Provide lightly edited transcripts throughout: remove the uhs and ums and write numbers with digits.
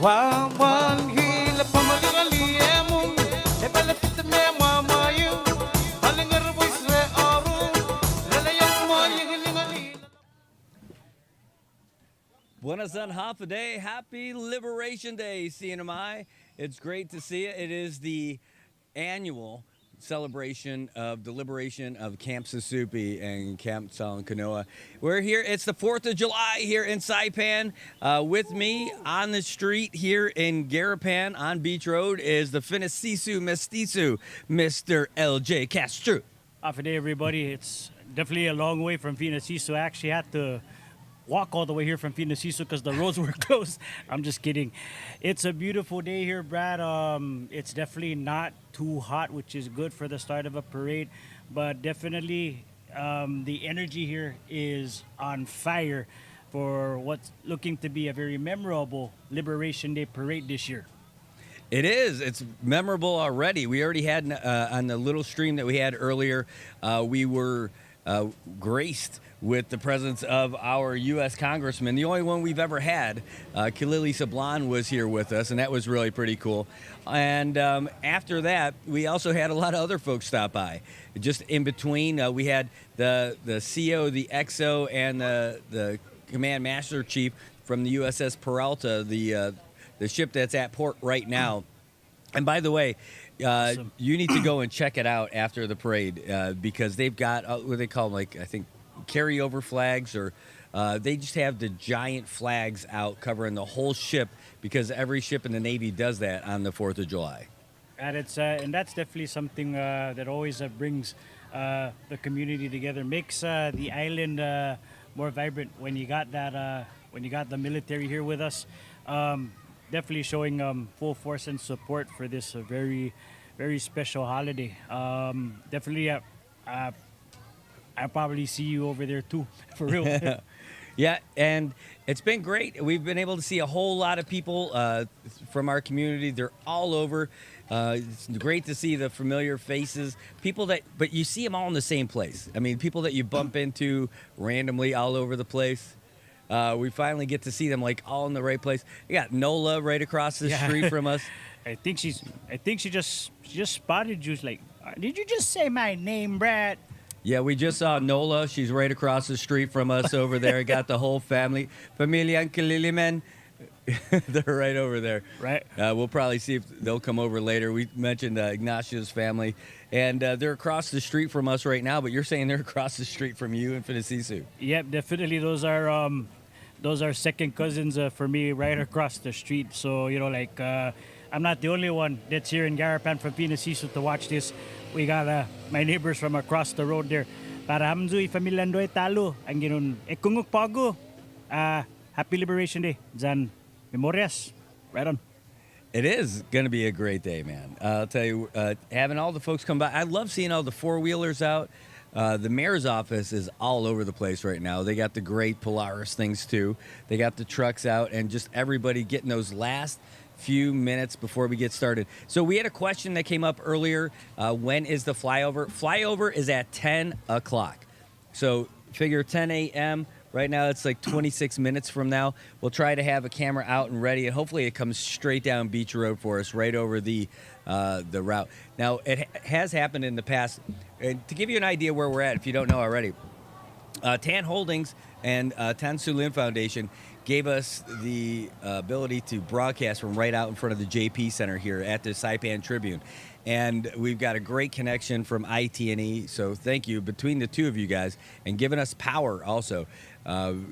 Wawan hila pamagali emum e balapit me mamayu halingar boys re aru lalayang mo yilingali. Buenos Aires Half a Day. Happy Liberation Day, CNMI. It's great to see it. It is the annual celebration of the liberation of Camp Susupi and Camp Salon-Canoa. We're here. It's the 4th of July here in Saipan. With me on the street here in Garapan on Beach Road is the Finisisu Mestizo, Mr. LJ Castro. Half a day, everybody. It's definitely a long way from Finisisu. I actually had to walk all the way here from Finisisu because the roads were closed. I'm just kidding. It's a beautiful day here, Brad. It's definitely not too hot, which is good for the start of a parade, but definitely the energy here is on fire for what's looking to be a very memorable Liberation Day parade this year. It is. It's memorable already. We already had on the little stream that we had earlier, we were graced with the presence of our U.S. Congressman, the only one we've ever had. Khalili Sablan was here with us, and that was really pretty cool. And after that, we also had a lot of other folks stop by. Just in between, we had the CO, the XO, and the Command Master Chief from the USS Peralta, the ship that's at port right now. And by the way, Awesome. you need to go and check it out after the parade because they've got what they call them, like, I think, carryover flags, or they just have the giant flags out covering the whole ship because every ship in the Navy does that on the 4th of July. And it's and that's definitely something that always brings the community together, makes the island more vibrant when you got that when you got the military here with us. Definitely showing full force and support for this very, very special holiday. Definitely, I'll probably see you over there too, for real. Yeah, and it's been great. We've been able to see a whole lot of people from our community. They're all over. It's great to see the familiar faces, but you see them all in the same place. I mean, people that you bump into randomly all over the place. We finally get to see them like all in the right place. We got Nola right across the street from us. I think she just spotted you. Like, did you just say my name, Brad? Yeah, we just saw Nola. She's right across the street from us over there. Got the whole family. Familia and Kalilimen. They're right over there. Right. We'll probably see if they'll come over later. We mentioned Ignacio's family. And they're across the street from us right now, but you're saying they're across the street from you in Finisisu. Yep, definitely. Those are second cousins for me, right across the street. So, you know, like, I'm not the only one that's here in Garapan from Finisisu to watch this. We got my neighbors from across the road there. Para hamzui familiandoy talo ang ginon ekunguk pago. Happy Liberation Day. Zan memorias. Right on. It is going to be a great day, man. I'll tell you, having all the folks come by. I love seeing all the four-wheelers out. The mayor's office is all over the place right now. They got the great Polaris things, too. They got the trucks out, and just everybody getting those last few minutes before we get started. So we had a question that came up earlier. When is the flyover? Flyover is at 10 o'clock. So figure 10 a.m. Right now, it's like 26 minutes from now. We'll try to have a camera out and ready, and hopefully it comes straight down Beach Road for us, right over the route. Now, it has happened in the past. And to give you an idea where we're at, if you don't know already, Tan Holdings and Tan Sulin Foundation gave us the ability to broadcast from right out in front of the JP Center here at the Saipan Tribune. And we've got a great connection from IT&E, so thank you between the two of you guys, and giving us power also.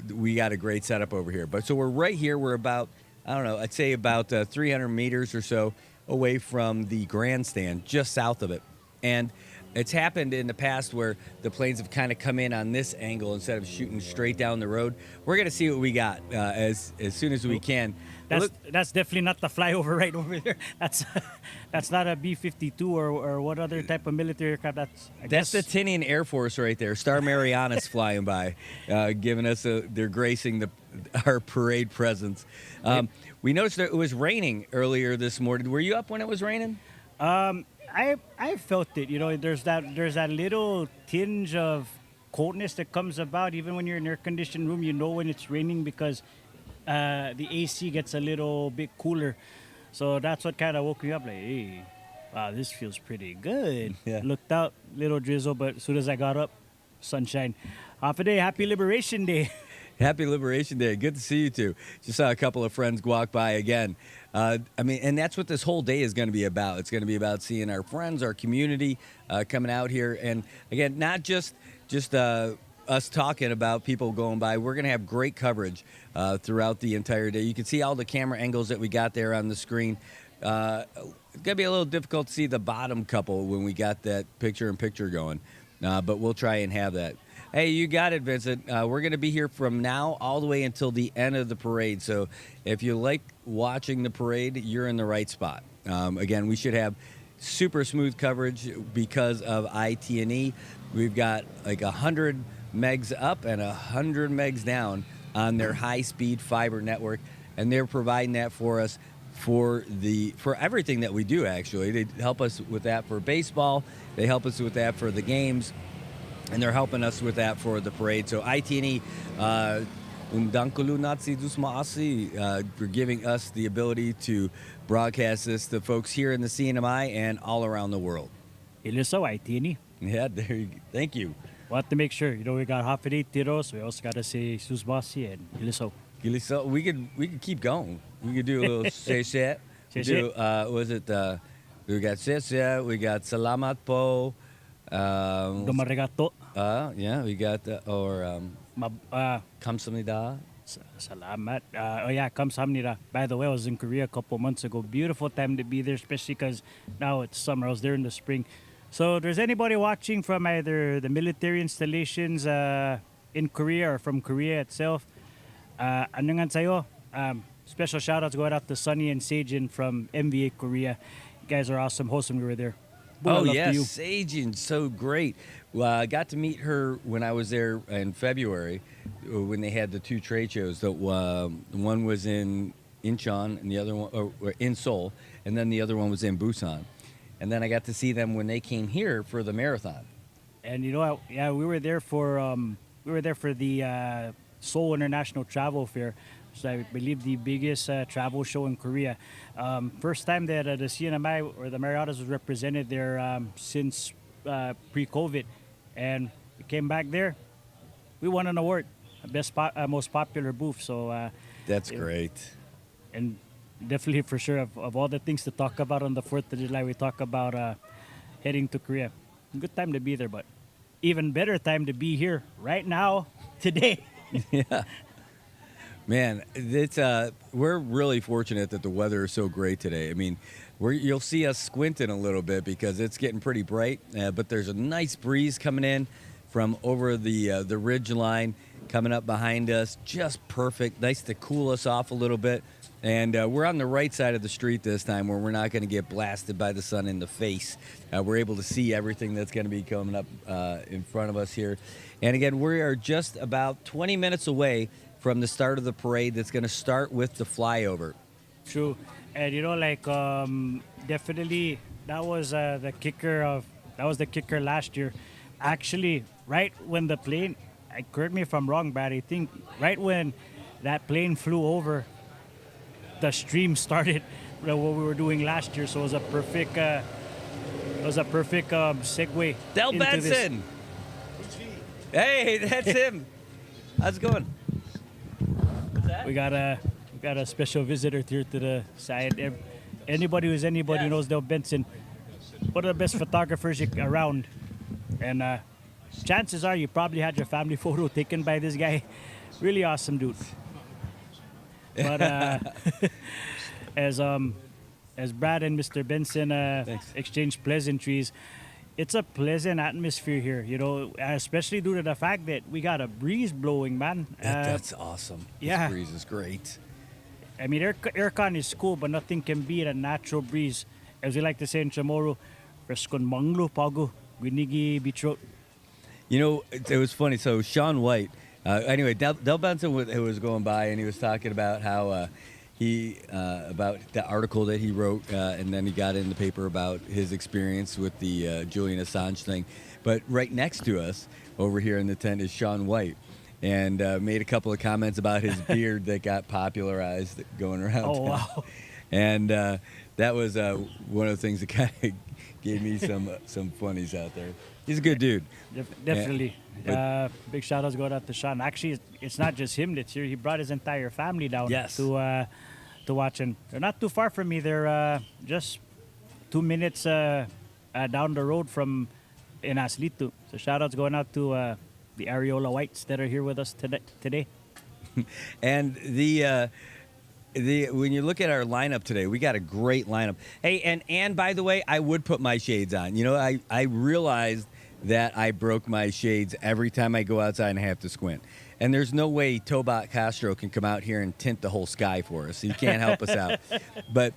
We got a great setup over here. But so we're right here. We're about, I don't know, I'd say about 300 meters or so away from the grandstand, just south of it. And it's happened in the past where the planes have kind of come in on this angle instead of shooting straight down the road. We're going to see what we got as soon as we can. That's definitely not the flyover right over there. That's not a B-52 or what other type of military aircraft. That's the Tinian Air Force right there. Star Mariana's flying by, giving us they're gracing our parade presence. We noticed that it was raining earlier this morning. Were you up when it was raining? I felt it. You know, there's that little tinge of coldness that comes about even when you're in an air-conditioned room. You know when it's raining because the AC gets a little bit cooler. So that's what kind of woke me up. Like, hey, wow, this feels pretty good. Yeah. Looked out, little drizzle, but as soon as I got up, sunshine. Half a day, happy Liberation Day. Happy Liberation Day. Good to see you two. Just saw a couple of friends walk by again. I mean, and that's what this whole day is going to be about. It's going to be about seeing our friends, our community coming out here. And again, not just us talking about people going by. We're going to have great coverage throughout the entire day. You can see all the camera angles that we got there on the screen. It's going to be a little difficult to see the bottom couple when we got that picture-in-picture going. But we'll try and have that. Hey, you got it, Vincent. We're going to be here from now all the way until the end of the parade. So if you like watching the parade, you're in the right spot. Again, we should have super smooth coverage because of IT&E. We've got like 100 megs up and 100 megs down on their high-speed fiber network, and they're providing that for us for everything that we do. Actually, they help us with that for baseball. They help us with that for the games. And they're helping us with that for the parade. So IT&E, for giving us the ability to broadcast this to folks here in the CNMI and all around the world. Iliso, IT&E. Yeah, there you go. Thank you. We'll have to make sure. You know, we got half a day tiros. We also got to say Susbasi and Iliso. So we could keep going. We could do a little sheshet. We got sheshet. We got salamat po. Dumarigato. Yeah, we got kamsamnida. Salamat. Kamsahamnida. By the way, I was in Korea a couple months ago. Beautiful time to be there, especially because now it's summer. I was there in the spring. So if there's anybody watching from either the military installations in Korea or from Korea itself, annyeong sayo. Special shout outs going out to Sunny and Sajin from MVA Korea. You guys are awesome. Wholesome, we were there. Oh, yes, Sajin, so great. I got to meet her when I was there in February when they had the two trade shows. The one was in Incheon and the other one or in Seoul, and then the other one was in Busan. And then I got to see them when they came here for the marathon. And you know, we were there for the Seoul International Travel Fair. So I believe the biggest travel show in Korea. First time that the CNMI or the Marriottas was represented there since pre-COVID, and we came back there. We won an award, most popular booth. So that's great. And definitely for sure of all the things to talk about on the 4th of July, we talk about heading to Korea. Good time to be there, but even better time to be here right now, today. Yeah. Man, it's we're really fortunate that the weather is so great today. I mean, you'll see us squinting a little bit because it's getting pretty bright, but there's a nice breeze coming in from over the ridge line coming up behind us. Just perfect. Nice to cool us off a little bit. And we're on the right side of the street this time where we're not going to get blasted by the sun in the face. We're able to see everything that's going to be coming up in front of us here. And again, we are just about 20 minutes away from the start of the parade that's going to start with the flyover. True. And you know, like definitely that was the kicker last year. Actually, right when the plane, correct me if I'm wrong, Brad, I think right when that plane flew over, the stream started what we were doing last year. So it was a perfect segue. Del Benson. Hey, that's him. How's it going? We got a special visitor here to the side. Anybody who's anybody knows Del Benson, one of the best photographers around. And chances are you probably had your family photo taken by this guy. Really awesome dude. But as Brad and Mr. Benson exchange pleasantries, it's a pleasant atmosphere here, you know, especially due to the fact that we got a breeze blowing, man. That's awesome. Yeah. This breeze is great. I mean, aircon is cool, but nothing can beat a natural breeze. As we like to say in Chamorro, freskon manglo pago, winigi bitrot. You know, it was funny. So Sean White, anyway, Del Benson was going by and he was talking about how about the article that he wrote, and then he got in the paper about his experience with the Julian Assange thing. But right next to us, over here in the tent, is Sean White. and made a couple of comments about his beard that got popularized going around Oh, town. wow. And that was one of the things that kind of gave me some funnies out there. He's a good dude. Definitely. but- Big shout outs going out to Sean. Actually, it's not just him that's here. He brought his entire family down Yes. to watch. And they're not too far from me. They're just 2 minutes down the road from in Aslito. So shout outs going out to the Areola Whites that are here with us today. And the when you look at our lineup today, we got a great lineup. Hey, and by the way, I would put my shades on. You know, I realized that I broke my shades every time I go outside and have to squint. And there's no way Tobot Castro can come out here and tint the whole sky for us. He can't help us out. But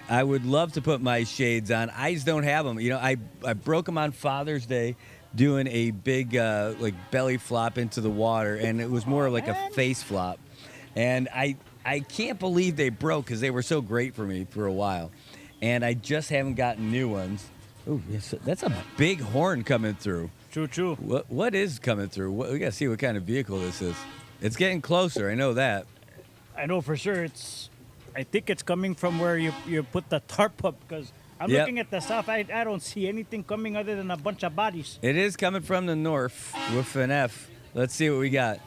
I would love to put my shades on. I just don't have them. You know, I broke them on Father's Day doing a big like belly flop into the water, and it was more like a face flop. And I can't believe they broke because they were so great for me for a while. And I just haven't gotten new ones. Ooh, yes, that's a big horn coming through. True. What is coming through? We got to see what kind of vehicle this is. It's getting closer. I know that. I know for sure I think it's coming from where you put the tarp up, because I'm Yep. looking at the south. I don't see anything coming other than a bunch of bodies. It is coming from the north with an F. Let's see what we got.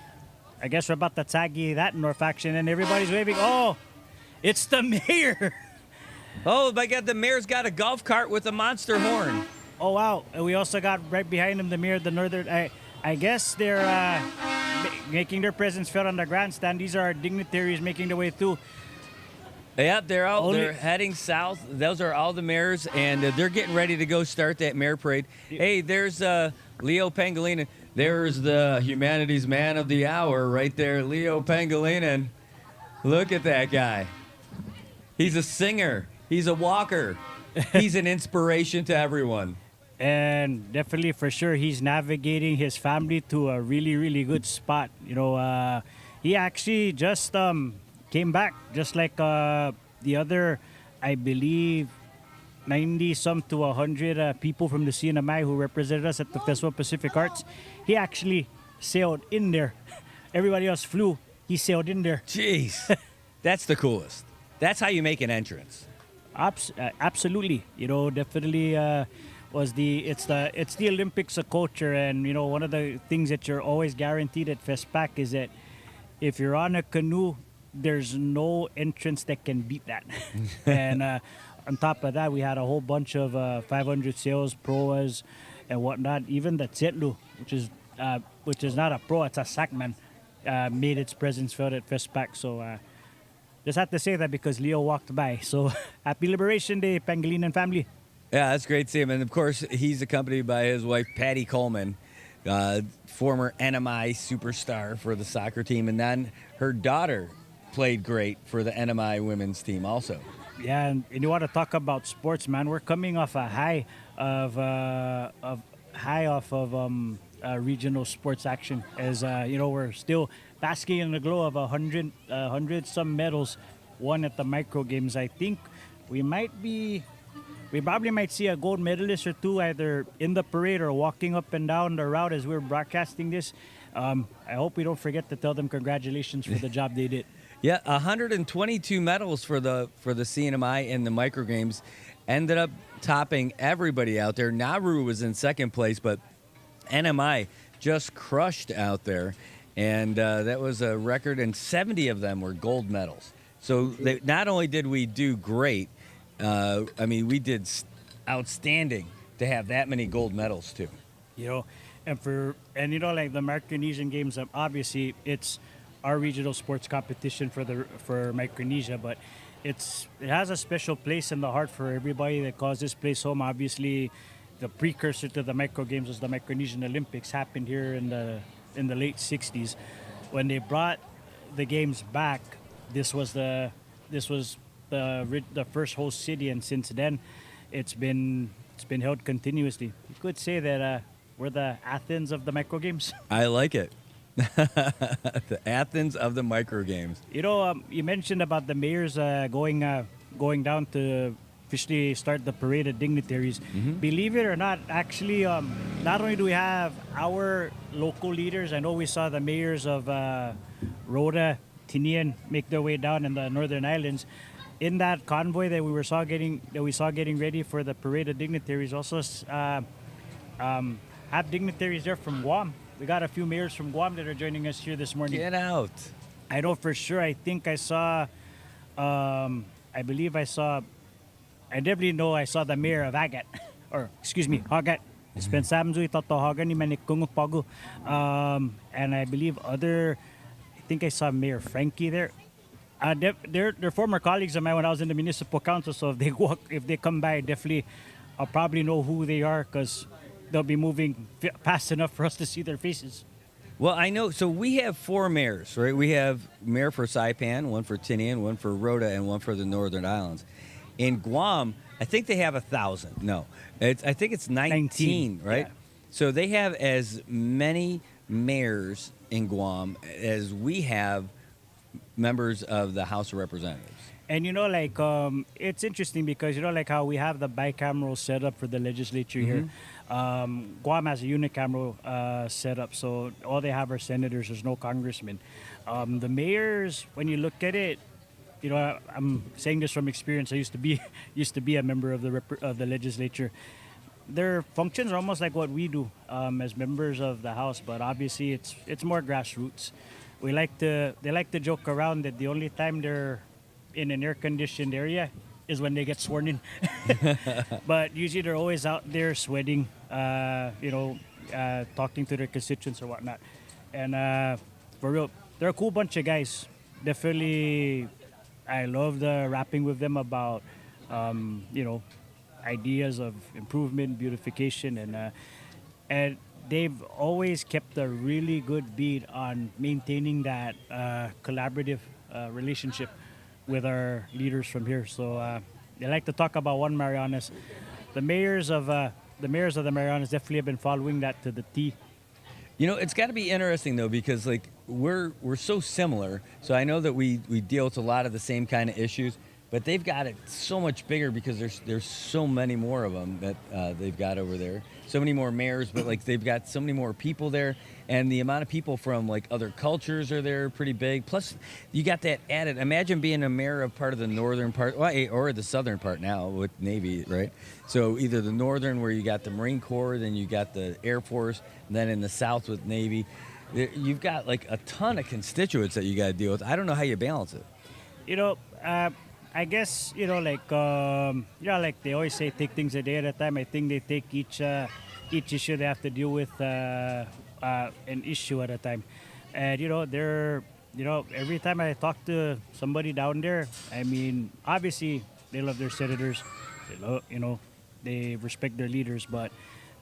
I guess we're about to taggy that north action, and everybody's waving. Oh, it's the mayor. Oh, my God, the mayor's got a golf cart with a monster horn. Oh, wow. And we also got right behind him the mayor, the northern. I guess they're making their presence felt on the grandstand. These are our dignitaries making their way through. Yep, they're out. Only- They're heading south. Those are all the mayors, and they're getting ready to go start that mayor parade. Hey, there's Leo Pangolin. There's the humanities man of the hour right there, Leo Pangolin. Look at that guy. He's a singer. He's a walker. He's an inspiration to everyone. And definitely, for sure, he's navigating his family to a really, really good spot. You know, he actually just came back, just like the other, I believe, 90-some to 100 people from the CNMI who represented us at the Festival of Pacific Arts. He actually sailed in there. Everybody else flew. He sailed in there. Jeez. That's the coolest. That's how you make an entrance. Absolutely, you know, definitely it's the Olympics of culture, and you know, one of the things that you're always guaranteed at FestPac is that if you're on a canoe, there's no entrance that can beat that. And on top of that, we had a whole bunch of 500 sails, proas, and whatnot. Even the Tsetlu, which is not a pro, it's a sackman, made its presence felt at FestPac. So. Just have to say that because Leo walked by. So happy Liberation Day, Pangolin and family. Yeah, that's great to see him. And of course, he's accompanied by his wife, Patty Coleman, former NMI superstar for the soccer team. And then her daughter played great for the NMI women's team also. Yeah, and you want to talk about sports, man. We're coming off a high of regional sports action. As you know, we're still basking in the glow of 100 some medals won at the micro games. I think we probably might see a gold medalist or two either in the parade or walking up and down the route as we're broadcasting this. I hope we don't forget to tell them congratulations for the job they did. Yeah, 122 medals for the CNMI in the micro games, ended up topping everybody out there. Nauru was in second place, but NMI just crushed out there. And that was a record, and 70 of them were gold medals. So not only did we do great, we did outstanding to have that many gold medals too. You know, and like the Micronesian Games, obviously it's our regional sports competition for Micronesia, but it has a special place in the heart for everybody that calls this place home. Obviously, the precursor to the Micro Games was the Micronesian Olympics, happened here in the late 60s. When they brought the games back, this was the first host city, and since then it's been held continuously. You could say that we're the Athens of the Micro Games. I like it. The Athens of the micro games. You know, you mentioned about the mayors going down to officially start the parade of dignitaries. Believe it or not, actually, not only do we have our local leaders, I know we saw the mayors of Rhoda, Tinian make their way down in the Northern Islands. In that convoy that we saw getting ready for the parade of dignitaries, also have dignitaries there from Guam. We got a few mayors from Guam that are joining us here this morning. Get out. I know for sure. I think I saw. I believe I saw. I definitely know I saw the mayor of Agat, or excuse me, Hagat. Spensabnzui Totohagan ni Manikungpagu. And I believe I think I saw Mayor Frankie there. They're former colleagues of mine when I was in the municipal council. So if they come by, definitely, I'll probably know who they are because they'll be moving fast enough for us to see their faces. Well, I know. So we have 4 mayors, right? We have mayor for Saipan, one for Tinian, one for Rhoda, and one for the Northern Islands. In Guam, I think they have 1,000. No, I think it's 19, right? Yeah. So they have as many mayors in Guam as we have members of the House of Representatives. And it's interesting because like how we have the bicameral setup for the legislature here. Guam has a unicameral setup, so all they have are senators. There's no congressmen. The mayors, when you look at it, I'm saying this from experience. I used to be a member of the legislature. Their functions are almost like what we do as members of the House, but obviously it's more grassroots. They like to joke around that the only time they're in an air-conditioned area is when they get sworn in. But usually they're always out there sweating, talking to their constituents or whatnot. And for real, they're a cool bunch of guys. Definitely, I love the rapping with them about, ideas of improvement, beautification, and they've always kept a really good beat on maintaining that collaborative relationship with our leaders from here. So they like to talk about one Marianas. The mayors of the Marianas definitely have been following that to the T. It's got to be interesting though because we're so similar. So I know that we deal with a lot of the same kind of issues, but they've got it so much bigger because there's so many more of them that they've got over there. So many more mayors, but they've got so many more people there, and the amount of people from other cultures are there pretty big. Plus, you got that added. Imagine being a mayor of part of the northern part, or the southern part now with Navy, right? So either the northern where you got the Marine Corps, then you got the Air Force, and then in the south with Navy. You've got a ton of constituents that you got to deal with. I don't know how you balance it. I guess they always say, take things a day at a time. I think they take each issue they have to deal with an issue at a time. And every time I talk to somebody down there, I mean, obviously they love their senators, they respect their leaders, but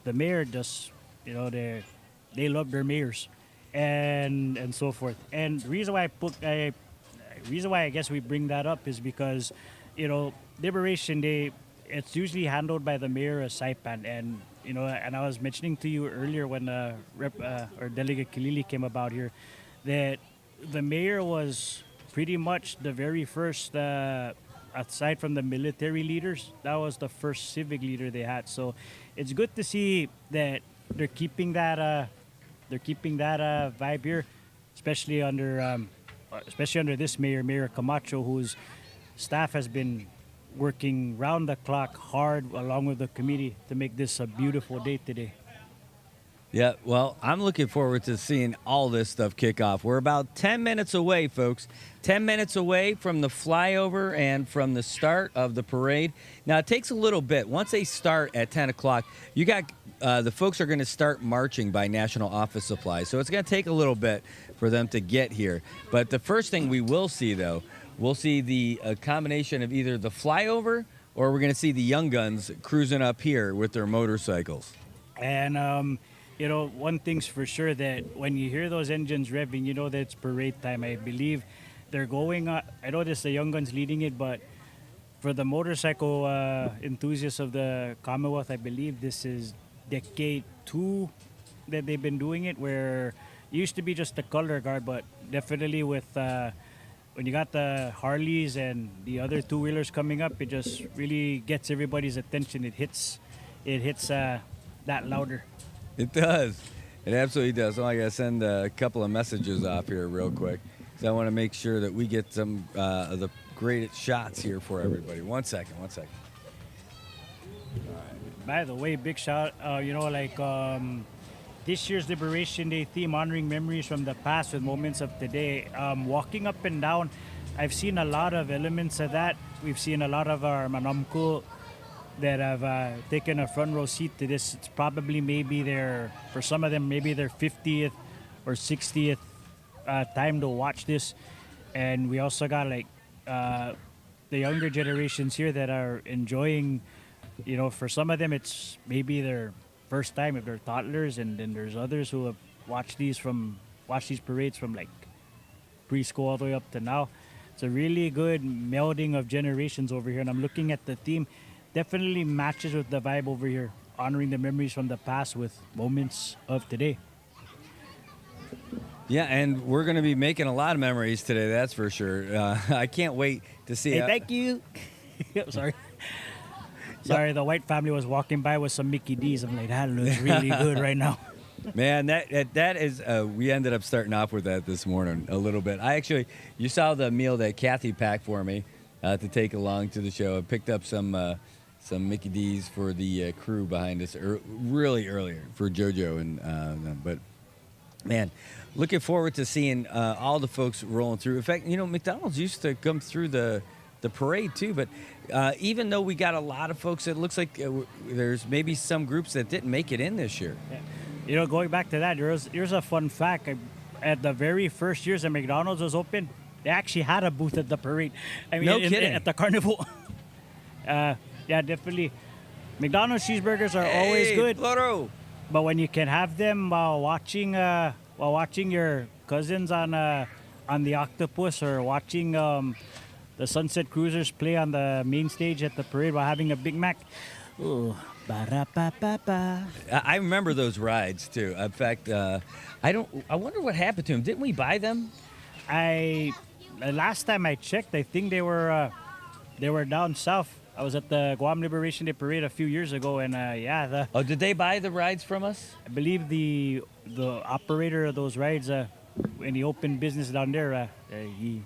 the mayor just they love their mayors, and so forth. And the reason why I guess we bring that up is because, Liberation Day, it's usually handled by the mayor of Saipan. And, and I was mentioning to you earlier when Delegate Kilili came about here that the mayor was pretty much the very first, aside from the military leaders, that was the first civic leader they had. So it's good to see that they're keeping that vibe here, especially under this mayor, Mayor Camacho, whose staff has been working round the clock hard along with the committee to make this a beautiful day today. Yeah, well, I'm looking forward to seeing all this stuff kick off. We're about 10 minutes away, folks. 10 minutes away from the flyover and from the start of the parade. Now, it takes a little bit. Once they start at 10 o'clock, you got the folks are going to start marching by National Office Supply. So it's going to take a little bit for them to get here. But the first thing we will see, though, we'll see the combination of either the flyover or we're going to see the young guns cruising up here with their motorcycles. And, one thing's for sure that when you hear those engines revving, you know that it's parade time. I believe they're going I know this the young guns leading it, but for the motorcycle enthusiasts of the Commonwealth, I believe this is decade 2 that they've been doing it, where it used to be just the color guard, but definitely with when you got the Harleys and the other two wheelers coming up, it just really gets everybody's attention. It hits that louder. It does. It absolutely does. So I got to send a couple of messages off here real quick. So I want to make sure that we get some of the great shots here for everybody. One second. By the way, big shout, this year's Liberation Day theme, honoring memories from the past with moments of today. Walking up and down, I've seen a lot of elements of that. We've seen a lot of our manamko that have taken a front row seat to this. It's probably for some of them, maybe their 50th or 60th time to watch this. And we also got the younger generations here that are enjoying, for some of them, it's maybe their first time if they're toddlers, and then there's others who have watched these parades from like preschool all the way up to now. It's a really good melding of generations over here, and I'm looking at the theme. Definitely matches with the vibe over here, honoring the memories from the past with moments of today. Yeah, and we're going to be making a lot of memories today, that's for sure. I can't wait to see. Hey, thank you. Sorry. Sorry, the White family was walking by with some Mickey D's. I'm like, that looks really good right now. Man, that is. We ended up starting off with that this morning a little bit. You saw the meal that Kathy packed for me to take along to the show. I picked up some Mickey D's for the crew behind us really earlier for JoJo and but man, looking forward to seeing all the folks rolling through. In fact, McDonald's used to come through the parade too, but even though we got a lot of folks, it looks like there's maybe some groups that didn't make it in this year. Yeah. Going back to that, here's a fun fact. At the very first years that McDonald's was open, they actually had a booth at the parade. No kidding. At the carnival. Yeah, definitely. McDonald's cheeseburgers are always good. Floro. But when you can have them while watching your cousins on the octopus, or watching the Sunset Cruisers play on the main stage at the parade while having a Big Mac. Ooh, ba-da-ba-ba-ba. I remember those rides too. In fact, I wonder what happened to them. Didn't we buy them? Last time I checked, I think they were down south. I was at the Guam Liberation Day parade a few years ago, and did they buy the rides from us? I believe the operator of those rides, when he opened business down there, he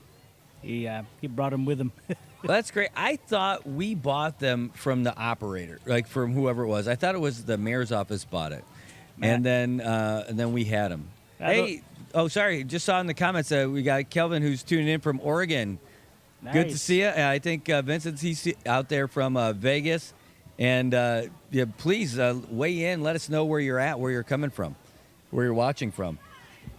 brought them with him. Well, that's great. I thought we bought them from the operator, like from whoever it was. I thought it was the mayor's office bought it, and then we had them. Sorry, just saw in the comments we got Kelvin who's tuning in from Oregon. Nice. Good to see you. I think Vincent's out there from Vegas, and please weigh in. Let us know where you're at, where you're coming from, where you're watching from.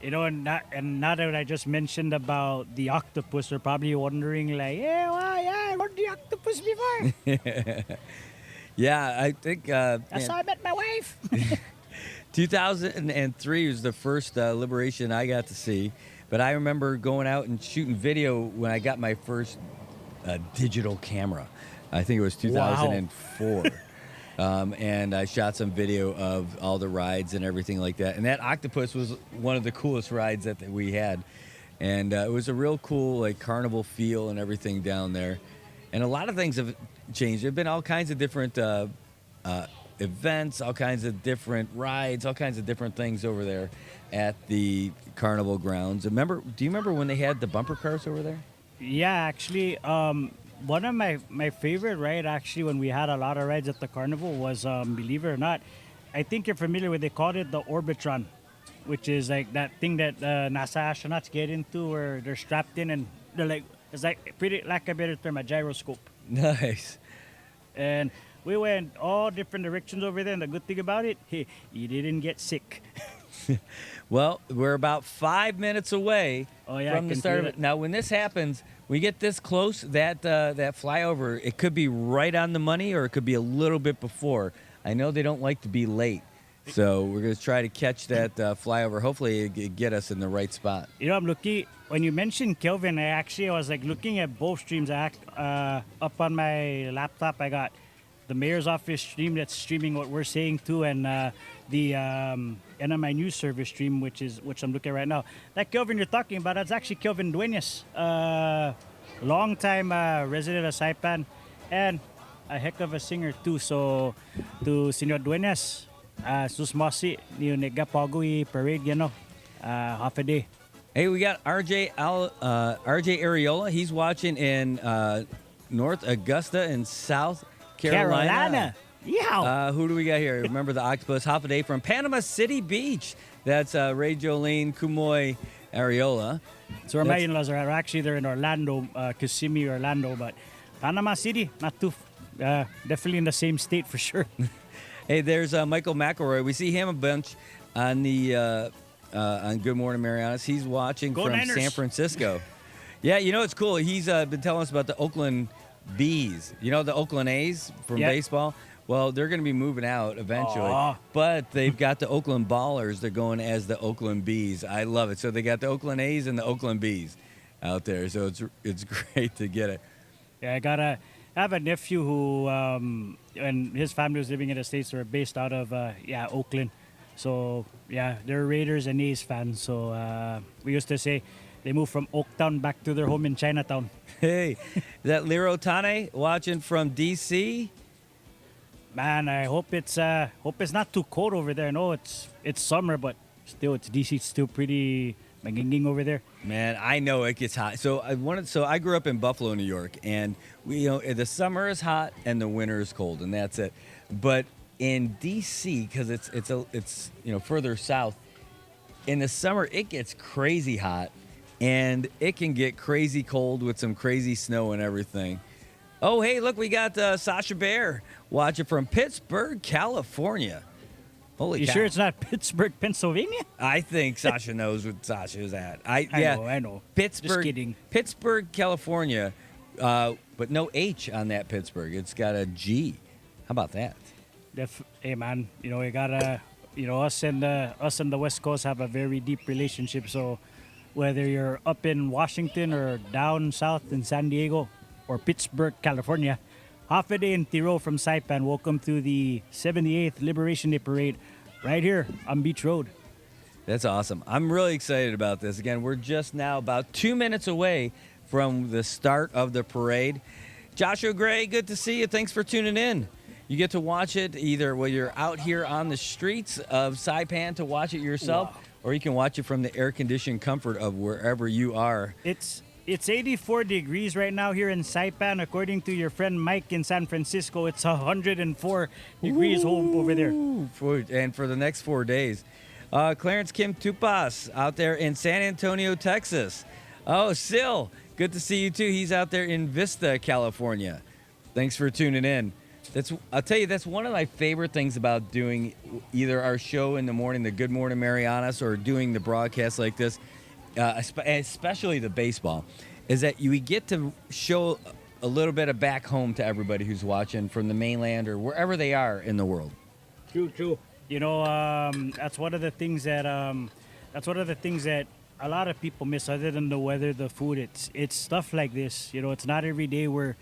And now that I just mentioned about the octopus, they're probably wondering like, I heard the octopus before. Yeah, I think that's how I met my wife. 2003 was the first Liberation I got to see, but I remember going out and shooting video when I got my first digital camera. I think it was 2004. Wow. And I shot some video of all the rides and everything like that. And that octopus was one of the coolest rides that we had. And it was a real cool like carnival feel and everything down there. And a lot of things have changed. There have been all kinds of different events, all kinds of different rides, all kinds of different things over there at the carnival grounds. Do you remember when they had the bumper cars over there? Yeah, actually, one of my favorite ride, actually, when we had a lot of rides at the carnival was, believe it or not, I think you're familiar with, they called it the Orbitron, which is like that thing that NASA astronauts get into where they're strapped in and they're like, it's like pretty, like a better term, a gyroscope. Nice. And we went all different directions over there, and the good thing about it, you didn't get sick. Well, we're about 5 minutes away from the start of it. Now, when this happens, we get this close, that flyover, it could be right on the money or it could be a little bit before. I know they don't like to be late, so we're going to try to catch that flyover. Hopefully, it get us in the right spot. I'm looking, when you mentioned Kelvin, I was like looking at both streams. Up on my laptop, I got the mayor's office stream that's streaming what we're saying too, and the NMI news service stream, which I'm looking at right now. That Kelvin you're talking about, that's actually Kelvin Duenas, long-time resident of Saipan, and a heck of a singer too. So, to Senor Duenas, susmasi ni negapagui parade, half a day. Hey, we got RJ Areola. He's watching in North Augusta and South Carolina. Yeah. Who do we got here? Remember the octopus half a day from Panama City Beach. That's Ray Jolene Kumoy Areola. So where my in-laws are actually they're in Orlando, Kissimmee, Orlando, but Panama City, not too, definitely in the same state for sure. Hey, there's Michael McElroy. We see him a bunch on the on Good Morning Marianas. He's watching Go from Niners. San Francisco. Yeah, it's cool. He's been telling us about the Oakland Bees. You know the Oakland A's from Yep. baseball? Well, they're going to be moving out eventually. Aw. But they've got the Oakland Ballers. They're going as the Oakland Bees. I love it. So they got the Oakland A's and the Oakland Bees out there. So it's great to get it. Yeah, I have a nephew who, and his family was living in the States. They were based out of, Oakland. So, yeah, they're Raiders and A's fans. So, we used to say they moved from Oaktown back to their home in Chinatown. Hey, is that Liro Tane watching from D.C.? Man, I hope it's not too cold over there. No, it's summer, but still, it's DC. It's still pretty maginging over there. Man, I know it gets hot. So I grew up in Buffalo, New York, and the summer is hot and the winter is cold, and that's it. But in DC, because it's further south, in the summer it gets crazy hot, and it can get crazy cold with some crazy snow and everything. Oh, hey, look, we got Sasha Bear watching from Pittsburgh, California. Holy You cow. sure it's not Pittsburgh, Pennsylvania? I think Sasha knows what Sasha is at. I know. Pittsburgh, Just kidding. Pittsburgh, California, but no H on that Pittsburgh. It's got a G. How about that? Hey man, you gotta, us and the West Coast have a very deep relationship. So whether you're up in Washington or down south in San Diego or Pittsburgh, California, half a day in Tiro from Saipan. Welcome to the 78th Liberation Day Parade right here on Beach Road. That's awesome. I'm really excited about this. Again, we're just now about 2 minutes away from the start of the parade. Joshua Gray, good to see you. Thanks for tuning in. You get to watch it either while you're out here on the streets of Saipan to watch it yourself, or you can watch it from the air-conditioned comfort of wherever you are. It's 84 degrees right now here in Saipan. According to your friend Mike in San Francisco, it's 104 degrees home over there. And for the next 4 days. Clarence Kim Tupas out there in San Antonio, Texas. Oh, Sil, good to see you too. He's out there in Vista, California. Thanks for tuning in. I'll tell you, that's one of my favorite things about doing either our show in the morning, the Good Morning Marianas, or doing the broadcast like this, especially the baseball, is that we get to show a little bit of back home to everybody who's watching from the mainland or wherever they are in the world. True. That's one of the things that a lot of people miss. Other than the weather, the food, it's stuff like this. It's not every day where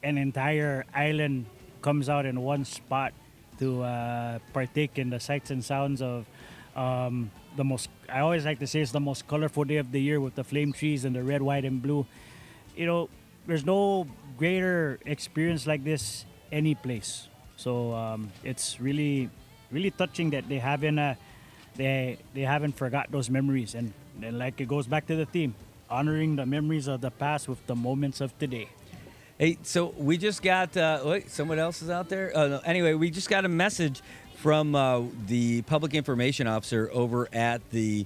an entire island comes out in one spot to partake in the sights and sounds of the most, I always like to say, it's the most colorful day of the year with the flame trees and the red, white, and blue. There's no greater experience like this any place. So it's really, really touching that they haven't forgot those memories. And like it goes back to the theme, honoring the memories of the past with the moments of today. Hey, so we just got, wait, someone else is out there? No. Anyway, we just got a message from the public information officer over at the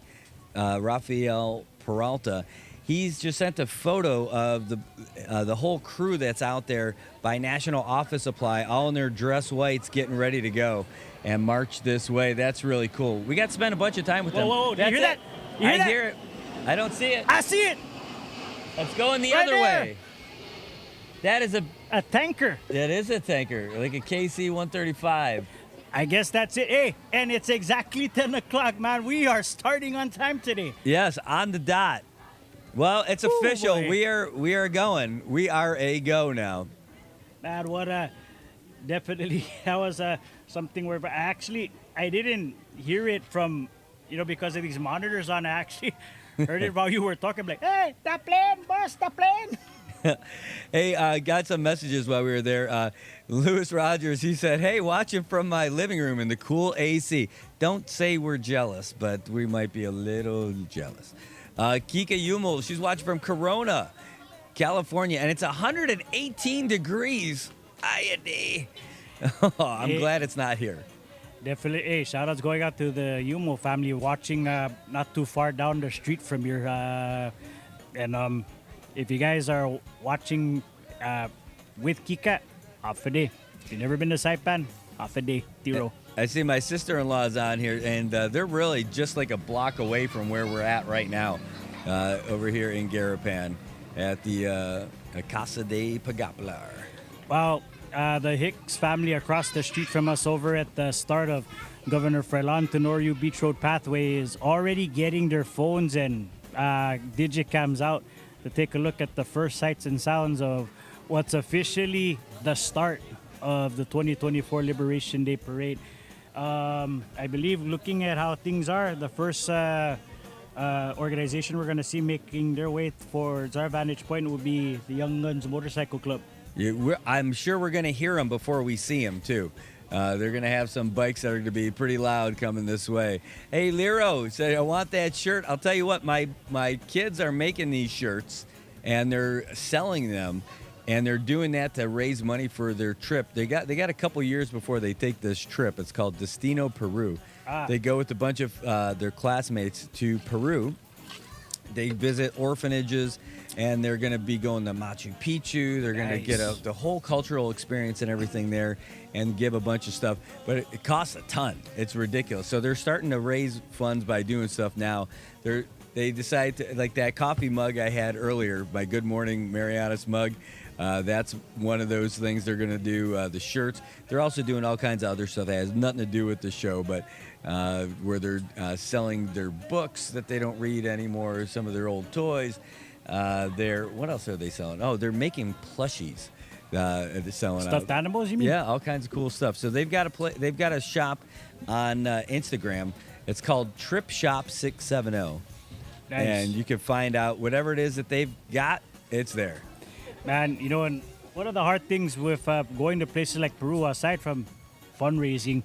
Rafael Peralta. He's just sent a photo of the whole crew that's out there by National Office Supply, all in their dress whites, getting ready to go and march this way. That's really cool. We got to spend a bunch of time with them. Whoa, did you hear that? I hear it. I don't see it. I see it. Let's go in the Right other there. way. That is A tanker. That is a tanker, like a KC-135. I guess that's it. Hey, and it's exactly 10 o'clock, man. We are starting on time today. Yes, on the dot. Well, it's Ooh, official. boy. We are going. We are a go now. Man, definitely, that was something where I didn't hear it from, because of these monitors on. I actually heard it while you were talking, like, hey, the plane, boss, the plane. Hey, got some messages while we were there. Lewis Rogers, he said, hey, watching from my living room in the cool AC. Don't say we're jealous, but we might be a little jealous. Kika Yumel, she's watching from Corona, California, and it's 118 degrees. Ayade. I'm glad it's not here. Definitely. Hey, shout outs going out to the Yumo family watching not too far down the street from your. And if you guys are watching with Kika, off a day. If you've never been to Saipan, off a day. Tiro. I see my sister-in-law's on here, and they're really just like a block away from where we're at right now, over here in Garapan at the Casa de Pagaplar. Well, the Hicks family across the street from us over at the start of Governor Freilan Tenorio Beach Road Pathway is already getting their phones and digicams out to take a look at the first sights and sounds of what's officially the start of the 2024 Liberation Day Parade. I believe looking at how things are, the first organization we're going to see making their way towards our vantage point will be the Young Guns Motorcycle Club. Yeah, I'm sure we're going to hear them before we see them, too. They're going to have some bikes that are going to be pretty loud coming this way. Hey, Lero, say, I want that shirt. I'll tell you what, my kids are making these shirts, and they're selling them, and they're doing that to raise money for their trip. They got a couple years before they take this trip. It's called Destino Peru. They go with a bunch of their classmates to Peru. They visit orphanages, and they're going to be going to Machu Picchu. They're going to get the whole cultural experience and everything there and give a bunch of stuff. But it costs a ton. It's ridiculous. So they're starting to raise funds by doing stuff now. They decide to, like that coffee mug I had earlier, my Good Morning Marianas mug. That's one of those things they're going to do. The shirts. They're also doing all kinds of other stuff that has nothing to do with the show, but where they're selling their books that they don't read anymore, some of their old toys. What else are they selling? Oh, they're making plushies. Selling Stuffed animals, you mean? Yeah, all kinds of cool stuff. So they've got a shop on Instagram. It's called Trip Shop 670. Nice. And you can find out whatever it is that they've got. It's there. Man, and one of the hard things with going to places like Peru, aside from fundraising,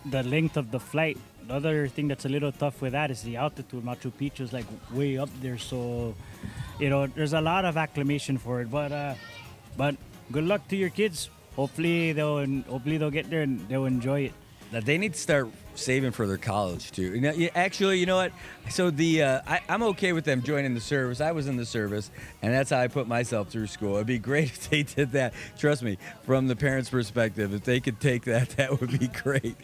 the length of the flight. The other thing that's a little tough with that is the altitude. Machu Picchu is like way up there, so there's a lot of acclamation for it. But good luck to your kids. Hopefully they'll get there and they'll enjoy it. Now, they need to start saving for their college too. Actually, you know what? So I'm okay with them joining the service. I was in the service, and that's how I put myself through school. It'd be great if they did that. Trust me, from the parents' perspective, if they could take that would be great.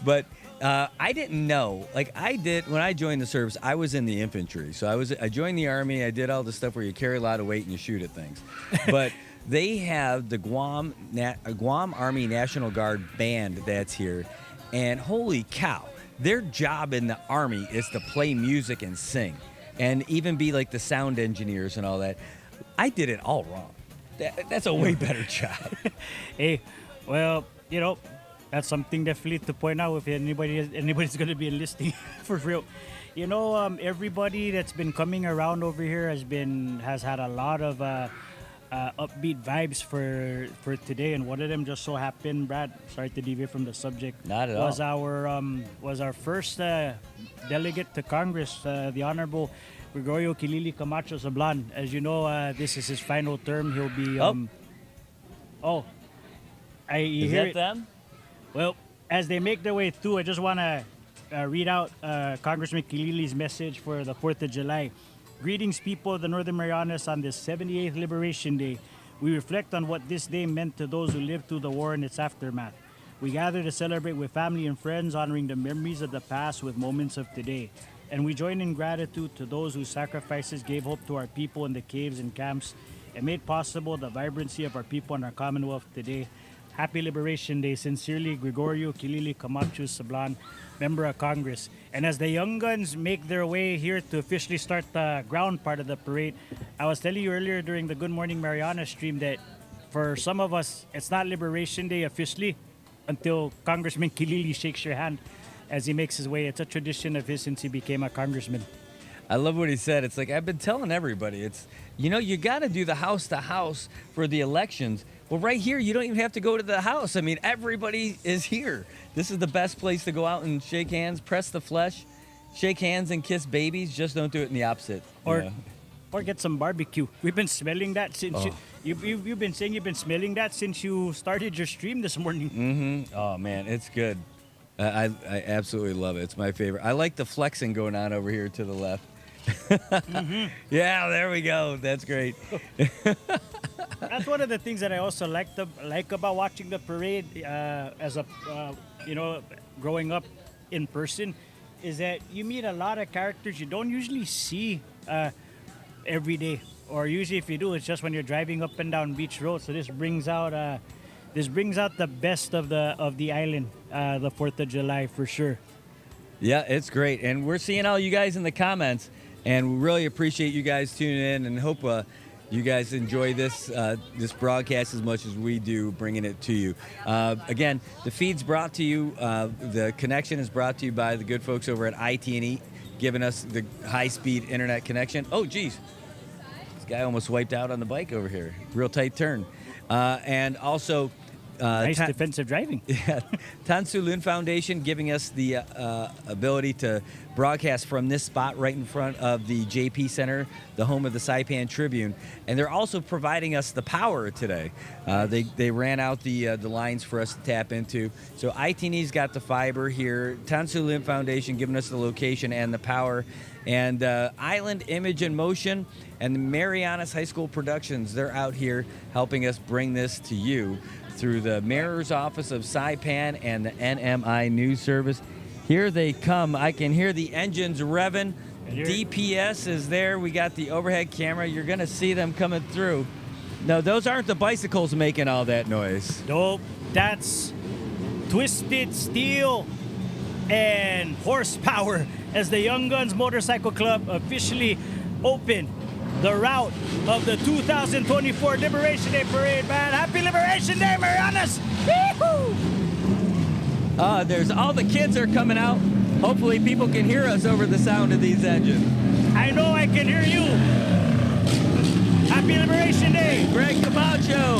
But I didn't know. Like I did when I joined the service, I was in the infantry. So I joined the Army. I did all the stuff where you carry a lot of weight and you shoot at things. But they have the Guam Army National Guard band that's here. And holy cow, their job in the Army is to play music and sing and even be like the sound engineers and all that. I did it all wrong. That's a way better job. Hey, well, that's something definitely to point out if anybody's going to be enlisting for real. Everybody that's been coming around over here has had a lot of upbeat vibes for today, and one of them just so happened, Brad, sorry to deviate from the subject, not at all, was our first delegate to Congress, the Honorable Gregorio Kilili Camacho Sablan. As you know, this is his final term. He'll be is that them? Well, as they make their way through, I just want to read out Congressman Kilili's message for the 4th of July. Greetings, people of the Northern Marianas, on this 78th Liberation Day. We reflect on what this day meant to those who lived through the war and its aftermath. We gather to celebrate with family and friends, honoring the memories of the past with moments of today. And we join in gratitude to those whose sacrifices gave hope to our people in the caves and camps and made possible the vibrancy of our people and our Commonwealth today. Happy Liberation Day. Sincerely, Gregorio Kilili Camacho Sablan, Member of Congress. And as the Young Guns make their way here to officially start the ground part of the parade, I was telling you earlier during the Good Morning Mariana stream that for some of us, it's not Liberation Day officially, until Congressman Kilili shakes your hand as he makes his way. It's a tradition of his since he became a congressman. I love what he said. It's like, I've been telling everybody, it's, you got to do the house to house for the elections. Well, right here, you don't even have to go to the house. I mean, everybody is here. This is the best place to go out and shake hands, press the flesh, shake hands and kiss babies. Just don't do it in the opposite. Or get some barbecue. We've been smelling that since you've been saying you've been smelling that since you started your stream this morning. Mm-hmm. Oh, man, it's good. I absolutely love it. It's my favorite. I like the flexing going on over here to the left. Mm-hmm. Yeah, there we go. That's great. That's one of the things that I also like about watching the parade as a growing up in person, is that you meet a lot of characters you don't usually see every day, or usually if you do, it's just when you're driving up and down Beach Road. So this brings out the best of the island, the 4th of July for sure. Yeah, it's great, and we're seeing all you guys in the comments, and we really appreciate you guys tuning in, and hope you guys enjoy this broadcast as much as we do bringing it to you. Again, the feed's brought to you, the connection is brought to you by the good folks over at IT&E, giving us the high-speed internet connection. Oh, geez. This guy almost wiped out on the bike over here. Real tight turn. And also... nice defensive driving. Yeah, Tan Su Lun Foundation giving us the ability to broadcast from this spot right in front of the JP Center, the home of the Saipan Tribune, and they're also providing us the power today. They ran out the lines for us to tap into. So IT&E's got the fiber here. Tan Su Lun Foundation giving us the location and the power, and Island Image and Motion and the Marianas High School Productions. They're out here helping us bring this to you through the Mayor's Office of Saipan and the NMI News Service. Here they come. I can hear the engines revving. DPS is there. We got the overhead camera. You're going to see them coming through. No, those aren't the bicycles making all that noise. Nope. That's Twisted Steel and Horsepower as the Young Guns Motorcycle Club officially opened the route of the 2024 Liberation Day Parade, man. Happy Liberation Day, Marianas! Woo-hoo! There's all the kids are coming out. Hopefully people can hear us over the sound of these engines. I know I can hear you. Happy Liberation Day. Greg Camacho.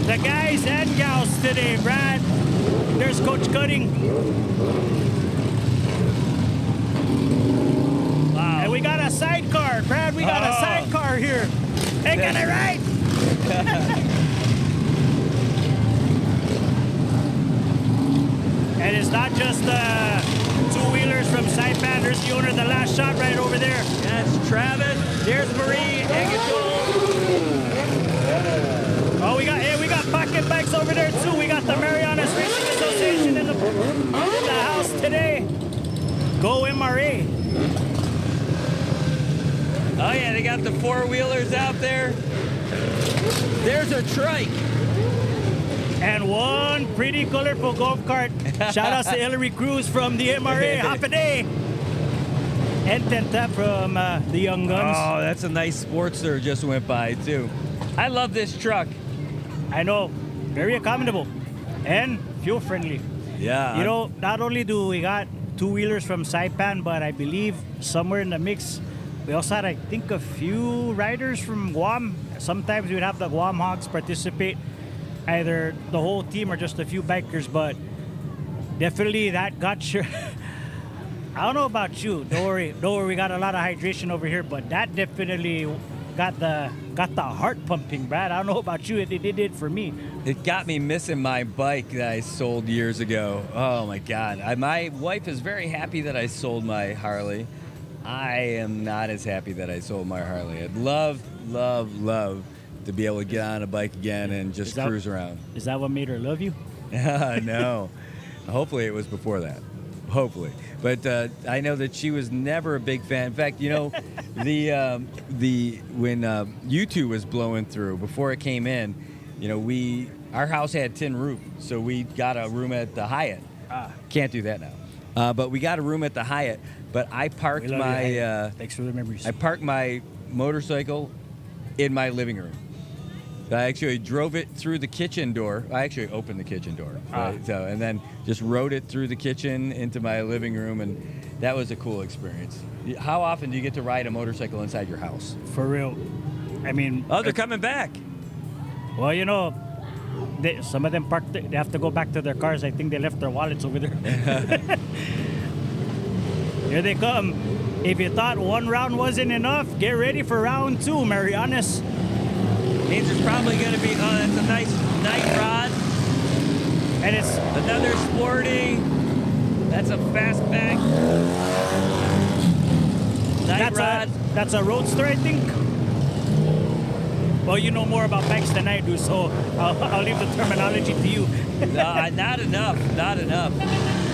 The guys and gals today, Brad. There's Coach Cutting. Wow. And we got a sidecar, Brad. We got a sidecar here. Hey, get it right. And it's not just two-wheelers from Saipan. There's the owner of the last shot right over there. That's Travis. There's Marie. Oh, we got pocket bikes over there too. We got the Marianas Racing Association in the house today. Go MRA. Oh yeah, they got the four-wheelers out there. There's a trike. And one pretty colorful golf cart. Shout out to Hillary Cruz from the MRA. Half a day. And Tenta from the Young Guns. Oh, that's a nice Sportster just went by too. I love this truck. I know. Very accommodable. And fuel friendly. Yeah. You know, not only do we got two-wheelers from Saipan, but I believe somewhere in the mix, we also had, I think, a few riders from Guam. Sometimes we would have the Guam Hogs participate, either the whole team or just a few bikers, but definitely that got your... I don't know about you. Don't worry, we got a lot of hydration over here, but that definitely got the heart pumping, Brad. I don't know about you. It did it for me. It got me missing my bike that I sold years ago. Oh my God. My wife is very happy that I sold my Harley. I am not as happy that I sold my Harley. I'd love to be able to get on a bike again and just cruise around. Is that what made her love you? No. Hopefully it was before that. Hopefully. But I know that she was never a big fan. In fact, you know, when U2 was blowing through, before it came in, you know, our house had tin roof, so we got a room at the Hyatt. Can't do that now. But we got a room at the Hyatt. But I parked thanks for the memories. I parked my motorcycle in my living room. I actually drove it through the kitchen door. I actually opened the kitchen door, right? So, and then just rode it through the kitchen into my living room, and that was a cool experience. How often do you get to ride a motorcycle inside your house? For real. I mean, Oh, they're coming back. well, some of them parked. They have to go back to their cars. I think they left their wallets over there. Here they come. If you thought one round wasn't enough, get ready for round 2, Marianas. Means there's probably going to be, that's a nice night rod. And it's Another sporty. That's a fastback. Night rod. that's a roadster, I think. Well, you know more about bikes than I do, so I'll leave the terminology to you. No, not enough. Not enough.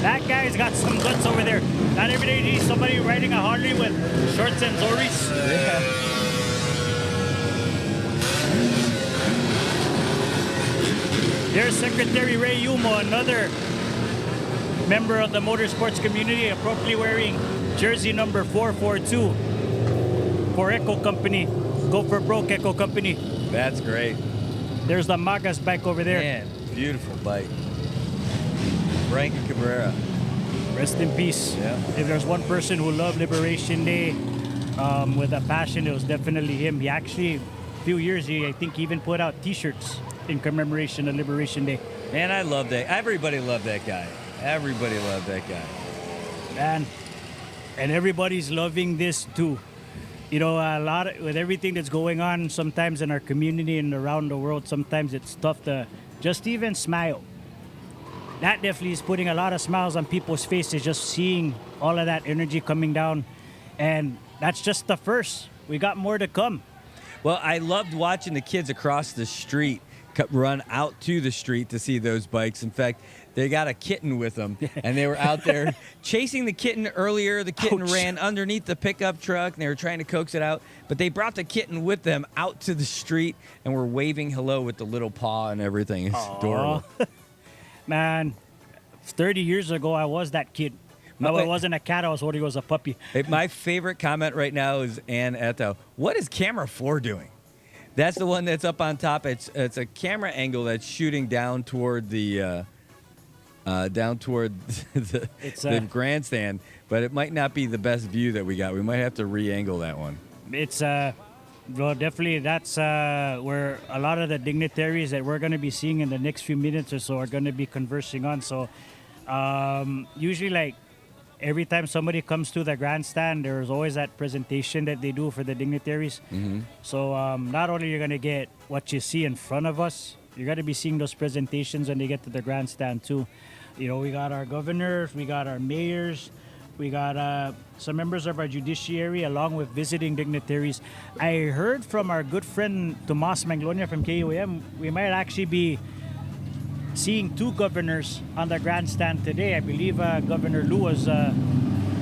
That guy's got some guts over there. Not every day you see somebody riding a Harley with shorts and Zoris. Yeah. There's Secretary Ray Yumo, another member of the motorsports community, appropriately wearing jersey number 442 for Echo Company. Go for broke, Echo Company. That's great. There's the Magas bike over there. Man, beautiful bike. Frank Cabrera. Rest in peace. Yeah. If there's one person who loved Liberation Day with a passion, it was definitely him. He actually, a few years, I think he even put out T-shirts in commemoration of Liberation Day. Man, I love that. Everybody loved that guy. Everybody loved that guy. And everybody's loving this too. With everything that's going on sometimes in our community and around the world, sometimes it's tough to just even smile. That definitely is putting a lot of smiles on people's faces, just seeing all of that energy coming down. And that's just the first. We got more to come. Well, I loved watching the kids across the street run out to the street to see those bikes. In fact, they got a kitten with them, and they were out there chasing the kitten earlier. The kitten Ouch. ran underneath the pickup truck, and they were trying to coax it out. But they brought the kitten with them out to the street, and were waving hello with the little paw and everything. It's adorable. Man, 30 years ago, I was that kid. No, it wasn't a cat I was holding, it was a puppy. Hey, my favorite comment right now is Ann Eto. What is camera 4 doing? That's the one that's up on top. It's a camera angle that's shooting down toward the the grandstand, but it might not be the best view that we got. We might have to re-angle that one. It's well, definitely that's where a lot of the dignitaries that we're going to be seeing in the next few minutes or so are going to be conversing on. So usually, like, every time somebody comes to the grandstand, there's always that presentation that they do for the dignitaries. Mm-hmm. So not only you're going to get what you see in front of us, you're going to be seeing those presentations when they get to the grandstand too. We got our governors, we got our mayors, we got some members of our judiciary, along with visiting dignitaries. I heard from our good friend Tomas Manglonia from KUAM, we might actually be seeing 2 governors on the grandstand today. I believe Governor Lou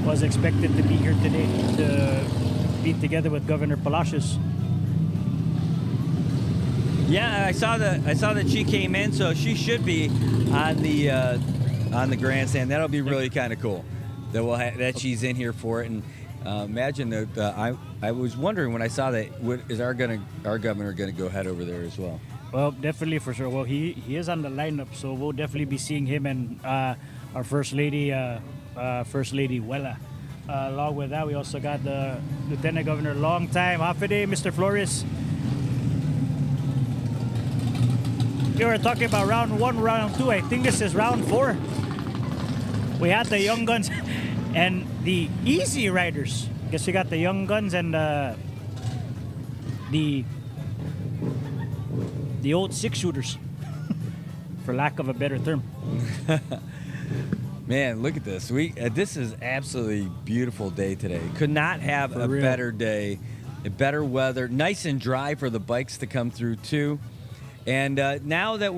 was expected to be here today to be together with Governor Palacios. Yeah, I saw that she came in, so she should be on the grandstand. That'll be really kind of cool that that she's in here for it. And imagine that I was wondering when I saw that, is our governor gonna go head over there as well? Well, definitely for sure. Well, he is on the lineup, so we'll definitely be seeing him and our First Lady Wella. Along with that, we also got the Lieutenant Governor, long time, half a day, Mr. Flores. We were talking about round 1, round 2. I think this is round 4. We had the young guns and the easy riders. Guess we got the young guns and the old 6-shooters, for lack of a better term. Man, look at this. This is absolutely beautiful day today. Could not have a better day, a better weather, nice and dry for the bikes to come through too. And now that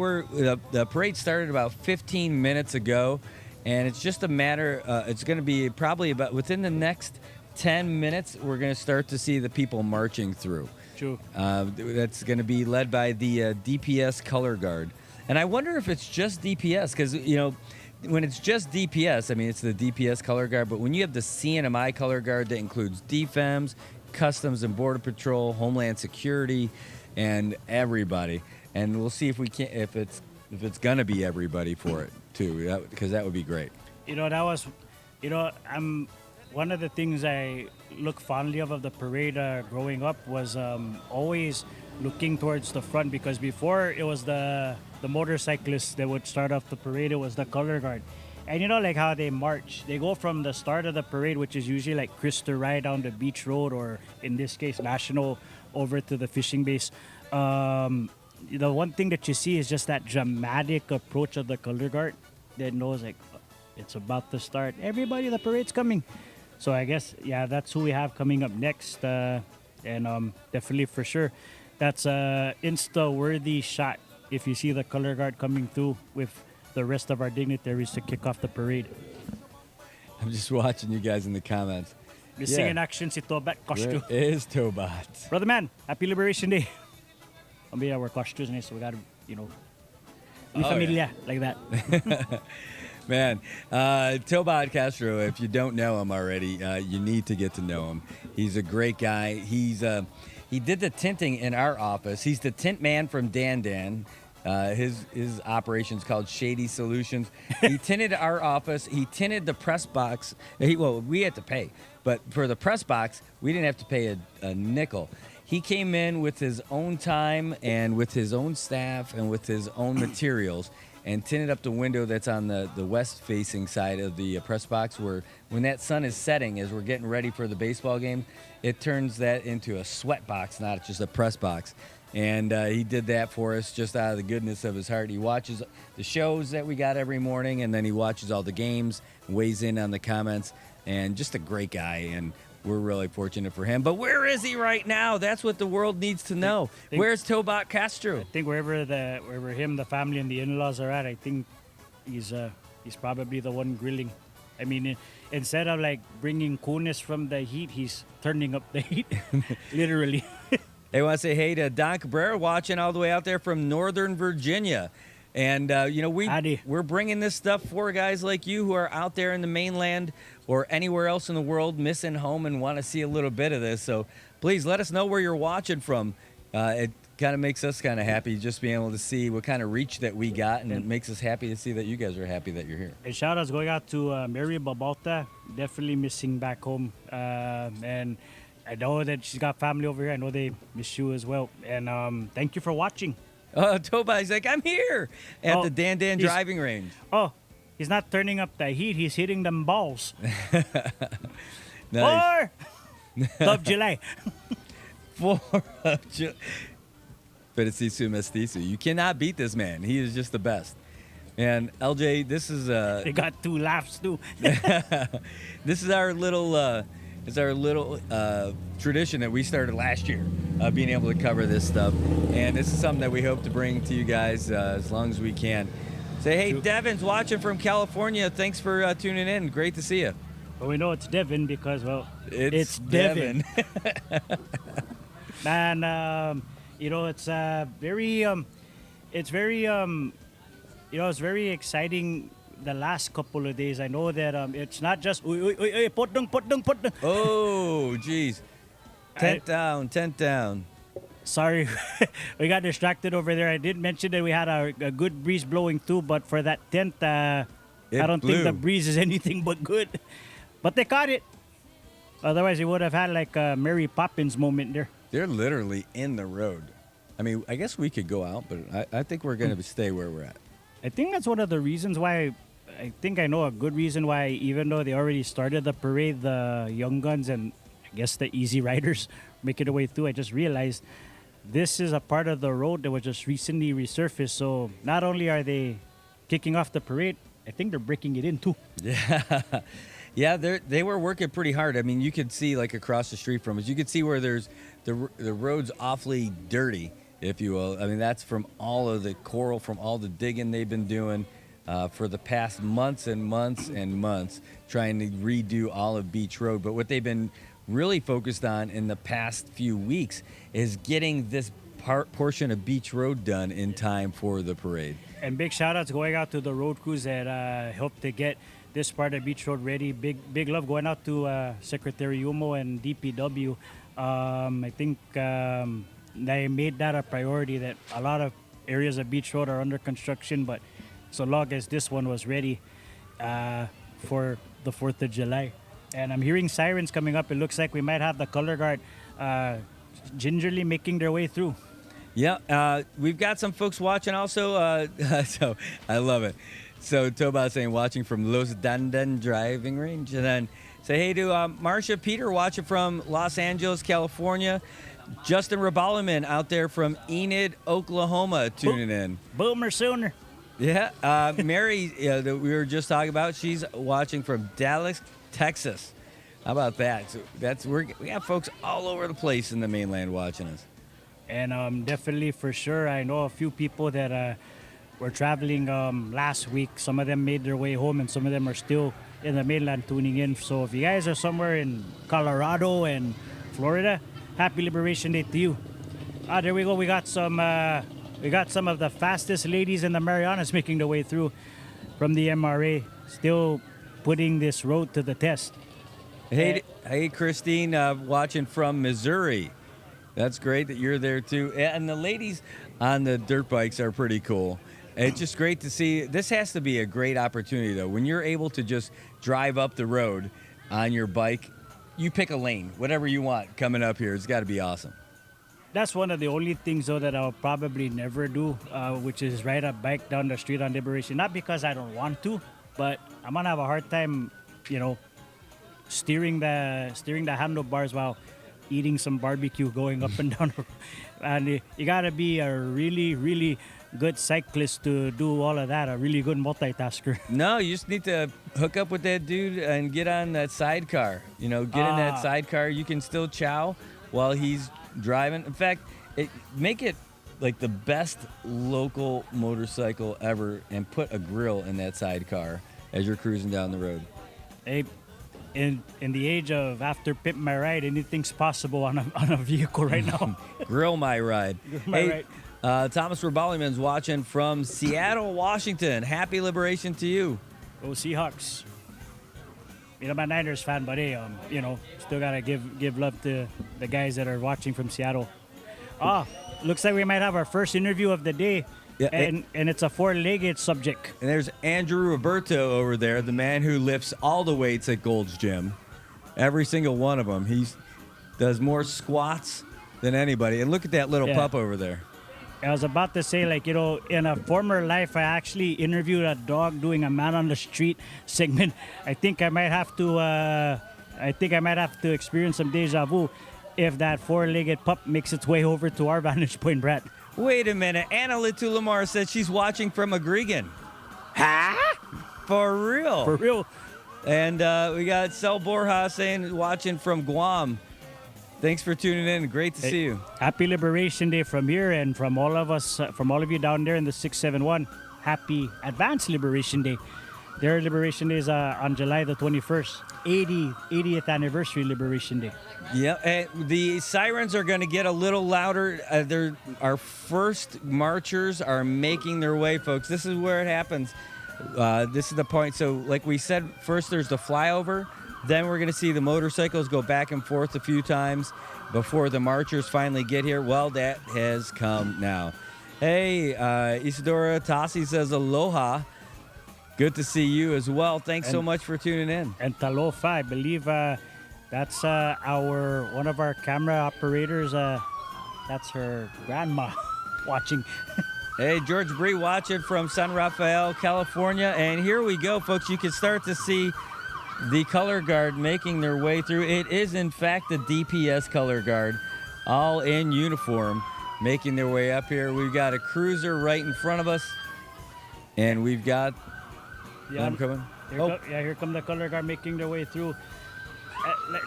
the parade started about 15 minutes ago, and it's just a matter, it's going to be probably about within the next 10 minutes, we're going to start to see the people marching through. True. That's going to be led by the DPS color guard. And I wonder if it's just DPS, because, when it's just DPS, I mean, it's the DPS color guard, but when you have the CNMI color guard that includes DFEMS, Customs and Border Patrol, Homeland Security, and everybody. And we'll see if we can, if it's gonna be everybody for it too, because that would be great. That was, I'm one of the things I look fondly of the parade growing up was always looking towards the front, because before it was the motorcyclists that would start off the parade. It was the color guard. And like how they march, they go from the start of the parade, which is usually like Christer Ride down the beach road, or in this case National, over to the fishing base. The one thing that you see is just that dramatic approach of the color guard that knows like it's about to start. Everybody, the parade's coming. So I guess, yeah, that's who we have coming up next. And definitely for sure, that's a Insta-worthy shot if you see the color guard coming through with the rest of our dignitaries to kick off the parade. I'm just watching you guys in the comments. Missing in action si Tobat costume. Where is Tobat? Brother man, happy Liberation Day. We wear costumes, so we gotta, mi familia, like that. Man, Tobat Castro, if you don't know him already, you need to get to know him. He's a great guy. He did the tinting in our office. He's the tint man from Dan. His operation's called Shady Solutions. He tinted our office. He tinted the press box. We had to pay, but for the press box, we didn't have to pay a nickel. He came in with his own time and with his own staff and with his own materials and tinted up the window that's on the west-facing side of the press box, where when that sun is setting, as we're getting ready for the baseball game, it turns that into a sweat box, not just a press box. And he did that for us just out of the goodness of his heart. He watches the shows that we got every morning, and then he watches all the games, weighs in on the comments, and just a great guy. And we're really fortunate for him. But where is he right now? That's what the world needs to know. Where's Tobat Castro? I think wherever him, the family, and the in-laws are at, I think he's probably the one grilling. I mean, instead of like bringing coolness from the heat, he's turning up the heat, literally. They want to say hey to Don Cabrera, watching all the way out there from Northern Virginia. And, we're bringing this stuff for guys like you who are out there in the mainland or anywhere else in the world missing home and want to see a little bit of this. So please let us know where you're watching from. It kind of makes us kind of happy just being able to see what kind of reach that we got, and it makes us happy to see that you guys are happy that you're here. And shout outs going out to Mary Babalta, definitely missing back home. And I know that she's got family over here. I know they miss you as well. And thank you for watching. Tobat's like, I'm here at the Dan driving range. Oh, he's not turning up the heat. He's hitting them balls. Nice. 4th of July. 4th of July. Felicicio Mestizo. You cannot beat this man. He is just the best. And LJ, this is They got 2 laughs too. this is our little tradition that we started last year, being able to cover this stuff. And this is something that we hope to bring to you guys as long as we can. Say, hey, Devin's watching from California. Thanks for tuning in. Great to see you. Well, we know it's Devin because, well, it's Devin. And, it's it's very exciting the last couple of days. I know that it's not just, put down. Oh, geez. Tent down. Sorry, we got distracted over there. I did mention that we had a good breeze blowing too, but for that tent, I don't think the breeze is anything but good. But they caught it. Otherwise, we would have had like a Mary Poppins moment there. They're literally in the road. I mean, I guess we could go out, but I think we're going to stay where we're at. I think that's one of the reasons why. I think I know a good reason why, even though they already started the parade, the young guns and I guess the easy riders making their way through. I just realized this is a part of the road that was just recently resurfaced. So not only are they kicking off the parade, I think they're breaking it in too. Yeah, they were working pretty hard. I mean, you could see like across the street from us. You could see where there's the road's awfully dirty, if you will. I mean, that's from all of the coral, from all the digging they've been doing. For the past months and months and months, trying to redo all of Beach Road. But what they've been really focused on in the past few weeks is getting this portion of Beach Road done in time for the parade. And big shout outs going out to the road crews that helped to get this part of Beach Road ready. Big love going out to Secretary Umo and DPW. I think they made that a priority. That a lot of areas of Beach Road are under construction, but so long as this one was ready for the 4th of July. And I'm hearing sirens coming up. It looks like we might have the color guard gingerly making their way through. Yeah, we've got some folks watching also. So I love it. So Toba saying watching from Los Dandan driving range, and then say hey to Marsha Peter watching from Los Angeles, California. Justin Rabalaman out there from Enid, Oklahoma, tuning in. Boomer sooner. Yeah, Mary that we were just talking about. She's watching from Dallas, Texas. How about that? So we got folks all over the place in the mainland watching us. And definitely for sure, I know a few people that were traveling last week. Some of them made their way home, and some of them are still in the mainland tuning in. So if you guys are somewhere in Colorado and Florida, happy Liberation Day to you. There we go. We got some of the fastest ladies in the Marianas making their way through from the MRA, still putting this road to the test. Hey, Christine, watching from Missouri. That's great that you're there too. And the ladies on the dirt bikes are pretty cool. It's just great to see. This has to be a great opportunity, though. When you're able to just drive up the road on your bike, you pick a lane, whatever you want coming up here. It's got to be awesome. That's one of the only things, though, that I'll probably never do, which is ride a bike down the street on Liberation. Not because I don't want to, but I'm going to have a hard time, steering the handlebars while eating some barbecue going up and down. And you got to be a really, really good cyclist to do all of that, a really good multitasker. No, you just need to hook up with that dude and get on that sidecar. Get in that sidecar. You can still chow while he's driving. In fact, make it like the best local motorcycle ever and put a grill in that sidecar as you're cruising down the road. Hey, in the age of after Pimp My Ride, anything's possible on a vehicle right now. Grill my ride. Ride. Thomas Rabaliman's watching from Seattle, Washington. Happy Liberation to you. Go Seahawks. I'm a Niners fan, but hey, still gotta give love to the guys that are watching from Seattle. Looks like we might have our first interview of the day. Yeah, and it's a four-legged subject. And there's Andrew Roberto over there, the man who lifts all the weights at Gold's Gym. Every single one of them. He does more squats than anybody. And look at that little pup over there. I was about to say, in a former life, I actually interviewed a dog doing a man on the street segment. I think I might have to experience some deja vu if that four-legged pup makes its way over to our vantage point, Brad. Wait a minute. Anna Litulamar said she's watching from Agrigan. Huh? For real? For real. And we got Sel Borja saying watching from Guam. Thanks for tuning in. Great to see you. Happy Liberation Day from here and from all of us, from all of you down there in the 671. Happy Advanced Liberation Day. Their Liberation Day is on July the 21st. 80th anniversary Liberation Day. Yeah, the sirens are going to get a little louder. Our first marchers are making their way, folks. This is where it happens. This is the point. So, like we said, first there's the flyover. Then we're going to see the motorcycles go back and forth a few times before the marchers finally get here. Well, that has come now. Hey, Isadora Tassi says aloha. Good to see you as well. Thanks so much for tuning in. And Talofa, I believe that's one of our camera operators. That's her grandma watching. Hey, George Bree watching from San Rafael, California. And here we go, folks. You can start to see the color guard making their way through. It is, in fact, the DPS color guard, all in uniform, making their way up here. We've got a cruiser right in front of us. And we've got... I'm coming. Here come the color guard making their way through.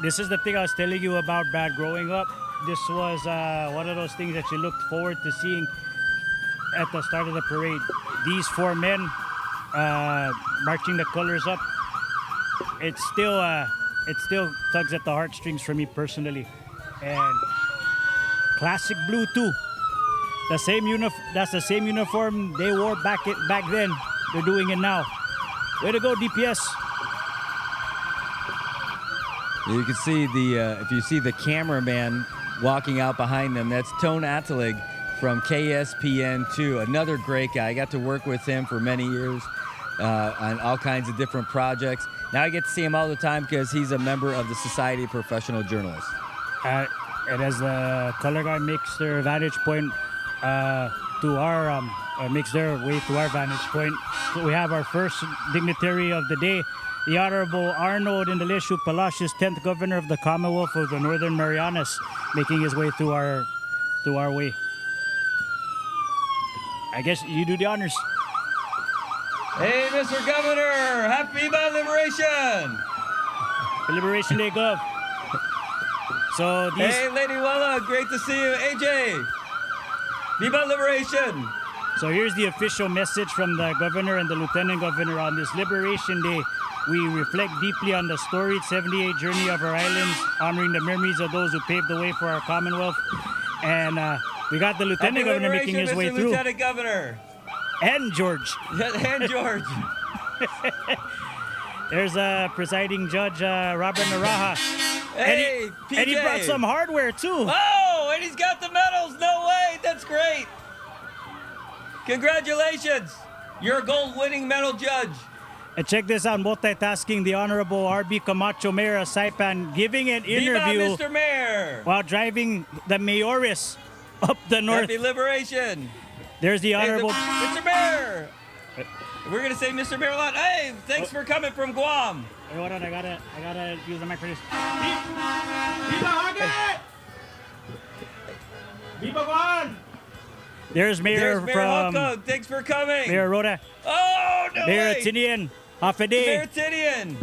This is the thing I was telling you about, Brad. Growing up, this was one of those things that you looked forward to seeing at the start of the parade. These four men marching the colors up. It still tugs at the heartstrings for me personally. And classic blue too. That's the same uniform they wore back then. They're doing it now. Way to go, DPS. You can see if you see the cameraman walking out behind them. That's Tone Atelig from KSPN2, another great guy. I got to work with him for many years on all kinds of different projects. Now I get to see him all the time because he's a member of the Society of Professional Journalists. And as the color guard makes their vantage point to our makes their way to our vantage point, we have our first dignitary of the day, the Honorable Arnold Indalecio Palacios, 10th Governor of the Commonwealth of the Northern Marianas, making his way through our way. I guess you do the honors. Hey, Mr. Governor, happy Liberation! Liberation Day, Gov. So these. Hey, Lady Wella, great to see you. AJ, Viva Liberation! So here's the official message from the governor and the lieutenant governor on this Liberation Day. We reflect deeply on the storied 78 journey of our islands, honoring the memories of those who paved the way for our Commonwealth. And we got the lieutenant governor making his way through. Lieutenant Governor. And George. And George. There's presiding judge Robert Naraha. Hey, PJ. And he brought some hardware too. Oh, and he's got the medals. No way. That's great. Congratulations. You're a gold-winning medal judge. And check this out, multitasking, the Honorable R.B. Camacho, Mayor of Saipan, giving an interview Viva, Mr. Mayor. while driving the Mayoris up the north. Happy Liberation. There's the Honorable... Mr. Mayor. We're going to say Mr. Mayor a lot. Hey, thanks for coming from Guam. Hey, hold on, I gotta use the mic for this. Viva Hage! Viva Juan! There's Mayor Mayor from... Hokog. Thanks for coming. Mayor Rhoda. Oh, no Mayor way. Tinian. Mayor Hafede. Tinian.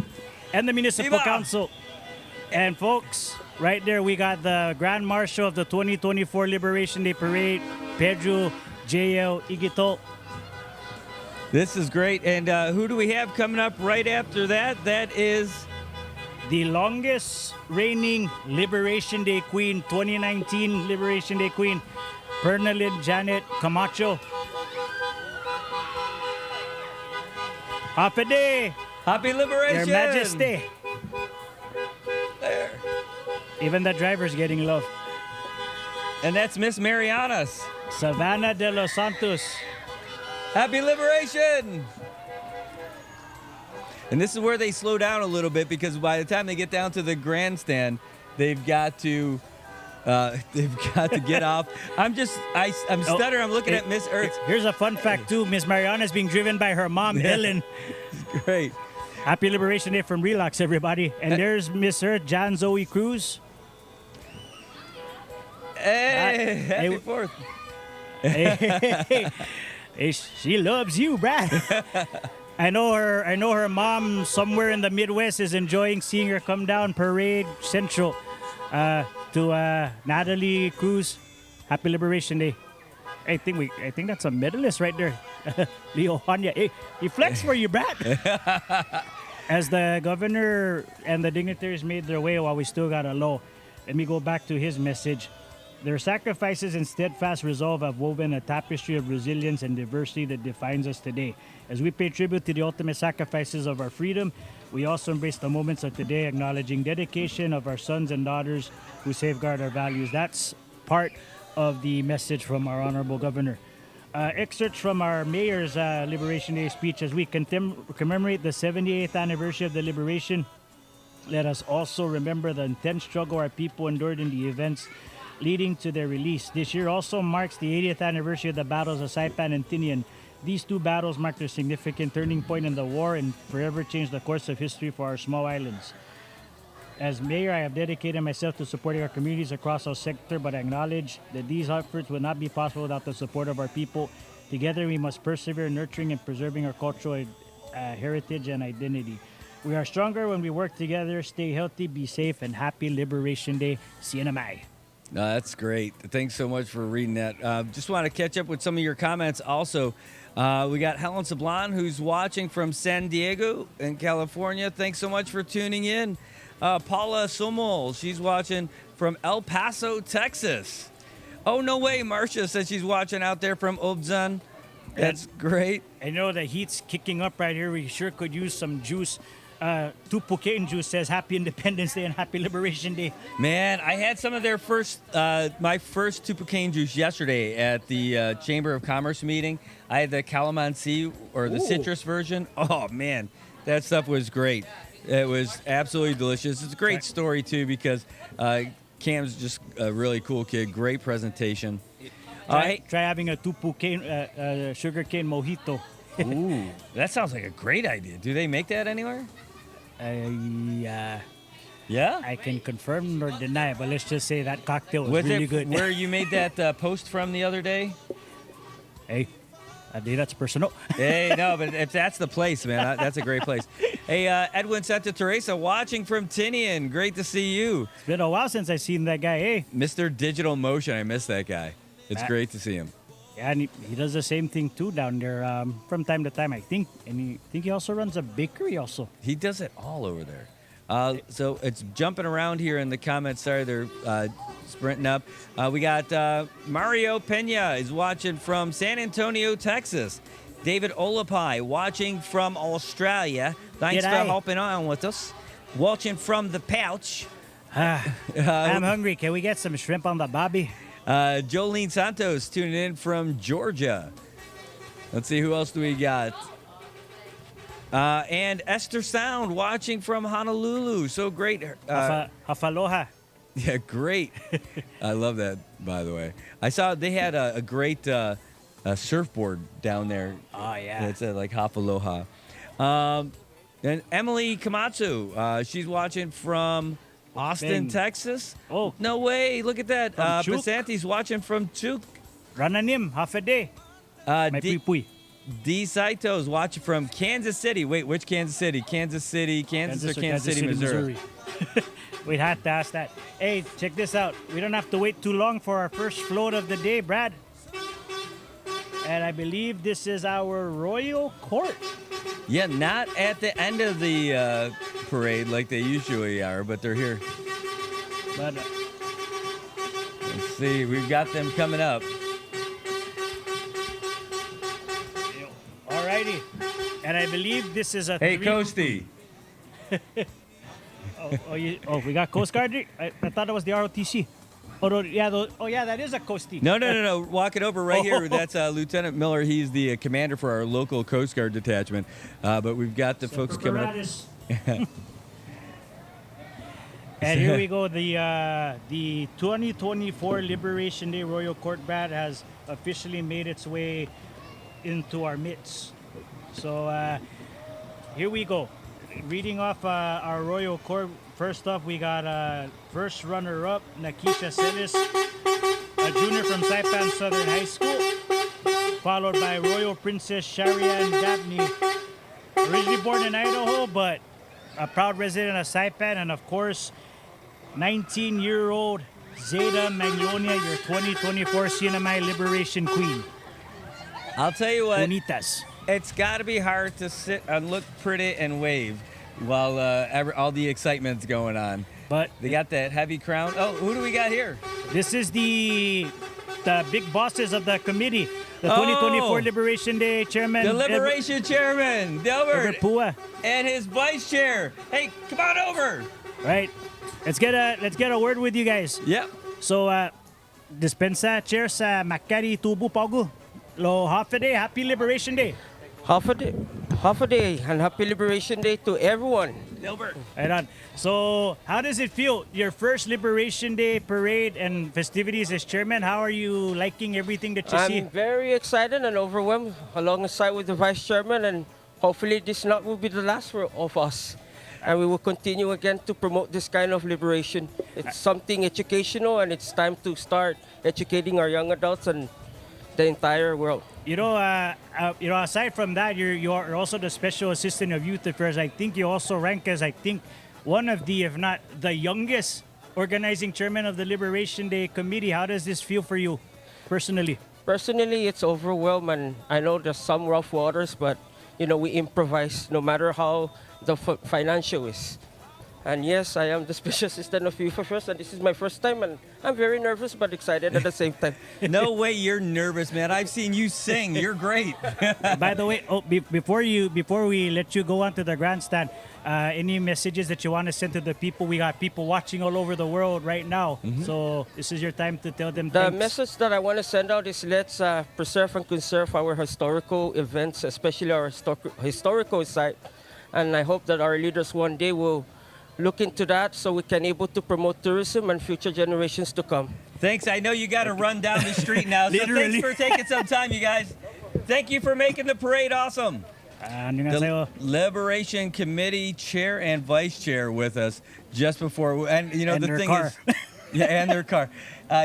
And the Municipal Viva. Council. And folks, right there we got the Grand Marshal of the 2024 Liberation Day Parade, Pedro J.L. Igito. This is great. And who do we have coming up right after that? That is... The longest reigning Liberation Day Queen, 2019 Liberation Day Queen, Pernalyn Janet Camacho. Hapede, Happy Liberation. Your Majesty. There. Even the driver's getting love. And that's Miss Marianas. Savannah de los Santos. Happy Liberation. And this is where they slow down a little bit because by the time they get down to the grandstand, they've got to get off. I'm stuttering. I'm looking at Miss Earth. Here's a fun fact too. Miss Mariana is being driven by her mom, Ellen. Great. Happy Liberation Day from Relax, everybody. And there's Miss Earth, Jan Zoe Cruz. Hey, happy 4th. Hey, she loves you, Brad. I know her mom somewhere in the Midwest is enjoying seeing her come down Parade Central to Natalie Cruz. Happy Liberation Day. I think that's a medalist right there. Leo Hanya. Hey, he flexed for you, Brad. As the governor and the dignitaries made their way while we still got a low, let me go back to his message. Their sacrifices and steadfast resolve have woven a tapestry of resilience and diversity that defines us today. As we pay tribute to the ultimate sacrifices of our freedom, we also embrace the moments of today, acknowledging dedication of our sons and daughters who safeguard our values. That's part of the message from our Honorable Governor. Excerpts from our Mayor's Liberation Day speech. As we commemorate the 78th anniversary of the Liberation, let us also remember the intense struggle our people endured in the events leading to their release. This year also marks the 80th anniversary of the battles of Saipan and Tinian. These two battles marked a significant turning point in the war and forever changed the course of history for our small islands. As mayor, I have dedicated myself to supporting our communities across our sector, but I acknowledge that these efforts would not be possible without the support of our people. Together, we must persevere, nurturing and preserving our cultural heritage and identity. We are stronger when we work together. Stay healthy, be safe, and happy Liberation Day, CNMI. No, that's great. Thanks so much for reading that. Just want to catch up with some of your comments also. We got Helen Sablon, who's watching from San Diego in California. Thanks so much for tuning in. Paula Somol, she's watching from El Paso, Texas. Oh, no way. Marcia says she's watching out there from Obzan. That's great. I know the heat's kicking up right here. We sure could use some juice. Tupukain Juice says Happy Independence Day and Happy Liberation Day. Man, I had some of their my first Tupukain juice yesterday at the Chamber of Commerce meeting. I had the calamansi or the citrus version. Oh man, that stuff was great. It was absolutely delicious. It's a great story too because Cam's just a really cool kid. Great presentation. Try having a Tupukain sugarcane mojito. Ooh, that sounds like a great idea. Do they make that anywhere? Yeah. Yeah? I can confirm or deny, but let's just say that cocktail was Was really it good. where you made that post from the other day? Hey, that's personal. Hey, no, but if that's the place, man, that's a great place. Hey, Edwin Santa Teresa watching from Tinian. Great to see you. It's been a while since I've seen that guy. Hey. Mr. Digital Motion, I miss that guy. It's great to see him. Yeah, and he does the same thing too down there from time to time, I think. And he also runs a bakery also. He does it all over there. So it's jumping around here in the comments. Sorry, they're sprinting up. We got Mario Pena is watching from San Antonio, Texas. David Olapai watching from Australia. Thanks for G'day. hopping on with us. Watching from the pouch. I'm hungry. Can we get some shrimp on the bobby? Jolene Santos tuning in from Georgia. Let's see, who else do we got? And Esther Sound watching from Honolulu. So great. Hafaloha. Yeah, great. I love that, by the way. I saw they had a great surfboard down there. Oh, yeah. It's like Hafaloha. And Emily Kamatsu, she's watching from Austin, Texas. Oh. No way. Look at that. From Chuk. Basanti's watching from Chuk. Rananim, half a day. My pui. D. Saito's watching from Kansas City. Wait, which Kansas City? Kansas City, Kansas City, Missouri. We'd have to ask that. Hey, check this out. We don't have to wait too long for our first float of the day, Brad. And I believe this is our Royal Court. Yeah, not at the end of the parade like they usually are, but they're here. But Let's see, we've got them coming up. alrighty. And I believe this is a Hey, three- Coasty. we got Coast Guard. I thought it was the ROTC. Yeah, that is a Coastie. No. Walk it over right here. Oh. That's Lieutenant Miller. He's the commander for our local Coast Guard detachment. But we've got the folks coming up. And here we go. The 2024 Liberation Day Royal Court, Brad, has officially made its way into our midst. So here we go. Reading off our Royal Court. First off, we got first runner-up, Nakisha Celis, a junior from Saipan Southern High School, followed by Royal Princess Sharian Dabney, originally born in Idaho, but a proud resident of Saipan, and of course, 19-year-old Zeta Magnolia, your 2024 CNMI Liberation Queen. I'll tell you what. Bonitas. It's got to be hard to sit and look pretty and wave while all the excitement's going on. But They got that heavy crown. Oh, who do we got here? this is the big bosses of the committee, the 2024 Liberation Day Chairman. The Liberation Chairman, Delbert, Pua. and his Vice Chair. Hey, come on over. Right. Let's get a word with you guys. Yep. So, dispensa chair sa Makati Tubu Pagu. Lo half a day, happy Liberation Day. Half a day, and happy Liberation Day to everyone. Delbert. Right on. So, how does it feel? Your first Liberation Day parade and festivities as chairman. How are you liking everything that you see? I'm very excited and overwhelmed alongside with the Vice Chairman, and hopefully this not will be the last of us. And we will continue again to promote this kind of liberation. It's something educational, and it's time to start educating our young adults and the entire world. Aside from that, you are also the Special Assistant of Youth Affairs. I think you also rank as, one of the, if not the youngest organizing chairman of the Liberation Day Committee. How does this feel for you personally? Personally, it's overwhelming. I know there's some rough waters, but we improvise no matter how the financial is. And yes, I am the special assistant of FIFA First, and this is my first time, and I'm very nervous but excited at the same time. No way you're nervous, man. I've seen you sing. You're great. By the way, before we let you go onto the grandstand, any messages that you want to send to the people? We got people watching all over the world right now, so this is your time to tell them. The thanks. message that I want to send out is let's preserve and conserve our historical events, especially our historical site. And I hope that our leaders one day will look into that so we can able to promote tourism and future generations to come. Thanks. I know you got to run down the street now, so Literally. thanks for taking some time, you guys. Thank you for making the parade awesome. Annyeonghaseyo. The Liberation Committee chair and vice chair with us just before, and you know And the their thing car. is, yeah, and their car.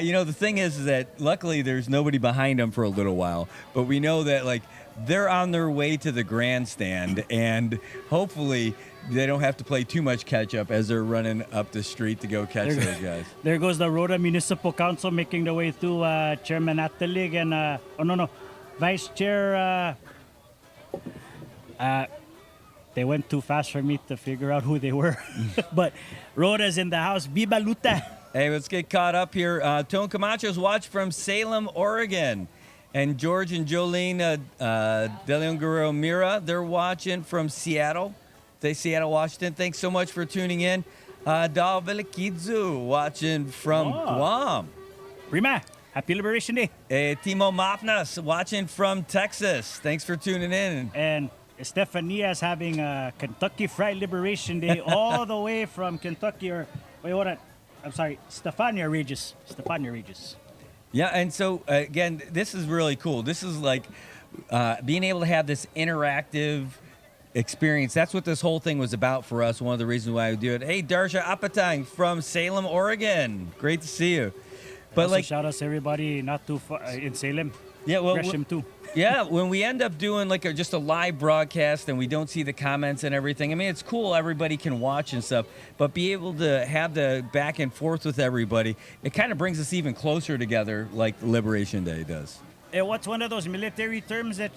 You know the thing is that luckily there's nobody behind them for a little while, but we know that like they're on their way to the grandstand, and hopefully they don't have to play too much catch up as they're running up the street to go catch those guys. There goes the Rhoda Municipal Council making the way through Chairman Atalig and Vice Chair. They went too fast for me to figure out who they were. But Rhoda's in the house. Viva Luta! Hey, let's get caught up here. Tone Camacho's watched from Salem, Oregon. And George and Jolene De Leon Guerrero Mira, they're watching from Seattle. Seattle, Washington. Thanks so much for tuning in. Dal Velikidzu watching from Guam. Prima, happy Liberation Day. Timo Mapnas watching from Texas. Thanks for tuning in. And Estefania's having a Kentucky Fried Liberation Day all the way from Kentucky. I'm sorry, Stefania Regis. Yeah, and so again, this is really cool. This is like being able to have this interactive experience. That's what this whole thing was about for us. One of the reasons why we do it. Hey, Darsha Apatang from Salem, Oregon. Great to see you. But Also, like, shout out to everybody not too far in Salem. yeah, well, Gresham too. yeah, when we end up doing like just a live broadcast and we don't see the comments and everything, I mean, it's cool. Everybody can watch and stuff, but be able to have the back and forth with everybody, it kind of brings us even closer together like Liberation Day does. What's one of those military terms that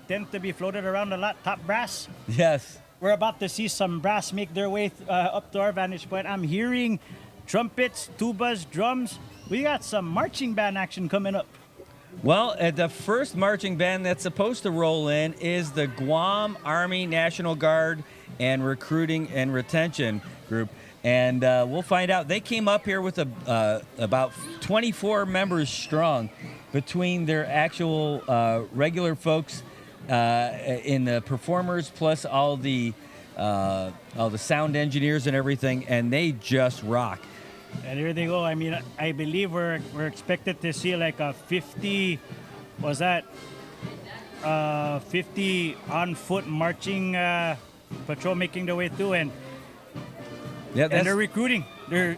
tend to be floated around a lot? Top brass. Yes. We're about to see some brass make their way up to our vantage point. I'm hearing trumpets, tubas, drums. We got some marching band action coming up. Well, the first marching band that's supposed to roll in is the Guam Army National Guard and Recruiting and Retention Group. And we'll find out. They came up here with about 24 members strong between their actual regular folks in the performers plus all the sound engineers and everything, and they just rock. And here they go. I mean, I believe we're expected to see like a 50, 50 on foot marching patrol making their way through, and they're recruiting. They're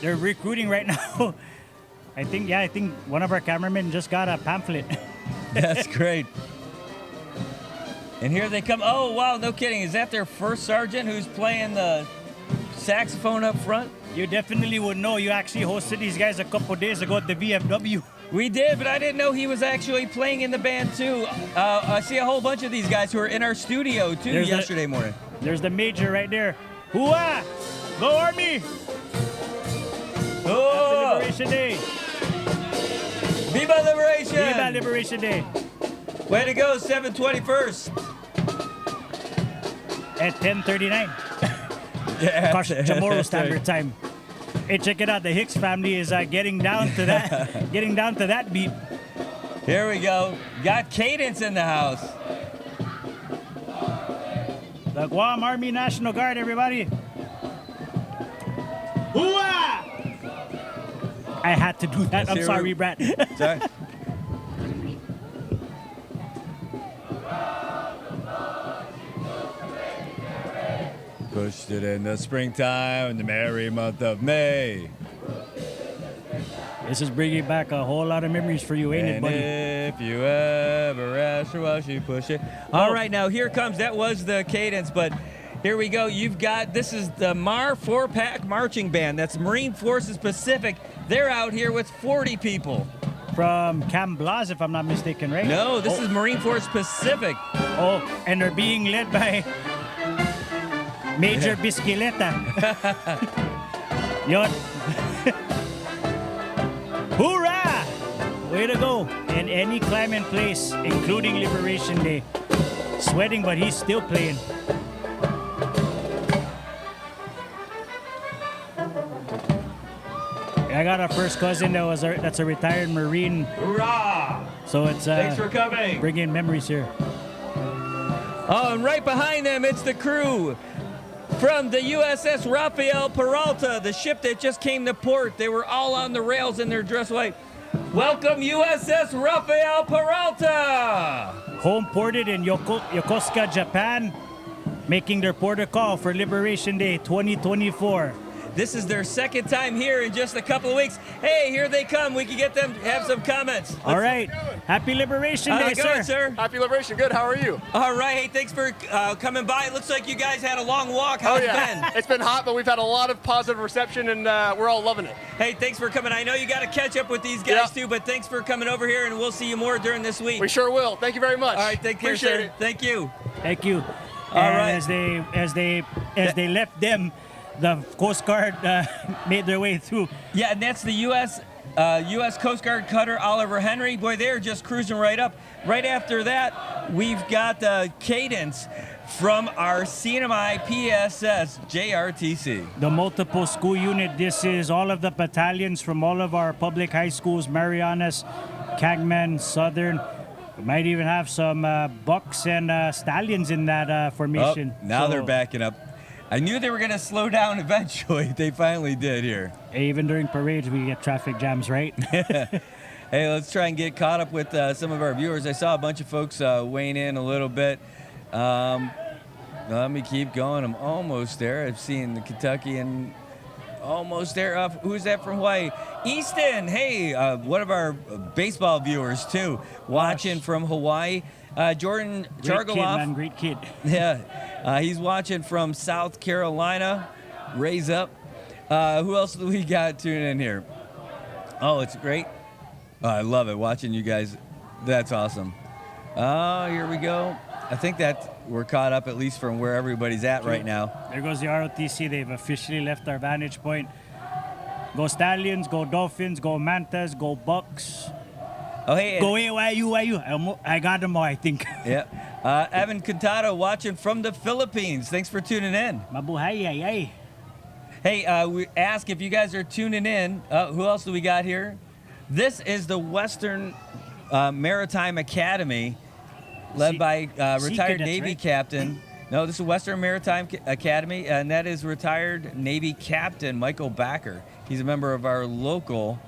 recruiting right now. I think one of our cameramen just got a pamphlet. That's great. And here they come. Oh, wow, no kidding. Is that their first sergeant who's playing the saxophone up front? You definitely would know. You actually hosted these guys a couple days ago at the VFW. We did, but I didn't know he was actually playing in the band, too. I see a whole bunch of these guys who are in our studio, too, yesterday morning. There's the major right there. Hooah! Go Army! Oh! Happy Liberation Day! Viva Liberation! Viva Liberation Day! Way to go, 721st. At 10:39. Yeah, Chamorro Standard Time. Hey, check it out. The Hicks family is getting down to that beat. Here we go. Got Cadence in the house. The Guam Army National Guard, everybody. Hooah! I had to do that. I'm sorry, Brad. Sorry. Pushed it in the springtime in the merry month of May. This is bringing back a whole lot of memories for you, ain't it, buddy? If you ever ask her while she push it. All right, now here comes, that was the cadence, but here we go. You've got, this is the MAR 4-pack marching band. That's Marine Forces Pacific. They're out here with 40 people. From Camp Blas, if I'm not mistaken, right? No, this is Marine Force Pacific. Oh, and they're being led by Major Bisquileta. Yon. Hoorah! Way to go. In any climb and place, including Liberation Day. Sweating, but he's still playing. I got a first cousin that's a retired Marine. Hoorah! So it's Thanks for coming. bringing memories here. Oh, and right behind them, it's the crew from the USS Rafael Peralta, the ship that just came to port. They were all on the rails in their dress white. Welcome, USS Rafael Peralta! Home ported in Yokosuka, Japan, making their port of call for Liberation Day 2024. This is their second time here in just a couple of weeks. Hey, here they come. We can get them to have some comments. All right. Happy Liberation Day, Going, sir. Happy Liberation. Good. How are you? All right. Hey, thanks for coming by. It looks like you guys had a long walk. How's it been? It's been hot, but we've had a lot of positive reception, and we're all loving it. Hey, thanks for coming. I know you got to catch up with these guys too, but thanks for coming over here, and we'll see you more during this week. We sure will. Thank you very much. All right. Take care, Appreciate sir. it. Thank you. Thank you. All And right. as they left them, the Coast Guard made their way through. Yeah, and that's the U.S. Coast Guard cutter Oliver Henry. Boy, they're just cruising right up. Right after that, we've got Cadence from our CNMI PSS JRTC. The multiple school unit. This is all of the battalions from all of our public high schools, Marianas, Cagman, Southern. We might even have some bucks and stallions in that formation. Oh, now So, they're backing up. I knew they were going to slow down eventually. They finally did here. Even during parades, we get traffic jams, right? Hey, let's try and get caught up with some of our viewers. I saw a bunch of folks weighing in a little bit. Let me keep going. I'm almost there. I've seen the Kentuckian almost there. Who's that from Hawaii? Easton. Hey, one of our baseball viewers, too, watching from Hawaii. Jordan Great kid, Chargaloff. man. Great kid. Yeah, he's watching from South Carolina. Raise up. Who else do we got tuning in here? Oh, it's great. Oh, I love it watching you guys. That's awesome. Oh, here we go. I think that we're caught up at least from where everybody's at right now. There goes the ROTC. They've officially left our vantage point. Go Stallions, go Dolphins, go Mantas, go Bucks. Oh, hey. Go AYU. I got them all, I think. Yeah. Evan Cantado watching from the Philippines. Thanks for tuning in. Mabuhay, ay. Hey, we ask if you guys are tuning in. Who else do we got here? This is the Western Maritime Academy, led by retired cadets, Navy right? Captain. No, this is Western Maritime Academy, and that is retired Navy Captain Michael Backer. He's a member of our local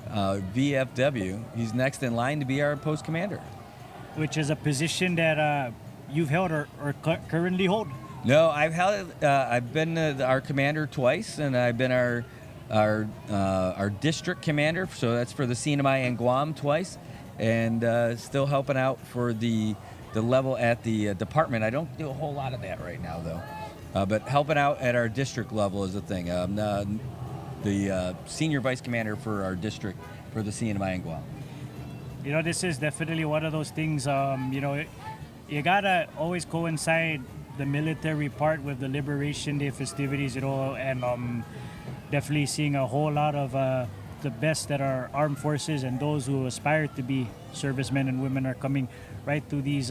VFW. He's next in line to be our post commander. Which is a position that you've held or currently hold. No, I've held. I've been our commander twice, and I've been our district commander. So that's for the CNMI and Guam twice, and still helping out for the level at the department. I don't do a whole lot of that right now, though. But helping out at our district level is a thing. The senior vice commander for our district for the CNMI and Guam. You know, this is definitely one of those things. You gotta always coincide the military part with the Liberation Day festivities, and definitely seeing a whole lot of the best that our armed forces and those who aspire to be servicemen and women are coming right through these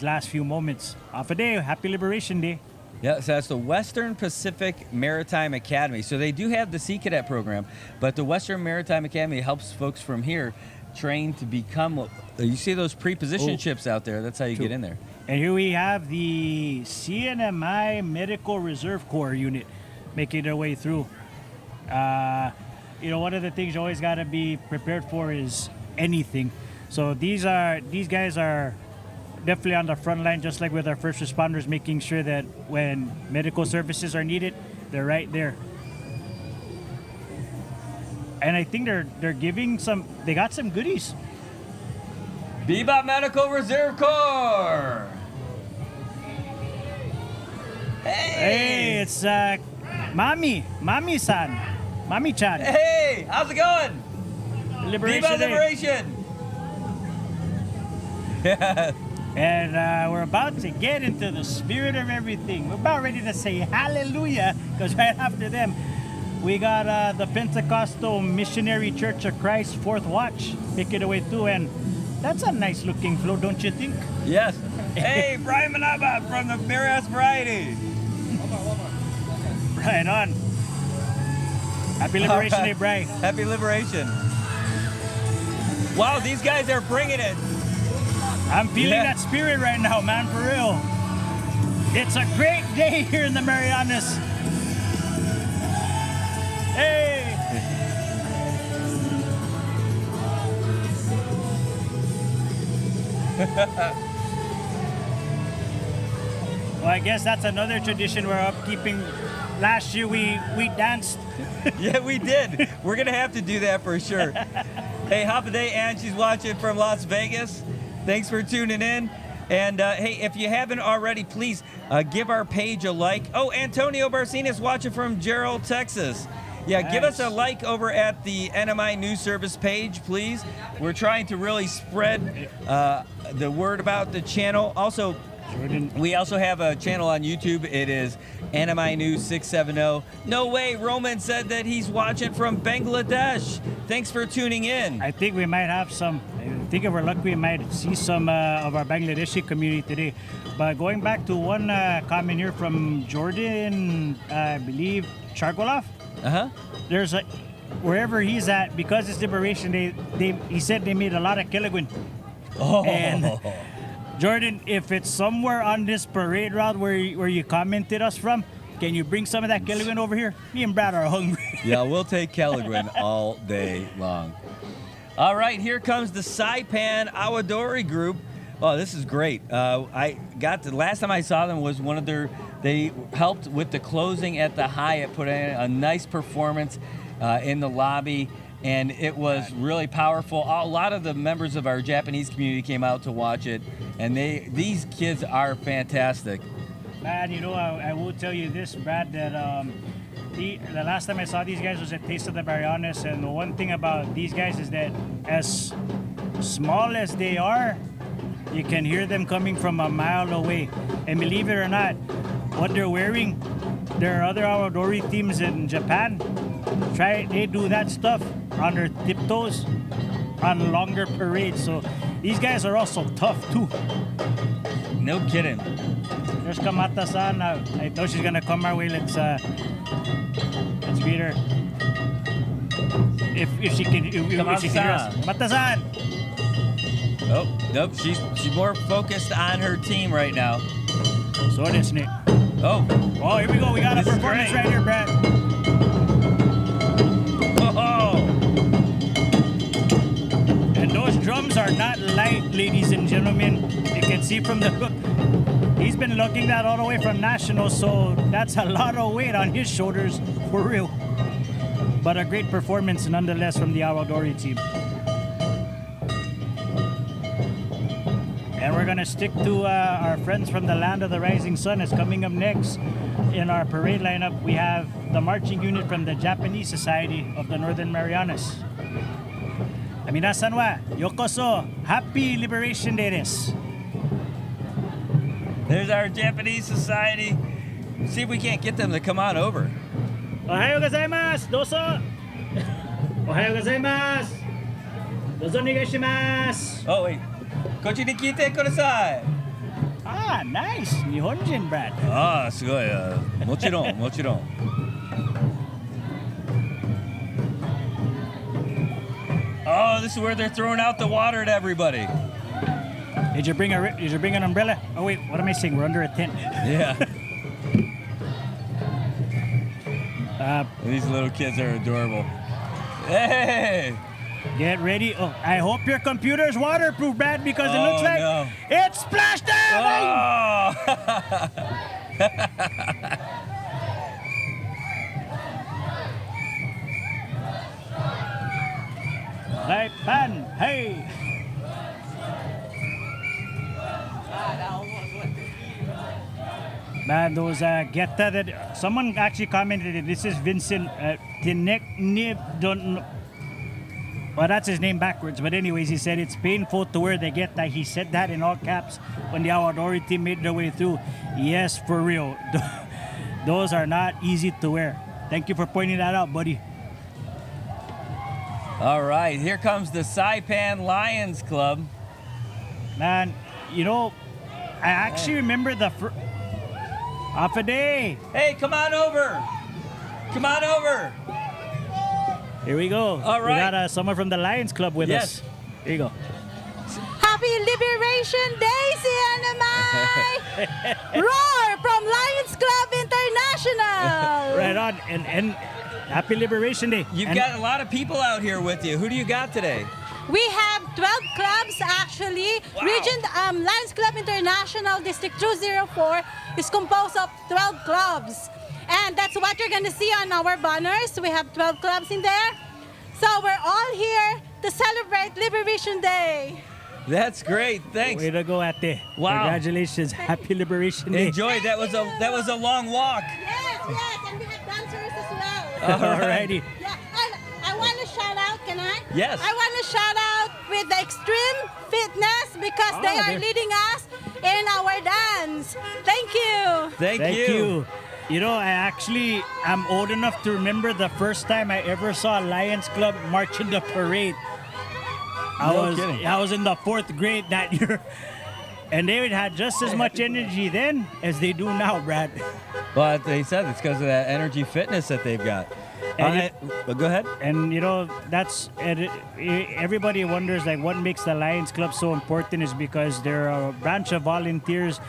last few moments. Off a day, happy Liberation Day. Yeah, so that's the Western Pacific Maritime Academy. So they do have the Sea Cadet program, but the Western Maritime Academy helps folks from here train to become. You see those pre-positioned ships out there? That's how you get in there. And here we have the CNMI Medical Reserve Corps unit making their way through. One of the things you always got to be prepared for is anything. So these guys are definitely on the front line, just like with our first responders, making sure that when medical services are needed, they're right there. And I think they're giving they got some goodies. Bebop Medical Reserve Corps. Hey, it's Mami-san. Mami-chan. Hey, how's it going? Liberation Bebop Day. Liberation. Yeah. And we're about to get into the spirit of everything. We're about ready to say hallelujah, because right after them, we got the Pentecostal Missionary Church of Christ Fourth Watch making their way through, and that's a nice looking float, don't you think? Yes. Hey, Brian Manaba from the Marias Variety. Right on. Happy Liberation Day, Bri. Happy Liberation. Wow, these guys are bringing it. I'm feeling that spirit right now, man, for real. It's a great day here in the Marianas. Hey! Well, I guess that's another tradition we're upkeeping. Last year we danced. Yeah, we did. We're going to have to do that for sure. Hey, Hapaday Ann, she's watching from Las Vegas. Thanks for tuning in. And hey, if you haven't already, please give our page a like. Oh, Antonio Barcinas watching from Gerald, Texas. Yeah, Nice. give us a like over at the NMI News Service page, please. We're trying to really spread the word about the channel. Also, Jordan. we also have a channel on YouTube. It is NMI News 670. No way, Roman said that he's watching from Bangladesh. Thanks for tuning in. I think we might have some. I think if we're lucky, we might see some of our Bangladeshi community today. But going back to one comment here from Jordan, I believe Chargolov. Uh-huh. There's a wherever he's at, because it's Liberation Day. He said they made a lot of Killigwin. Oh. And Jordan, if it's somewhere on this parade route where you commented us from, can you bring some of that Killigwin over here? Me and Brad are hungry. Yeah, we'll take Kelligwin all day long. All right, here comes the Saipan Awadori group. Oh, this is great. I got the last time I saw them was one of their. They helped with the closing at the Hyatt, put in a nice performance in the lobby, and it was really powerful. A lot of the members of our Japanese community came out to watch it, and these kids are fantastic. Man, you know, I will tell you this, Brad, that the last time I saw these guys was at Taste of the Marianas, and the one thing about these guys is that as small as they are, you can hear them coming from a mile away. And believe it or not, what they're wearing, there are other Awadori teams in Japan. They do that stuff on their tiptoes on longer parades. So these guys are also tough too. No kidding. There's Kamata-san. I know she's gonna come our way. Let's meet her. If she can hear us. Kamata-san. Oh, nope. She's more focused on her team right now. So this Nick. Oh, Here we go. We got This a is performance great. right here, Brad. oh. And those drums are not light, ladies and gentlemen. You can see from the look. He's been looking that all the way from National, so that's a lot of weight on his shoulders, for real. But a great performance nonetheless from the Awadori team. And we're gonna stick to our friends from the Land of the Rising Sun. Is coming up next in our parade lineup. We have the marching unit from the Japanese Society of the Northern Marianas. Minasan wa yokoso, happy Liberation Day desu. There's our Japanese society. See if we can't get them to come on over. Ohayo gozaimasu, dozo. Ohayo gozaimasu. Dozo onegai shimasu. Oh, wait. Kochi ni kite kudasai. Ah, nice. Nihonjin, Brad. Ah, すごい。もちろん、もちろん。Oh, this is where they're throwing out the water at everybody. Did you bring an umbrella? Oh wait, what am I saying? We're under a tent. Yeah. These little kids are adorable. Hey! Get ready. Oh, I hope your computer's waterproof, Brad, because it looks like no. it's splashed out. Oh! Saipan, hey. Man, those Geta that someone actually commented it. This is Vincent Well, that's his name backwards. But anyways, he said it's painful to wear the geta. He said that in all caps when the Awadori team made their way through. Yes, for real. Those are not easy to wear. Thank you for pointing that out, buddy. All right, here comes the Saipan Lions Club. Man, you know, I actually remember the half a day. Hey, come on over. Come on over. Here we go. All right. We got someone from the Lions Club with us. Here you go. Happy Liberation Day, CNMI! Roar from Lions Club International! Right on. And happy Liberation Day. You've And- got a lot of people out here with you. Who do you got today? We have 12 clubs actually. Wow. Region Lions Club International District 204 is composed of 12 clubs. And that's what you're going to see on our banners. We have 12 clubs in there. So we're all here to celebrate Liberation Day. That's great. Thanks. Way to go, Ate. Wow. Congratulations. Happy Liberation Day. Enjoy. That was a long walk. Yes, and we have dancers as well. Alrighty. Yeah, and I want to shout out, can I? Yes. I want to shout out with the Extreme Fitness because they are they're- leading us in our dance. Thank you. Thank you. You know, I'm old enough to remember the first time I ever saw a Lions Club march in the parade. No kidding. I was in the 4th grade that year. And they had just as much energy then as they do now, Brad. Well, they said it's because of that energy fitness that they've got. And Go ahead. And you know, everybody wonders like what makes the Lions Club so important is because they're a branch of volunteers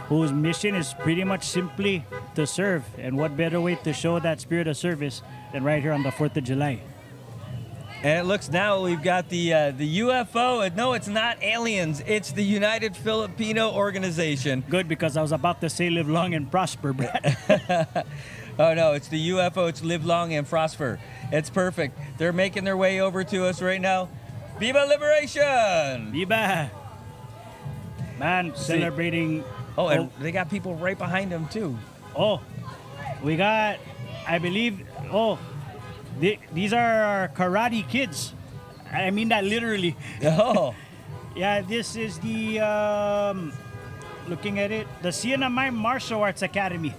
whose mission is pretty much simply to serve. And what better way to show that spirit of service than right here on the 4th of July? And it looks now we've got the UFO. No, it's not aliens. It's the United Filipino Organization. Good, because I was about to say live long and prosper, Brad. Oh no, it's the UFO. It's live long and prosper. It's perfect. They're making their way over to us right now. Viva Liberation! Viva! Man, celebrating. Oh, and they got people right behind them too. Oh, we got, I believe, these are our karate kids. I mean that literally. Oh, Yeah, this is the, looking at it, the CNMI Martial Arts Academy.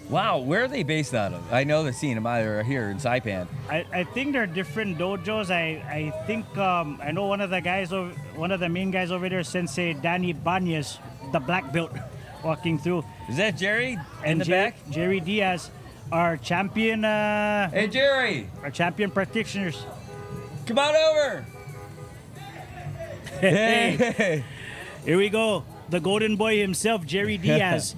wow. Where are they based out of? I know the CNMI are here in Saipan. I think they're different dojos. I think, I know one of the main guys over there, Sensei Danny Banyas, the black belt, walking through. Is that Jerry in And the back? Jerry Diaz, our champion, Hey, Jerry, our champion practitioners. come on over. Hey. Here we go. The golden boy himself, Jerry Diaz.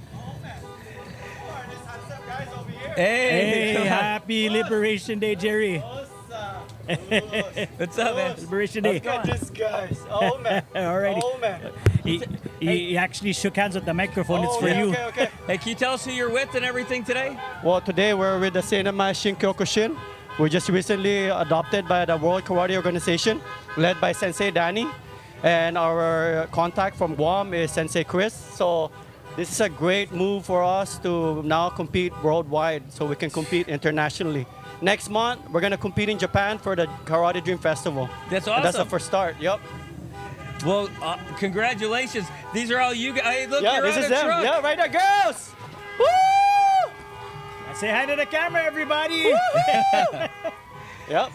Hey, Hey, come on. happy Liberation Day, Jerry. What's up, man? Liberation Day. This guys. Oh man. Alrighty. Oh man. He actually shook hands with the microphone. It's for okay, you. Okay. Hey, can you tell us who you're with and everything today? Well, today we're with the CNMI Shinkyokushin. We're just recently adopted by the World Karate Organization, led by Sensei Danny, and our contact from Guam is Sensei Chris. So this is a great move for us to now compete worldwide, so we can compete internationally. Next month, we're gonna compete in Japan for the Karate Dream Festival. That's And that's the awesome. first start. Yep. Well, congratulations. These are all you guys. Hey, look, Yeah, you're this on is a them. truck. Yeah, right there, girls. Woo! Say hi to the camera, everybody. Yep,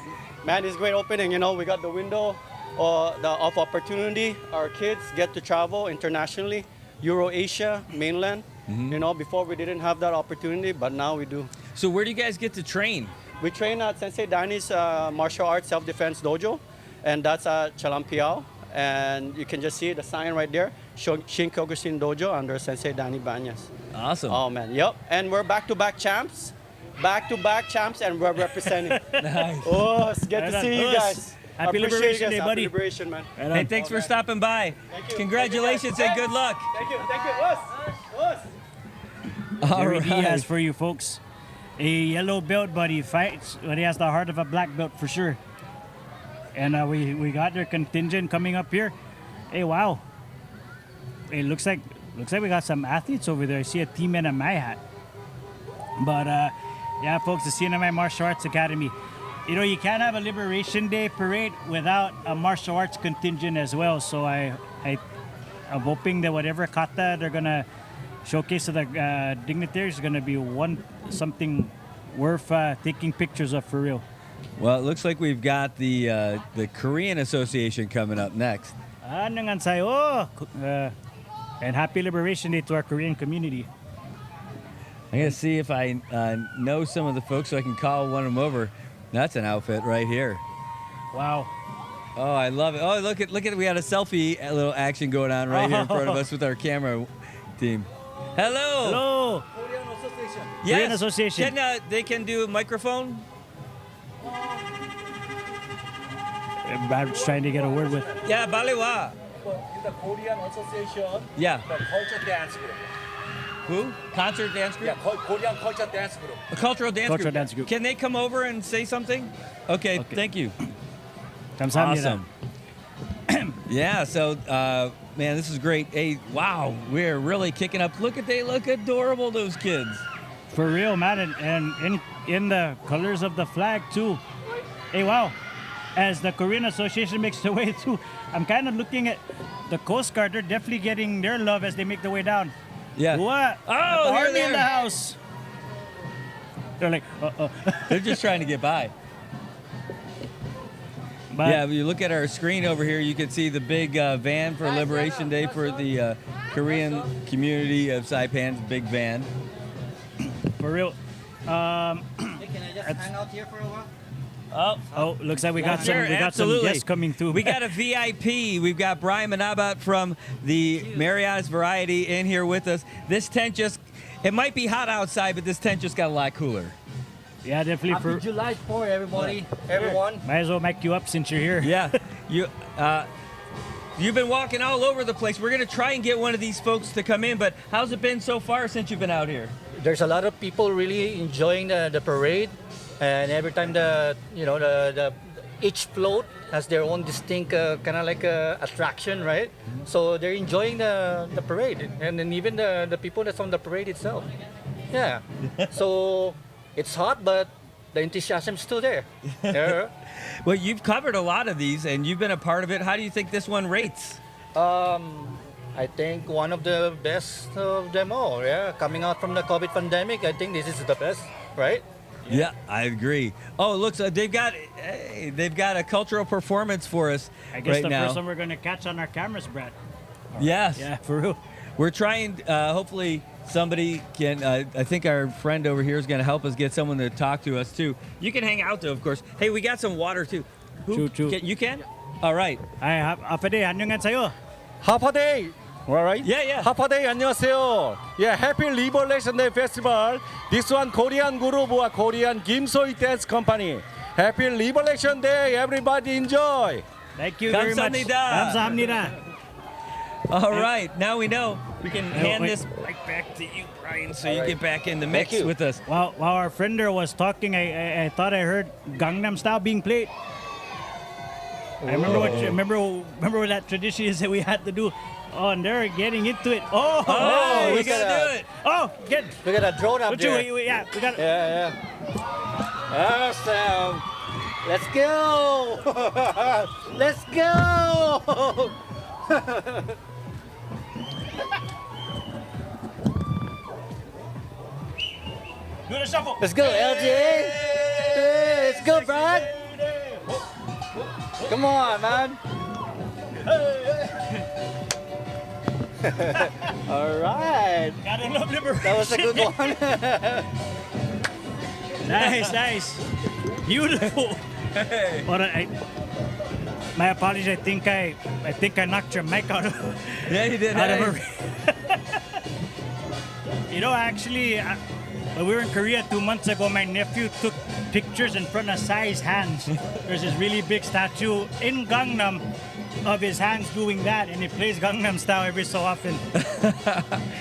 man, it's a great opening. You know, we got the window of opportunity. Our kids get to travel internationally, Euro-Asia, mainland. You know, before we didn't have that opportunity, but now we do. So where do you guys get to train? We train at Sensei Danny's martial arts self-defense dojo, and that's at Chalampiao. And you can just see the sign right there, Shinkyokushin Dojo under Sensei Danny Banyas. Awesome. Oh man, yep. And we're back-to-back champs, and we're representing. Nice. Oh, it's good to Right see on. you Us. guys. Happy I appreciate Liberation you guys. Day, Happy buddy. Liberation, man. Hey, thanks for stopping by. Thank you. Congratulations and good luck. Thank you. Us. All Jerry right. Diaz for you folks. A yellow belt, but he fights, but he has the heart of a black belt for sure. And we got their contingent coming up here. Hey, wow. It looks like we got some athletes over there. I see a Team NMI hat. But yeah, folks, the CNMI Martial Arts Academy. you know, you can't have a Liberation Day parade without a martial arts contingent as well. So I'm hoping that whatever kata they're gonna showcase to the dignitaries is gonna be something worth taking pictures of for real. Well, it looks like we've got the Korean Association coming up next. Anangan sayo. And happy Liberation Day to our Korean community. I'm gonna see if I know some of the folks so I can call one of them over. That's an outfit right here. Wow. Oh, I love it. Oh, look at it. We got a selfie, a little action going on right here in front of us with our camera team. Hello. Hello. Korean Association. Yes. Korean Association. They can do a microphone. I'm just trying to get a word with. Yeah, balewa. In the Korean Association, Yeah. the culture dance group. Who? Concert dance group? Yeah, Korean culture dance group. A cultural dance Cultural group. dance group. Can they come over and say something? Okay. Thank you. 감사합니다. Awesome. Yeah, so man, this is great. Hey, wow, we're really kicking up. They look adorable, those kids. For real, man, and in the colors of the flag too. Hey, wow! As the Korean Association makes their way through, I'm kind of looking at the Coast Guard. They're definitely getting their love as they make their way down. Yeah. What? Oh, Got the they're army in the there. house. They're like, They're just trying to get by. But Yeah, if you look at our screen over here, you can see the big van for Liberation Day for the Korean community of Saipan's big van. for real. Can I just hang out here for a while? Oh, looks like we got Sure, some absolutely. guests coming through. We got a VIP. We've got Brian Manabat from the Marriott's Variety in here with us. This tent it might be hot outside, but this tent just got a lot cooler. Yeah, definitely. Happy July 4, everybody. Everyone. Might as well mic you up since you're here. Yeah, you've been walking all over the place. We're gonna try and get one of these folks to come in, but how's it been so far since you've been out here? There's a lot of people really enjoying the parade, and every time the each float has their own distinct kind of like attraction, right? So they're enjoying the parade, and then even the people that's on the parade itself. Yeah. So it's hot, but the enthusiasm's still there. Yeah. Well, you've covered a lot of these, and you've been a part of it. How do you think this one rates? I think one of the best of them all. Yeah, coming out from the COVID pandemic, I think this is the best, right? Yeah, I agree. Oh, it looks they've got a cultural performance for us I guess right the now. first one we're gonna catch on our cameras, Brad. Yes. Yeah, for real. We're trying. Hopefully, somebody can. I think our friend over here is going to help us get someone to talk to us too. You can hang out though, of course. Hey, we got some water too. True. You can? All right. Ay, Afade, 안녕한 사요. Happy Day! Alright? Yeah. Happy Day, 안녕하세요. Yeah, Happy Liberation Day Festival. This one Korean group or Korean Gimsoy Dance Company. Happy Liberation Day, everybody enjoy. Thank you very much. 감사합니다. 감사합니다. All right. Now we know. We can hand wait. this right back to you, Brian, so you get back in the mix you. with us. While our friend there was talking, I thought I heard Gangnam Style being played. I remember what that tradition is that we had to do. Oh, and they're getting into it. Oh, Oh, we look got at to do it. oh, get. Look at that drone up Don't you, there. yeah, we got. Yeah. Awesome. Let's go. Let's go. Do the shuffle. Let's go, LJ. Hey, let's go, Brad. Come on, man. All right. Gotta love liberation. That was a good one. Nice. Beautiful. Hey. My apologies. I think I knocked your mic out of. Yeah, you did. Out of Hey. her. You know, actually, when we were in Korea 2 months ago, my nephew took pictures in front of Sai's hands. There's this really big statue in Gangnam of his hands doing that, and he plays Gangnam Style every so often.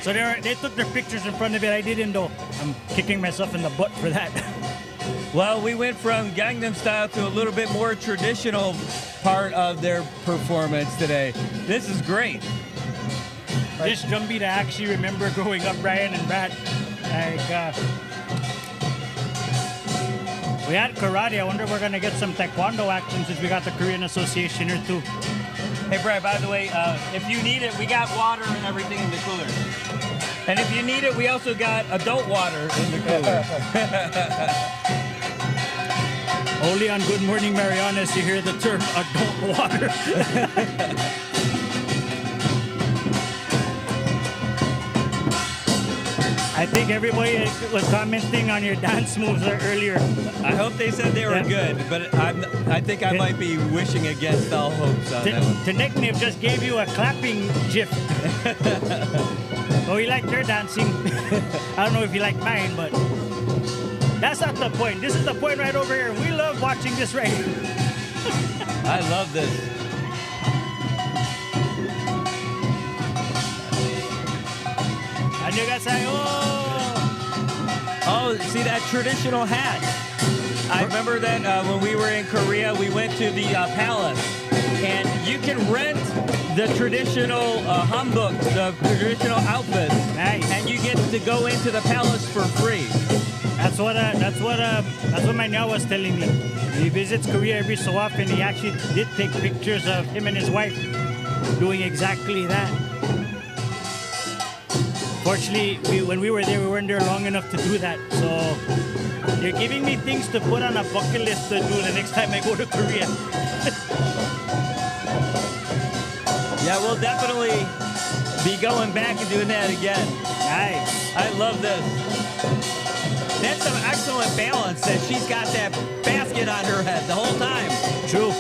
So they took their pictures in front of it. I didn't, though. I'm kicking myself in the butt for that. Well, we went from Gangnam Style to a little bit more traditional part of their performance today. This is great. This drumbeat I actually remember growing up, Brian and Brad. Like, We had karate. I wonder if we're gonna get some taekwondo action since we got the Korean Association here too. Hey, Brad, by the way, if you need it, we got water and everything in the cooler. And if you need it, we also got adult water in the cooler. Only on Good Morning Marianas you hear the term adult water. I think everybody was commenting on your dance moves earlier. I hope they said they were good, but I think I might be wishing against all hopes on that one. Taneknev just gave you a clapping gif. Oh, he liked your dancing. I don't know if you like mine, but that's not the point. This is the point right over here. We love watching this right here. I love this. And you guys say, Oh, see that traditional hat. I remember that when we were in Korea, we went to the palace, and you can rent the traditional hanbok, the traditional outfit, Nice. and you get to go into the palace for free. That's what my nya was telling me. He visits Korea every so often. He actually did take pictures of him and his wife doing exactly that. Fortunately, when we were there, we weren't there long enough to do that. So you're giving me things to put on a bucket list to do the next time I go to Korea. Yeah, we'll definitely be going back and doing that again. Nice. I love this. That's some excellent balance that she's got that basket on her head the whole time. True.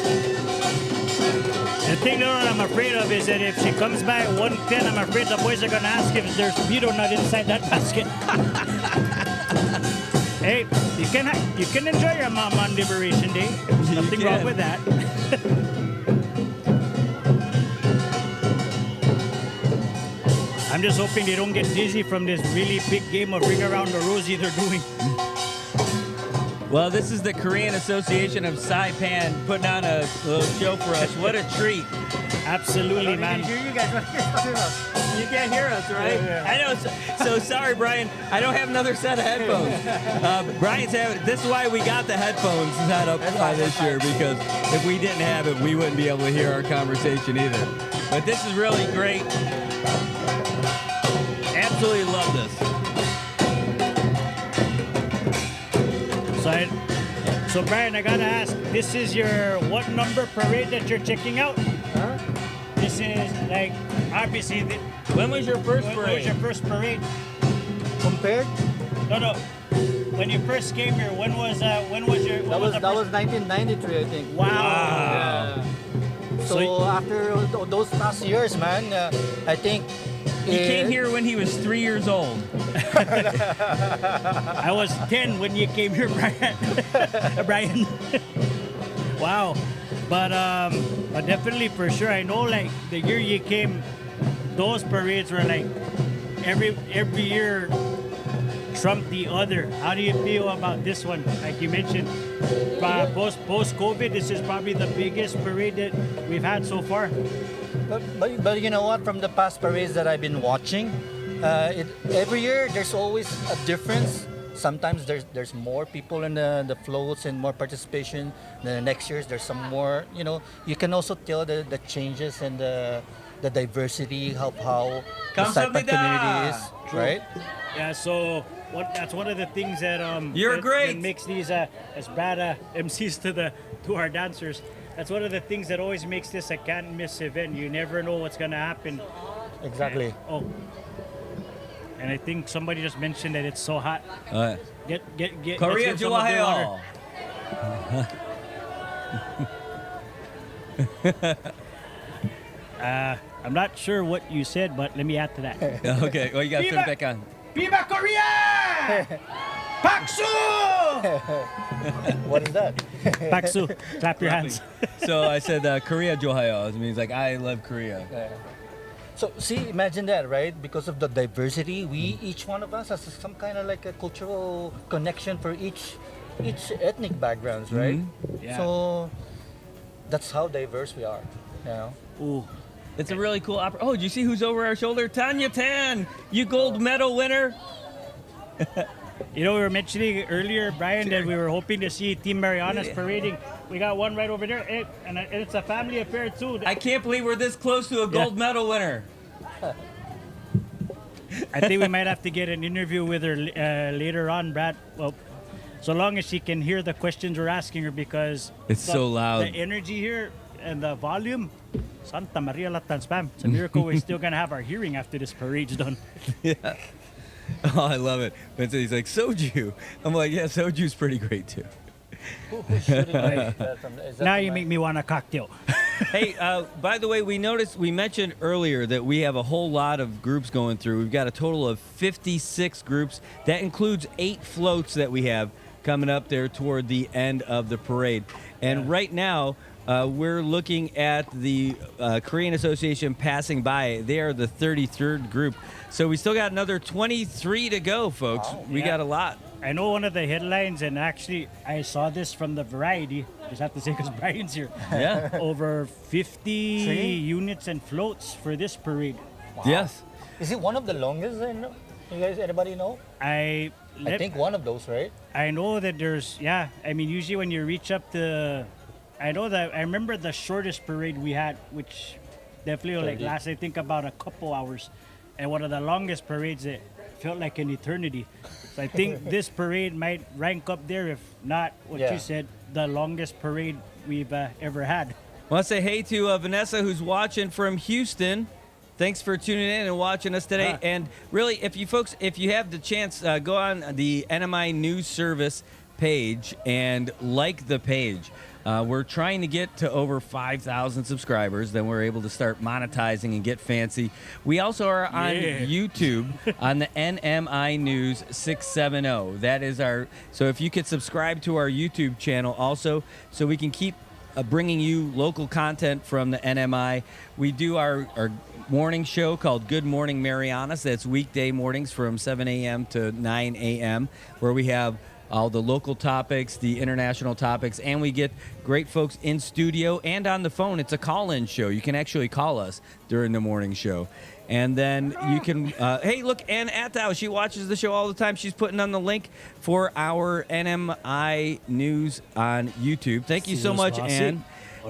The thing that I'm afraid of is that if she comes by at 1:10, I'm afraid the boys are going to ask if there's burrito nut inside that basket. Hey, you can enjoy your mom on Liberation Day. Nothing wrong with that. I'm just hoping they don't get dizzy from this really big game of Ring Around the Rosie they're doing. Well, this is the Korean Association of Saipan putting on a little show for us. What a treat. Absolutely, man. You can't hear us, right? Yeah. I know. So sorry, Brian. I don't have another set of headphones. Brian's having. This is why we got the headphones set up this year, because if we didn't have it, we wouldn't be able to hear our conversation either. But this is really great. Absolutely love this. So Brian, I gotta ask, this is your what number parade that you're checking out? Huh? This is like obviously. When was your first When parade? was your first parade? Compared, No. When you first came here, when was your? that was 1993, I think. Wow. Yeah. So, So after those past years, man, I think He came here when he was 3 years old. I was 10 when you came here, Brian. Brian. Wow. But definitely for sure, I know like the year you came, those parades were like every year trumped the other. How do you feel about this one? Like you mentioned, post-COVID, this is probably the biggest parade that we've had so far. But you know what? From the past parades that I've been watching, every year there's always a difference. Sometimes there's more people in the floats and more participation. The next years there's some more. You know, you can also tell the changes and the diversity of how the Saipan community is, right? Yeah. So that's one of the things that You're great. that makes these as bad MCs to our dancers. That's one of the things that always makes this a can't miss event. You never know what's gonna happen. Exactly. Oh, and I think somebody just mentioned that it's so hot. Get Korea let's get some of their water. Johayo. I'm not sure what you said, but let me add to that. Okay, well, you got to turn it back on. Viva Korea! Paksu! What is that? Paksu, clap your hands. So I said Korea Johayo. It means like I love Korea. So see, imagine that, right? Because of the diversity, each one of us has some kind of like a cultural connection for each ethnic backgrounds, right? Yeah. So that's how diverse we are. You know. Ooh. It's a really cool opera. Oh, did you see who's over our shoulder? Tanya Tan, you gold medal winner. You know, we were mentioning earlier, Brian, that we were hoping to see Team Marianas parading. We got one right over there, and it's a family affair too. I can't believe we're this close to a gold medal winner. I think we might have to get an interview with her later on, Brad. Well, so long as she can hear the questions we're asking her, because It's so loud. The energy here and the volume. Santa Maria Latan Spam. It's a miracle we're still gonna have our hearing after this parade's done. Yeah. Oh, I love it. Vincent, he's like, soju. I'm like, yeah, soju's pretty great too. Now you make me want a cocktail. Hey, by the way, we mentioned earlier that we have a whole lot of groups going through. We've got a total of 56 groups. That includes 8 floats that we have coming up there toward the end of the parade. And right now, we're looking at the Korean Association passing by. They are the 33rd group. So we still got another 23 to go, folks. Wow. We got a lot. I know one of the headlines, and actually I saw this from the Variety. Just have to say because Brian's here. Yeah. Over 50 units and floats for this parade. Yes. Is it one of the longest? You guys, anybody know? I think one of those, right? I know that there's, I mean, usually when you reach up to, I remember the shortest parade we had, which definitely like last, I think, about a couple hours. And one of the longest parades that felt like an eternity. So I think this parade might rank up there, if not what you said, the longest parade we've ever had. I want to say hey to Vanessa, who's watching from Houston. Thanks for tuning in and watching us today. And really, if you have the chance, go on the NMI News Service page and like the page. We're trying to get to over 5,000 subscribers. Then we're able to start monetizing and get fancy. We also are on YouTube on the NMI News 670. That is so if you could subscribe to our YouTube channel also, so we can keep bringing you local content from the NMI. We do our morning show called Good Morning Marianas. That's weekday mornings from 7 a.m. to 9 a.m., where we have all the local topics, the international topics, and we get great folks in studio and on the phone. It's a call-in show. You can actually call us during the morning show. And then you can, hey, look, Ann Attow, she watches the show all the time. She's putting on the link for our NMI News on YouTube. Thank you so much, Ann.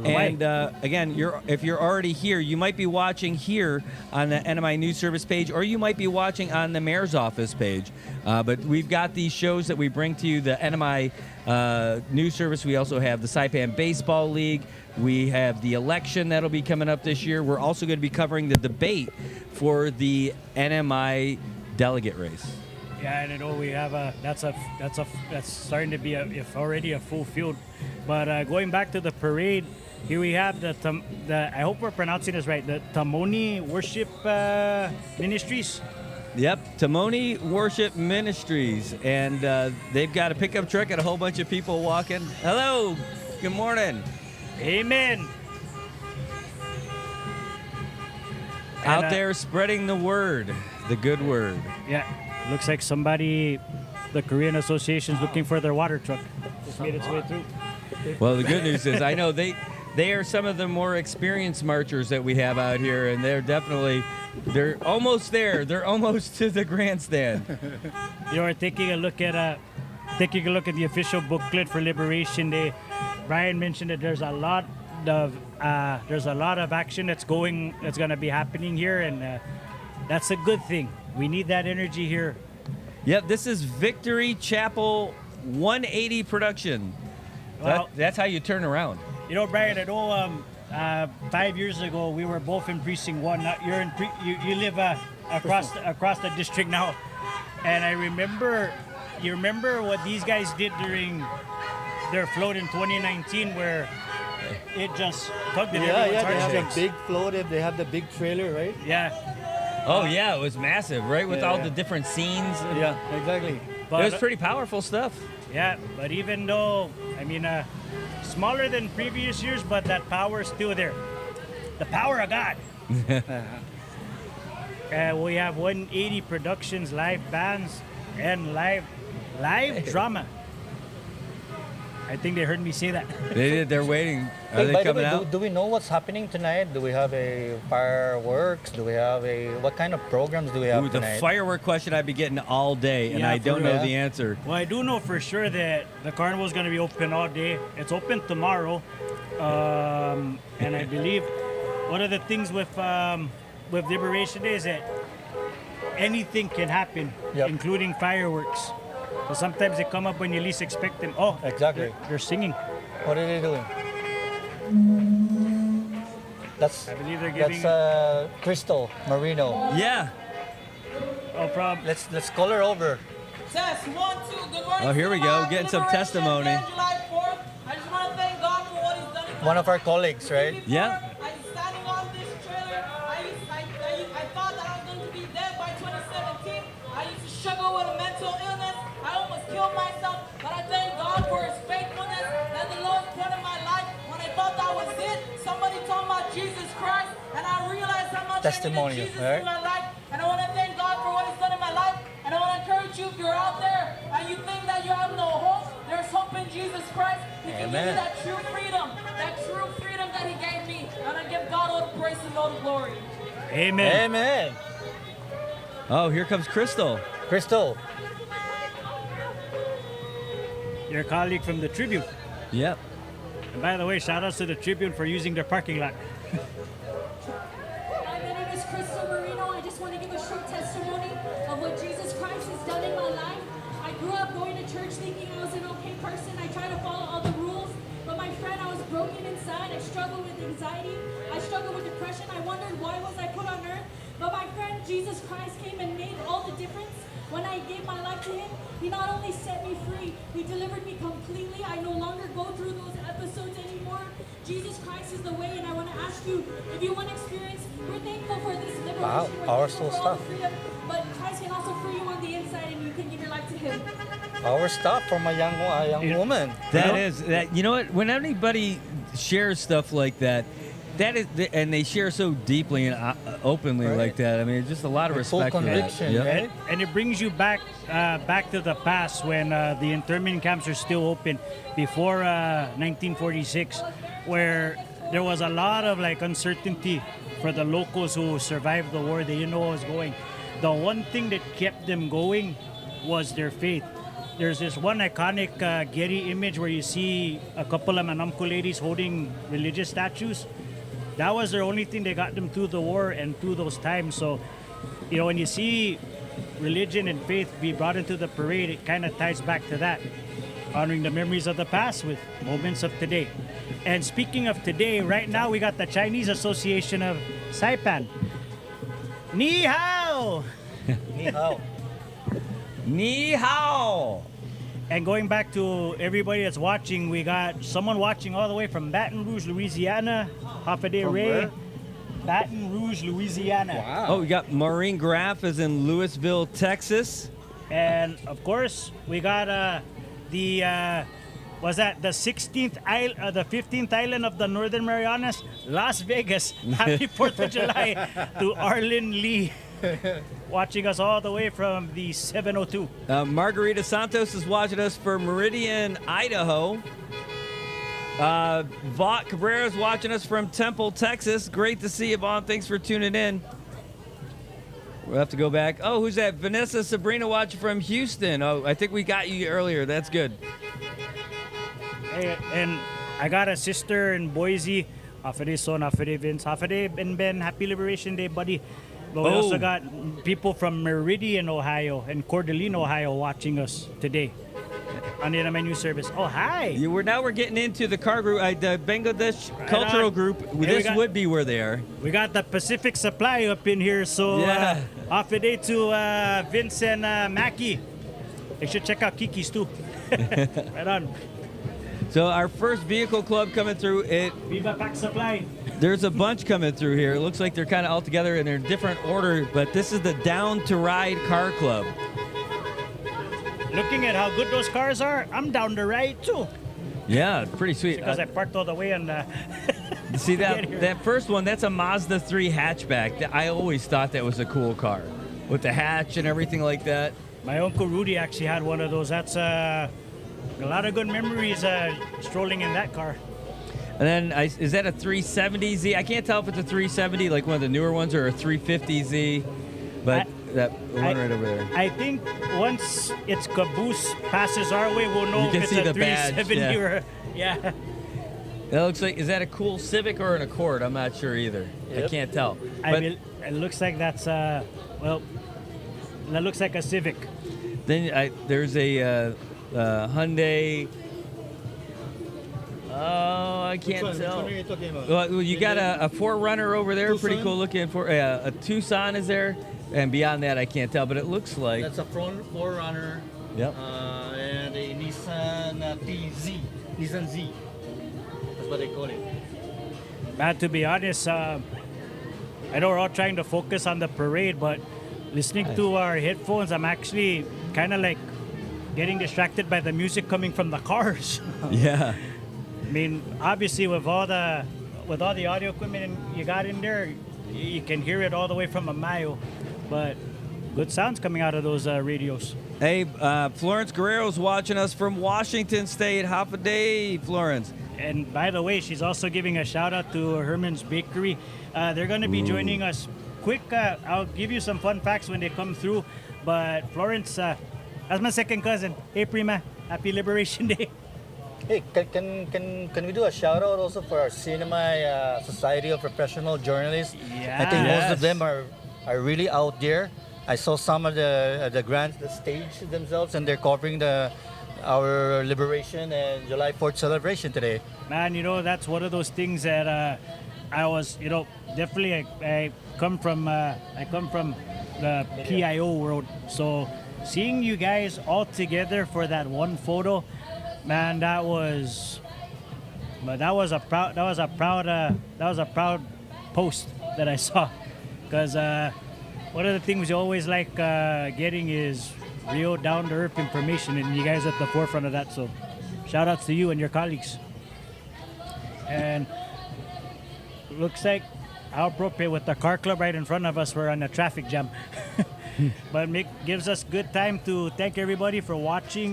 And again, if you're already here, you might be watching here on the NMI News Service page, or you might be watching on the Mayor's Office page. But we've got these shows that we bring to you, the NMI News Service. We also have the Saipan Baseball League. We have the election that'll be coming up this year. We're also going to be covering the debate for the NMI delegate race. Yeah, and I know we have that's starting to be if already a full field. But going back to the parade, here we have the I hope we're pronouncing this right, the Tamoni Worship Ministries. Yep, Tamoni Worship Ministries, and they've got a pickup truck and a whole bunch of people walking. Hello, good morning. Amen. Out there spreading the word, the good word. Yeah, looks like the Korean Association is looking for their water truck. Just made its way through. Well, the good news is I know they are some of the more experienced marchers that we have out here, and they're almost there. They're almost to the grandstand. You're taking a look at the official booklet for Liberation Day. Brian mentioned that there's a lot of action that's going to be happening here, and that's a good thing. We need that energy here. Yep, this is Victory Chapel 180 production. Well, that's how you turn around. You know, Brian, I know 5 years ago we were both in Precinct 1. You live across the district now, and I remember. You remember what these guys did during their float in 2019, where it just tugged at everyone's heartstrings. They have the big float. They have the big trailer, right? Yeah. Oh yeah, it was massive, right? With all the different scenes. Yeah, exactly. But it was pretty powerful stuff. Yeah, but even though, I mean, smaller than previous years, but that power is still there. The power of God. We have 180 productions, live bands, and live drama. I think they heard me say that. They did. They're waiting. Are Hey, they by the coming way, out? do we know what's happening tonight? Do we have a fireworks? Do we have what kind of programs do we have Ooh, the tonight? firework question I'd be getting all day, and Yeah, I for don't know real. the answer. Well, I do know for sure that the carnival is going to be open all day. It's open tomorrow, and I believe one of the things with Liberation Day is that anything can happen, Yep. including fireworks. So sometimes they come up when you least expect them. Oh, Exactly. they're singing. What are they doing? That's I believe they're giving. Crystal Marino. Yeah. Oh, problem. Let's call her over. Test 1, 2. Good morning. Oh, here we go, Live getting some Liberation testimony. Day, July 4th. I just want to thank God for what He's done. in my One of our life. colleagues, right? Before, Yeah. I'm standing on this trailer. I thought that I was going to be dead by 2017. I used to struggle with a mental illness. I almost killed myself, but I thank God for His faithfulness that the Lord put in my life. When I thought that was it, somebody told me about Jesus Christ, and I realized how much Testimony, I needed Jesus right? in my life. And I want to thank God for what He's done in my life. And I want to encourage you, if you're out there and you think that you have no hope, there's hope in Jesus Christ. He can give you Amen. that true freedom that He gave me. And I give God all the praise and all the glory. Amen. Amen. Oh, here comes Crystal. Crystal. Your colleague from the Tribune. Yep. And by the way, shout outs to the Tribune for using their parking lot. Hi, my name is Crystal Marino. I just want to give a short testimony of what Jesus Christ has done in my life. I grew up going to church thinking I was an okay person. I tried to follow all the rules, but my friend, I was broken inside. I struggled with anxiety. I struggled with depression. I wondered why was I put on earth. But my friend, Jesus Christ, came and made all the difference. When I gave my life to Him, He not only set me free, He delivered me completely. I no longer go through those episodes anymore. Jesus Christ is the way, and I want to ask you, if you want to experience, we're thankful for this liberation. Wow, We're powerful thankful for all the stuff. freedom, but Christ can also free you on the inside, and you can give your life to Him. Our stuff from a young woman. That is that. You know what? When anybody shares stuff like that, and they share so deeply and openly Right. like that. I mean, just a lot of With full respect for that. conviction, Yep. right? And it brings you back to the past when the internment camps are still open before 1946, where there was a lot of like uncertainty for the locals who survived the war. They didn't know what was going. The one thing that kept them going was their faith. There's this one iconic Getty image where you see a couple of Manamko ladies holding religious statues. That was their only thing that got them through the war and through those times. So, you know, when you see religion and faith be brought into the parade, it kind of ties back to that, honoring the memories of the past with moments of today. And speaking of today, right now we got the Chinese Association of Saipan. Ni hao! Ni hao. Ni hao. And going back to everybody that's watching, we got someone watching all the way from Baton Rouge, Louisiana. Hafa From Ray. where? Baton Rouge, Louisiana. Oh, we got Maureen Graff is in Louisville, Texas. And of course, we got the 16th island, the 15th island of the Northern Marianas, Las Vegas. Happy 4th of July to Arlen Lee, watching us all the way from the 702. Margarita Santos is watching us from Meridian, Idaho. Vaught Cabrera is watching us from Temple, Texas. Great to see you, Vaughn. Thanks for tuning in. We'll have to go back. Oh, who's that? Vanessa Sabrina watching from Houston. Oh, I think we got you earlier. That's good. Hey, and I got a sister in Boise. Hafade Son, Hafade Vince, Hafade Ben. Happy Liberation Day, buddy. But we also got people from Meridian, Ohio, and Coeur d'Alene, Ohio, watching us today on the menu service. Oh, hi. We're getting into the car group, the Bangladesh cultural on. group. Hey, This would be where they are. We got the Pacific Supply up in here, so Yeah. off a day to Vince and Mackie. They should check out Kiki's too. Right on. So our first vehicle club coming through. Viva Pack Supply. There's a bunch coming through here. It looks like they're kind of all together and they're in different order, but this is the Down to Ride Car Club. Looking at how good those cars are, I'm down to ride too. Yeah, pretty sweet. Because I parked all the way on See get here. that first one? That's a Mazda 3 hatchback. I always thought that was a cool car with the hatch and everything like that. My uncle Rudy actually had one of those. That's A lot of good memories strolling in that car. And then, is that a 370Z? I can't tell if it's a 370, like one of the newer ones, or a 350Z. But that one right over there. I think once its caboose passes our way, we'll know You can if it's see a the badge, 370 or yeah. That looks like, is that a cool Civic or an Accord? I'm not sure either. I Yep. can't tell. I But mean, it looks like that's well, that looks like a Civic. then there's a Hyundai. Oh, I can't tell. are you talking about? Well, you got a 4Runner over there, pretty Tucson? cool looking. A Tucson is there, and beyond that, I can't tell. But it looks like. That's a front 4Runner. Yep. And a Nissan TZ. Nissan Z. That's what they call it. Man, to be honest, I know we're all trying to focus on the parade, but listening to our headphones, I'm actually kind of like getting distracted by the music coming from the cars. Yeah. I mean, obviously, with all the audio equipment you got in there, you can hear it all the way from a mile. But good sounds coming out of those radios. Hey, Florence Guerrero's watching us from Washington State. Half a day, Florence. And by the way, she's also giving a shout out to Herman's Bakery. They're going to be joining us. Quick, I'll give you some fun facts when they come through. But Florence, that's my second cousin. Hey, Prima, happy Liberation Day. Hey, can we do a shout out also for our CNMI Society of Professional Journalists? I think most of them are really out there. I saw some of the grants that stage themselves, and they're covering our Liberation and July 4th celebration today. Man, that's one of those things that I was, definitely I come from the PIO world. So seeing you guys all together for that one photo, man, that was a proud post that I saw, because one of the things you always like getting is real down-to-earth information, and you guys are at the forefront of that. So shout outs to you and your colleagues. And looks like how appropriate with the car club right in front of us. We're on a traffic jam. But gives us good time to thank everybody for watching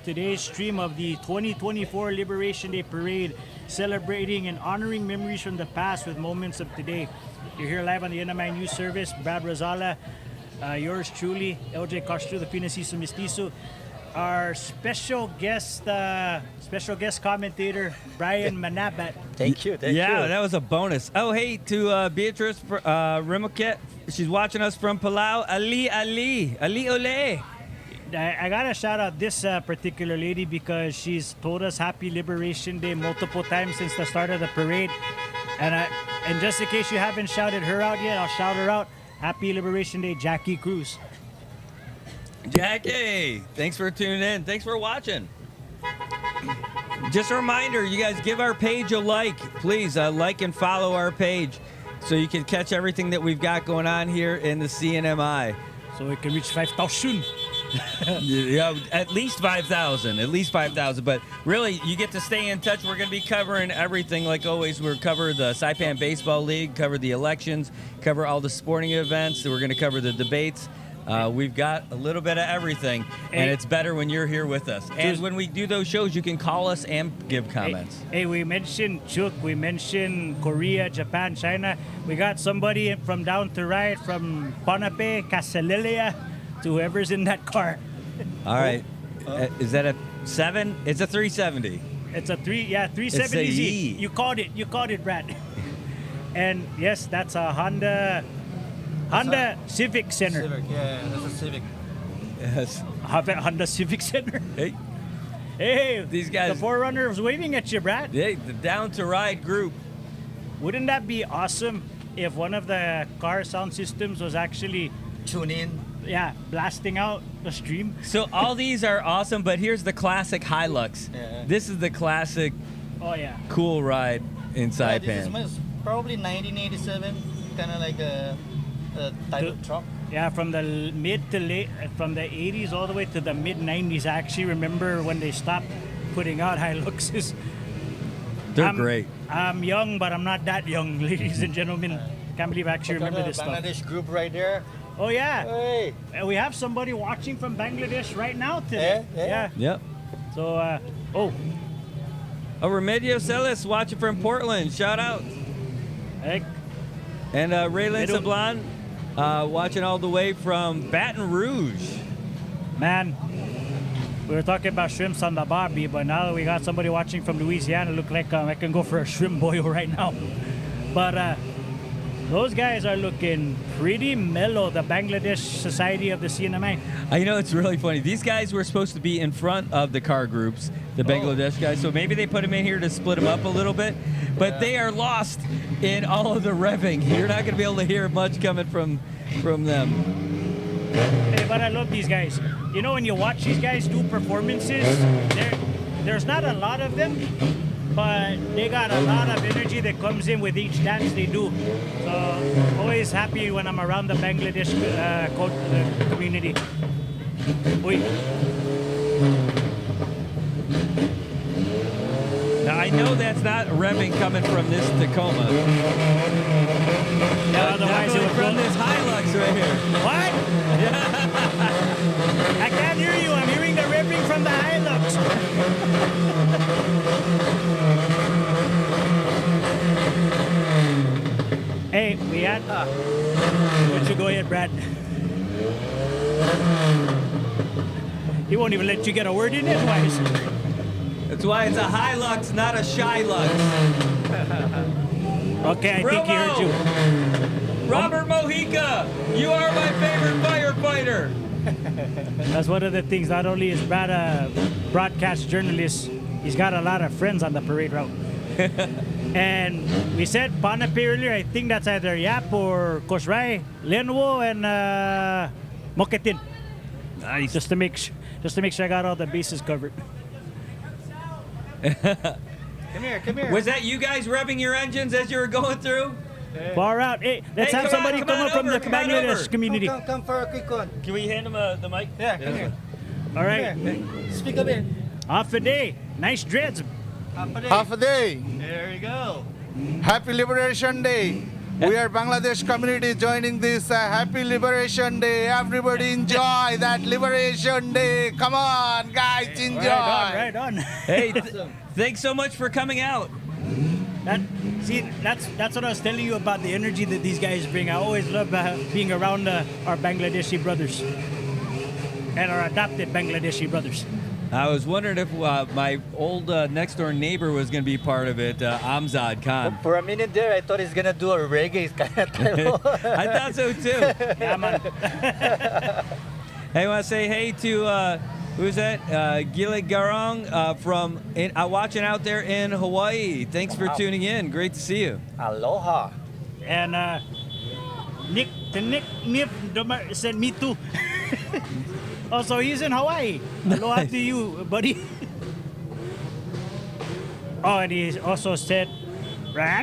today's stream of the 2024 Liberation Day Parade, celebrating and honoring memories from the past with moments of today. You're here live on the NMI News Service. Brad Rosala, yours truly, LJ Castro, the Pinasiso Mestizo. Our special guest commentator, Brian Manabat. Thank you. Yeah, that was a bonus. Oh, hey, to Beatrice Rimoquet. She's watching us from Palau. Ali Ole. I gotta shout out this particular lady because she's told us Happy Liberation Day multiple times since the start of the parade. And just in case you haven't shouted her out yet, I'll shout her out. Happy Liberation Day, Jackie Cruz. Jackie, thanks for tuning in. Thanks for watching. Just a reminder, you guys give our page a like. Please like and follow our page so you can catch everything that we've got going on here in the CNMI. So we can reach 5,000. Yeah, at least 5,000. At least 5,000. But really, you get to stay in touch. We're going to be covering everything. Like always, we're cover the Saipan Baseball League, cover the elections, cover all the sporting events. We're going to cover the debates. We've got a little bit of everything, and it's better when you're here with us. And when we do those shows, you can call us and give comments. Hey, we mentioned Chuk, we mentioned Korea, Japan, China. We got somebody from down to right, from Ponape, Casalilia, to whoever's in that car. All right. Is that a 7? It's a 370. It's a 370Z. You called it, Brad. And yes, that's a Honda Civic Center. Civic, yeah, that's a Civic. Yes. Honda Civic Center. Hey, these guys. The 4Runner was waving at you, Brad. Hey, the Down to Ride group. Wouldn't that be awesome if one of the car sound systems was actually tune in? Yeah, blasting out the stream. So all these are awesome, but here's the classic Hilux. Yeah. This is the classic. Oh yeah. Cool ride in Saipan. This is probably 1987, kind of like a type of truck. Yeah, from the from the 80s all the way to the mid 90s. I actually remember when they stopped putting out Hiluxes. They're great. I'm young, but I'm not that young, ladies and gentlemen. Can't believe I actually remember this stuff. Bangladesh group right there. Oh yeah. Hey. We have somebody watching from Bangladesh right now today. Yeah. Yep. So, Remedio Celis watching from Portland. Shout out. heck, And Raylan They don't- Sablan watching all the way from Baton Rouge. man, we were talking about shrimps on the Bobby, but now that we got somebody watching from Louisiana, look like I can go for a shrimp boil right now. But those guys are looking pretty mellow, the Bangladesh Society of the CNMI. You know, it's really funny. These guys were supposed to be in front of the car groups, the Bangladesh guys, so maybe they put them in here to split them up a little bit, but they are lost in all of the revving. You're not going to be able to hear much coming from them. Hey, but I love these guys. You know, when you watch these guys do performances, there's not a lot of them, but they got a lot of energy that comes in with each dance they do. So always happy when I'm around the Bangladesh community. Uy. Now, I know that's not revving coming from this Tacoma. Yeah, otherwise it would from go- this Hilux right here. What? I can't hear you. I'm hearing the revving from the Hilux. Hey, we had. Why don't you go ahead, Brad? He won't even let you get a word in edgewise. That's why it's a Hilux, not a Shylux. Okay, I think he heard you. Robert Mojica, you are my favorite firefighter. That's one of the things. Not only is Brad a broadcast journalist, he's got a lot of friends on the parade route. And we said Panape earlier. I think that's either Yap or Kosrai, Lenwo, and Moketin. Nice. Just to make sure I got all the bases covered. Come here. Was that you guys revving your engines as you were going through? Far out. Hey, let's Hey, have come on, somebody come come on up from over, the come on Bangladesh over. community. Come for a quick one. Can we hand him the mic? Yeah, come here. All right. Speak a bit. Off a day. Nice dreads. Half a day. There you go. Happy Liberation Day. We are Bangladesh community joining this Happy Liberation Day. Everybody enjoy that Liberation Day. Come on, guys, enjoy. Right on. Hey, thanks so much for coming out. That's what I was telling you about the energy that these guys bring. I always love being around our Bangladeshi brothers and our adopted Bangladeshi brothers. I was wondering if my old next door neighbor was going to be part of it, Amzad Khan. For a minute there, I thought he's gonna do a reggae kind of title. I thought so too. Yeah, man. Hey, I want to say hey to who's that? Gile Garong from watching out there in Hawaii. Thanks for tuning in. Great to see you. Aloha. And Nick Nip said me too. Oh, so he's in Hawaii. Aloha to you, buddy. Oh, and he also said, Yeah.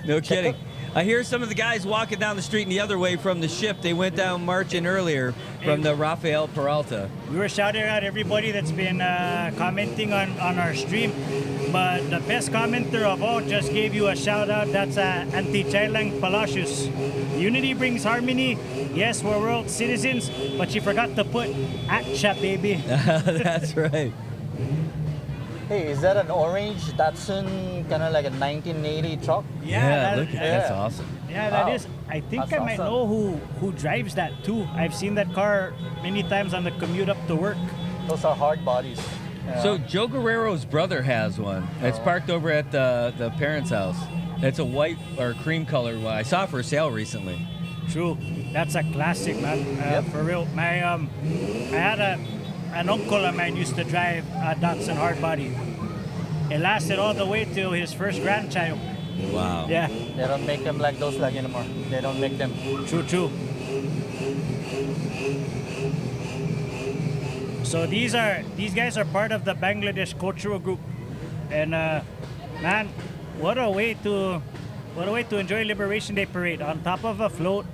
No kidding. I hear some of the guys walking down the street and the other way from the ship. They went down marching earlier from the Rafael Peralta. We were shouting out everybody that's been commenting on our stream, but the best commenter of all just gave you a shout out. That's Anti-Chailang Palacios. Unity brings harmony. Yes, we're world citizens, but she forgot to put Atcha, baby. That's right. Hey, is that an orange Datsun kind of like a 1980 truck? That's awesome. Yeah, that Wow. is. I think That's I might awesome. know who drives that too. I've seen that car many times on the commute up to work. Those are hard bodies. Yeah. So Joe Guerrero's brother has one. It's parked over at the parents' house. It's a white or cream color one. I saw it for sale recently. True, that's a classic, man. For real. My I had an uncle of mine used to drive a Datsun hardbody. It lasted all the way till his first grandchild. Wow. Yeah, They don't make them like those like anymore. They don't make them. true. So these guys are part of the Bangladesh cultural group, and man, what a way to enjoy Liberation Day parade on top of a float.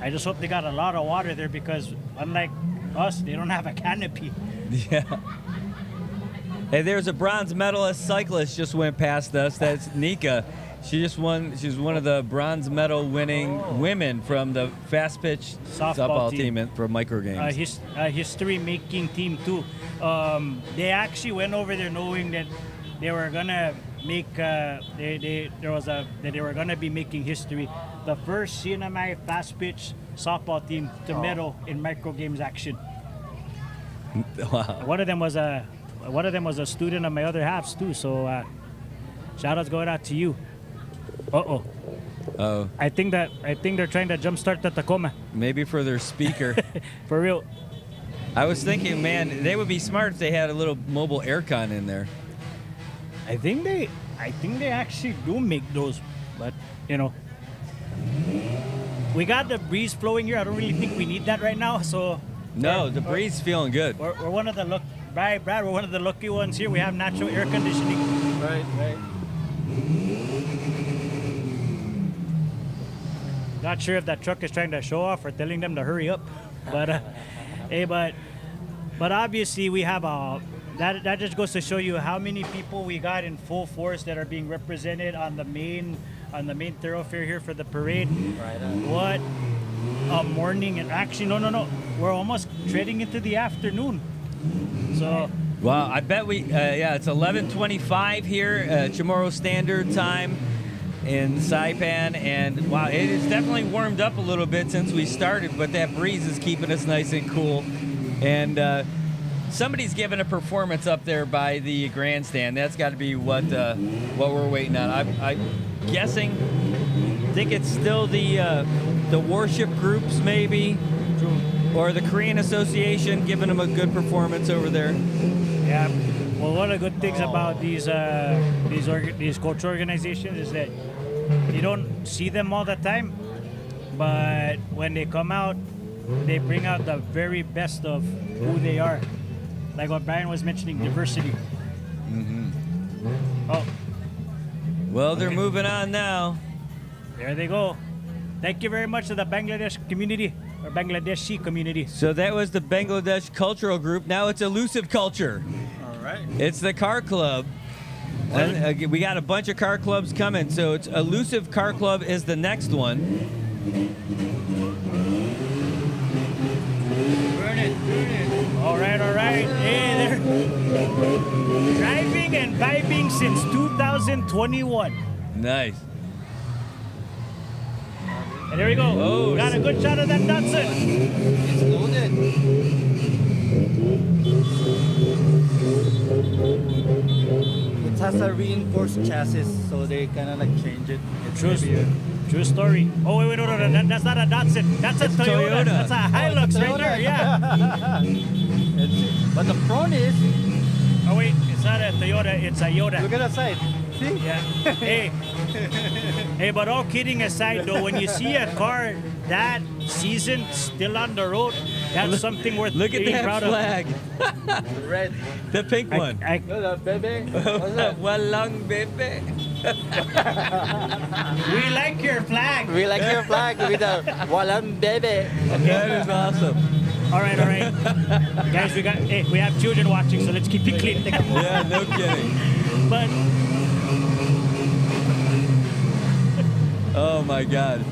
I just hope they got a lot of water there because unlike us, they don't have a canopy. Yeah. Hey, there's a bronze medalist cyclist just went past us. That's Nika. She won. She's one of the bronze medal winning women from the fast pitch softball team from micro games. History making team too. They actually went over there knowing that they were gonna make they were gonna be making history. The first CNMI fast pitch softball team to medal in micro games action. Wow. One of them was a student of my other halves too. So shout outs going out to you. Oh. I think they're trying to jumpstart the Tacoma. Maybe for their speaker. For real. I was thinking, man, they would be smart if they had a little mobile aircon in there. I think they actually do make those, but you know, we got the breeze flowing here. I don't really think we need that right now. So no, the breeze is feeling good. We're one of the Brad, we're one of the lucky ones here. We have natural air conditioning. Right. Not sure if that truck is trying to show off or telling them to hurry up, but but obviously we have that just goes to show you how many people we got in full force that are being represented on the main thoroughfare here for the parade. Right. What a morning! And actually, no, we're almost treading into the afternoon. So. Wow, I bet it's 11:25 here, Chamorro Standard Time in Saipan, and wow, it is definitely warmed up a little bit since we started, but that breeze is keeping us nice and cool. And somebody's giving a performance up there by the grandstand. That's got to be what we're waiting on. I'm guessing. Think it's still the worship groups maybe, or the Korean Association giving them a good performance over there. Yeah. Well, one of the good things about these culture organizations is that you don't see them all the time, but when they come out, they bring out the very best of who they are. Like what Brian was mentioning, diversity. Mm-hmm. Oh. Well, they're moving on now. There they go. Thank you very much to the Bangladesh community, or Bangladeshi community. So that was the Bangladesh cultural group. Now it's Elusive Culture. All right. It's the car club. And, we got a bunch of car clubs coming. So it's Elusive Car Club is the next one. Burn it. All right. Hey, they're driving and vibing since 2021. Nice. And there we go. Oh, got a good shot of that Datsun. It's loaded. It has a reinforced chassis, so they kind of like change it. True story. Oh, wait, no. That's not a Datsun. That's a Toyota. That's a Hilux right there, yeah. But the front is... Oh, wait, it's not a Toyota, it's a Yoda. Look at that side. See? Yeah. Hey, but all kidding aside, though, when you see a car that seasoned still on the road, that's something worth being proud of. Look at that flag. Red. The pink one. Look at baby. What's that? Walang bebe. We like your flag. We like your flag with the walang baby. That is awesome. All right. Guys, we have children watching, so let's keep it clean. Yeah, no kidding. But oh my God.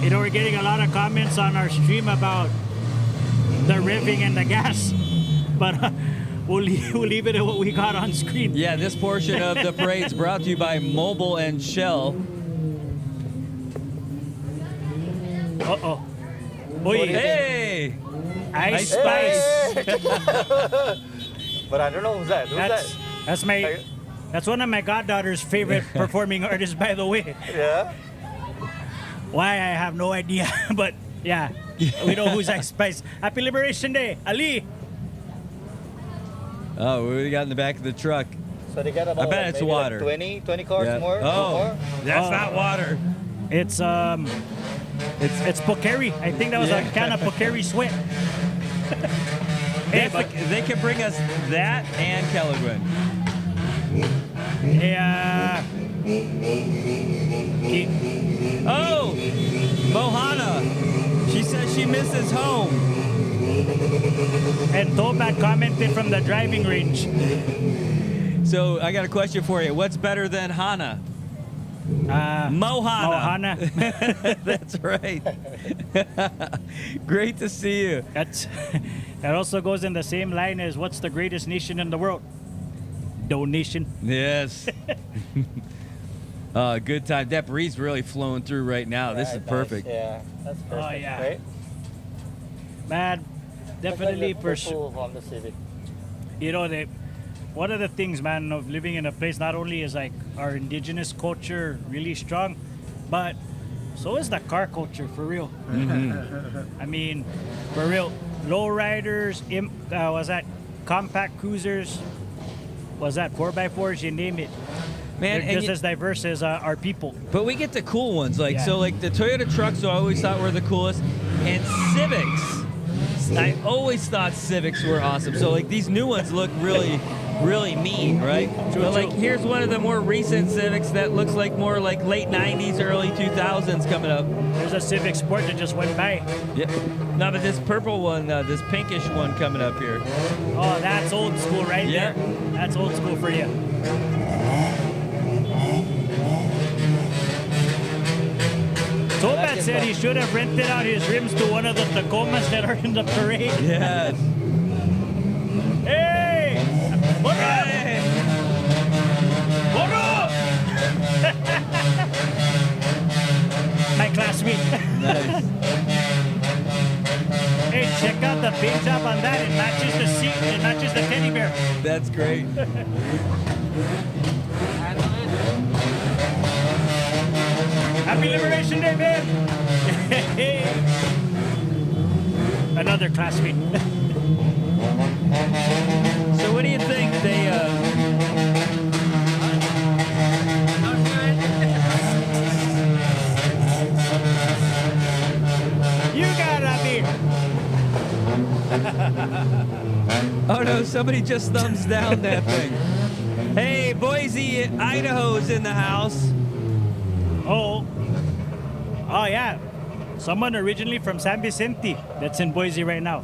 you know, we're getting a lot of comments on our stream about the revving and the gas, but we'll leave it at what we got on screen. Yeah, this portion of the parade's brought to you by Mobile and Shell. Uh-oh. Boy, Hey! Ice Spice. But I don't know who's that. That's one of my goddaughter's favorite performing artists, by the way. Yeah? Why, I have no idea. But yeah, we know who's Ice Spice. Happy Liberation Day, Ali. Oh, what do we got in the back of the truck? So they got about I bet it's maybe water. Like 20 cars Yeah. more? Oh, More? that's not water. It's Pocari. I think that was a can of Pocari Sweat. Hey, but They can bring us that and Kelligwin. Hey, Oh, Mohana. She says she misses home. And Tobat commented from the driving range. So I got a question for you. What's better than Hana? Mohana. Mohana. That's right. Great to see you. That also goes in the same line as what's the greatest nation in the world? Donation. Yes. Good time. That breeze really flowing through right now. This is perfect. Yeah, that's perfect. Oh, yeah. Right? Man, definitely for sure. On the Civic. You know, one of the things, man, of living in a place, not only is like our indigenous culture really strong, but so is the car culture, for real. Mm-hmm. I mean, for real, lowriders, was that compact cruisers, was that 4x4s, you name it. Man, they're just as diverse as our people. But we get the cool ones, like Yeah. so, like the Toyota trucks. I always thought were the coolest, and Civics. I always thought Civics were awesome. So like these new ones look really, really mean, right? But like here's one of the more recent Civics that looks like more like late '90s, early 2000s coming up. There's a Civic Sport that just went by. Yep. No, but this purple one, this pinkish one coming up here. Oh, that's old school right Yeah. there. That's old school for you. Tobat said he should have rented out his rims to one of the Tacomas that are in the parade. Yes. Hey! What up? What up? My classmate. Nice. Hey, check out the paint job on that. It matches the seat. It matches the teddy bear. That's great. Happy Liberation Day, man! Another classmate. So what do you think they? You gotta be. Oh no! Somebody just thumbs down that thing. Hey, Boise, Idaho's in the house. Oh yeah. Someone originally from San Vicente that's in Boise right now.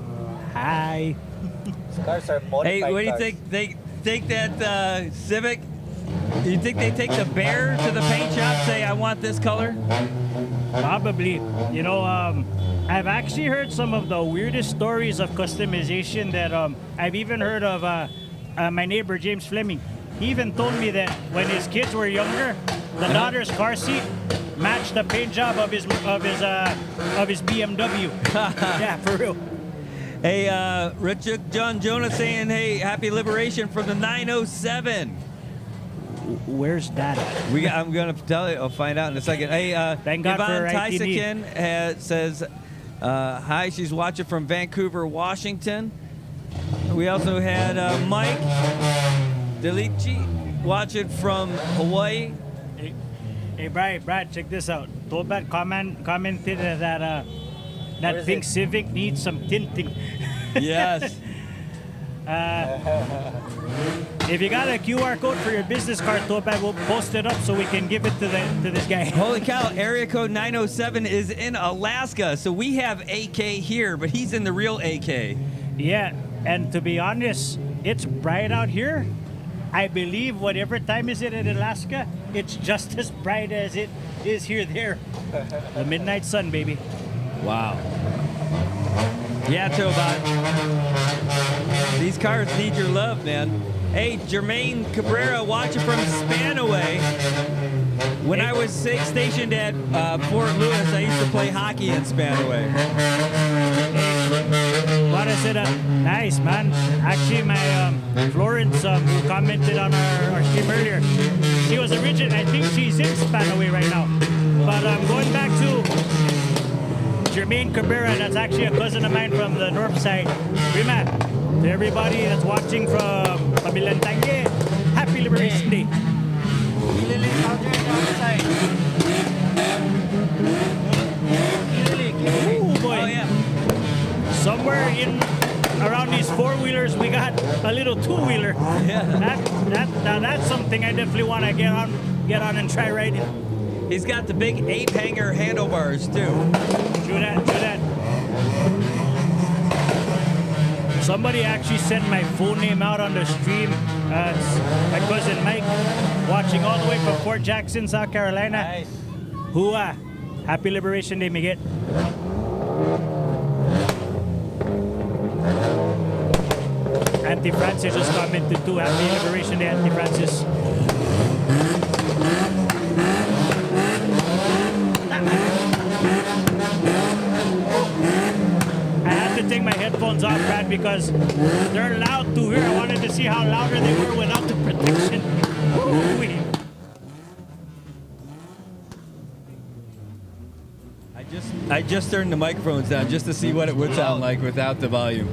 Hi. These cars are modified Hey, what do you cars. think? They take that Civic? Do you think they take the Bear to the paint shop? Say, I want this color. Probably. You know, I've actually heard some of the weirdest stories of customization that I've even heard of my neighbor James Fleming. He even told me that when his kids were younger, the daughter's car seat matched the paint job of his BMW. Yeah, for real. Hey, Richard John Jonah saying, hey, happy liberation from the 907. Where's that? I'm gonna tell you. I'll find out in a second. Hey, Thank God for Yvonne ITD. Tysikin says, hi. She's watching from Vancouver, Washington. We also had Mike Delici watching from Hawaii. Hey, Brad, check this out. Tobat commented that that pink Civic needs some tinting. Yes. If you got a QR code for your business card, Tobat, we'll post it up so we can give it to this guy. Holy cow, area code 907 is in Alaska. So we have AK here, but he's in the real AK. Yeah, and to be honest, it's bright out here. I believe whatever time is it in Alaska, it's just as bright as it is here there. The midnight sun, baby. Wow. Yeah, Tobat. These cars need your love, man. Hey, Jermaine Cabrera watching from Spanaway. When I was stationed at Fort Lewis, I used to play hockey in Spanaway. What I said, nice, man. Actually, my Florence, who commented on our stream earlier, she was originally, I think she's in Spanaway right now. But going back to Jermaine Cabrera, that's actually a cousin of mine from the north side. Rima, to everybody that's watching from Pabilantange, happy Liberation Day. Ooh, boy. Oh, yeah. Somewhere in around these four-wheelers, we got a little two-wheeler. Yeah. Now that's something I definitely want to get on and try riding. He's got the big 8-hanger handlebars, too. Do that. Somebody actually sent my full name out on the stream. It's my cousin Mike, watching all the way from Fort Jackson, South Carolina. Nice. Hua. Happy Liberation Day, Miguel. Auntie Francis just commented too. Happy Liberation Day, Auntie Francis. I had to take my headphones off, Brad, because they're loud to hear. I wanted to see how louder they were without the protection. Ooh-wee. I just turned the microphones down just to see what it would sound like without the volume.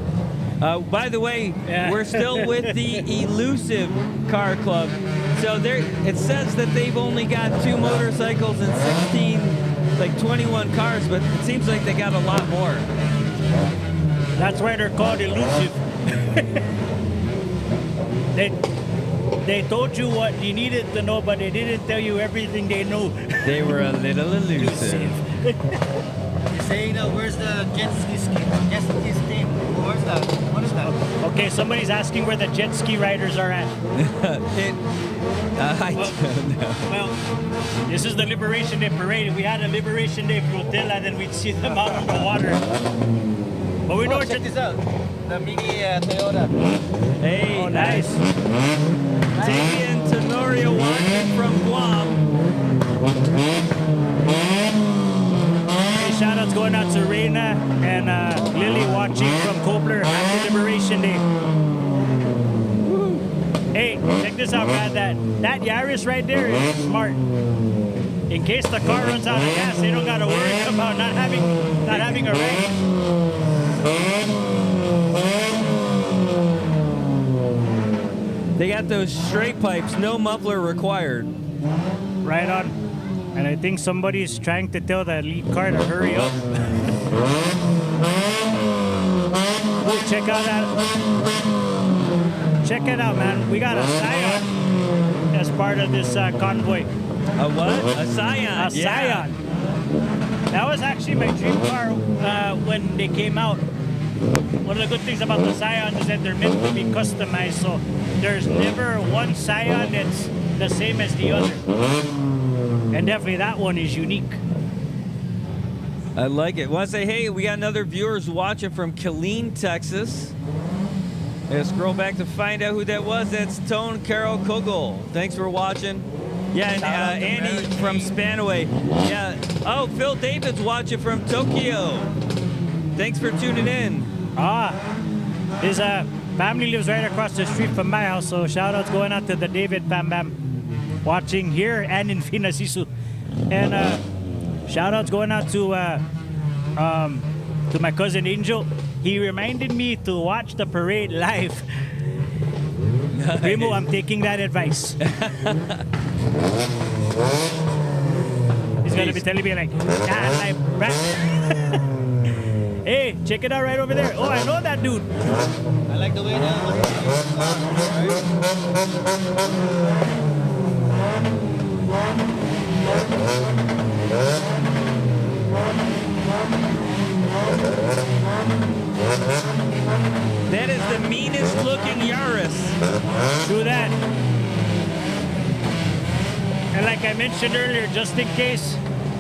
By the way, we're still with the Elusive Car Club. So there, it says that they've only got 2 motorcycles and 21 cars, but it seems like they got a lot more. That's why they're called elusive. They told you what you needed to know, but they didn't tell you everything they know. They were a little elusive. You're saying where's the jet ski scheme? Where's that? What is that? Okay, somebody's asking where the jet ski riders are at. I don't know. Well, this is the Liberation Day parade. If we had a Liberation Day flotilla, then we'd see them out on the water. But we know check this out. The mini Toyota. Hey, oh, nice. Davey and Tenorio watching from Guam. Hey, shout outs going out to Reina and Lily watching from Kobler. Happy Liberation Day. Hey, check this out, Brad. That Yaris right there is smart. In case the car runs out of gas, they don't gotta worry about not having a ride. They got those straight pipes, no muffler required. Right on. And I think somebody's trying to tell the lead car to hurry up. Oh, check it out, man. We got a Scion as part of this convoy. A what? A Scion. A Scion. That was actually my dream car when they came out. One of the good things about the Scions is that they're meant to be customized, so there's never one Scion that's the same as the other. And definitely that one is unique. I like it. Want to say, hey, we got another viewers watching from Killeen, Texas. Let's scroll back to find out who that was. That's Tone Carol Kogel. Thanks for watching. Yeah, and Andy from Spanaway. Yeah. Oh, Phil David's watching from Tokyo. Thanks for tuning in. His family lives right across the street from my house, so shout outs going out to the David Bam Bam watching here and in Finasisu. And shout outs going out to my cousin Angel. He reminded me to watch the parade live. Primo, I'm taking that advice. He's gonna be telling me like, hey, check it out right over there. Oh, I know that dude. I like the way That is the meanest looking Yaris. Do that. And like I mentioned earlier, just in case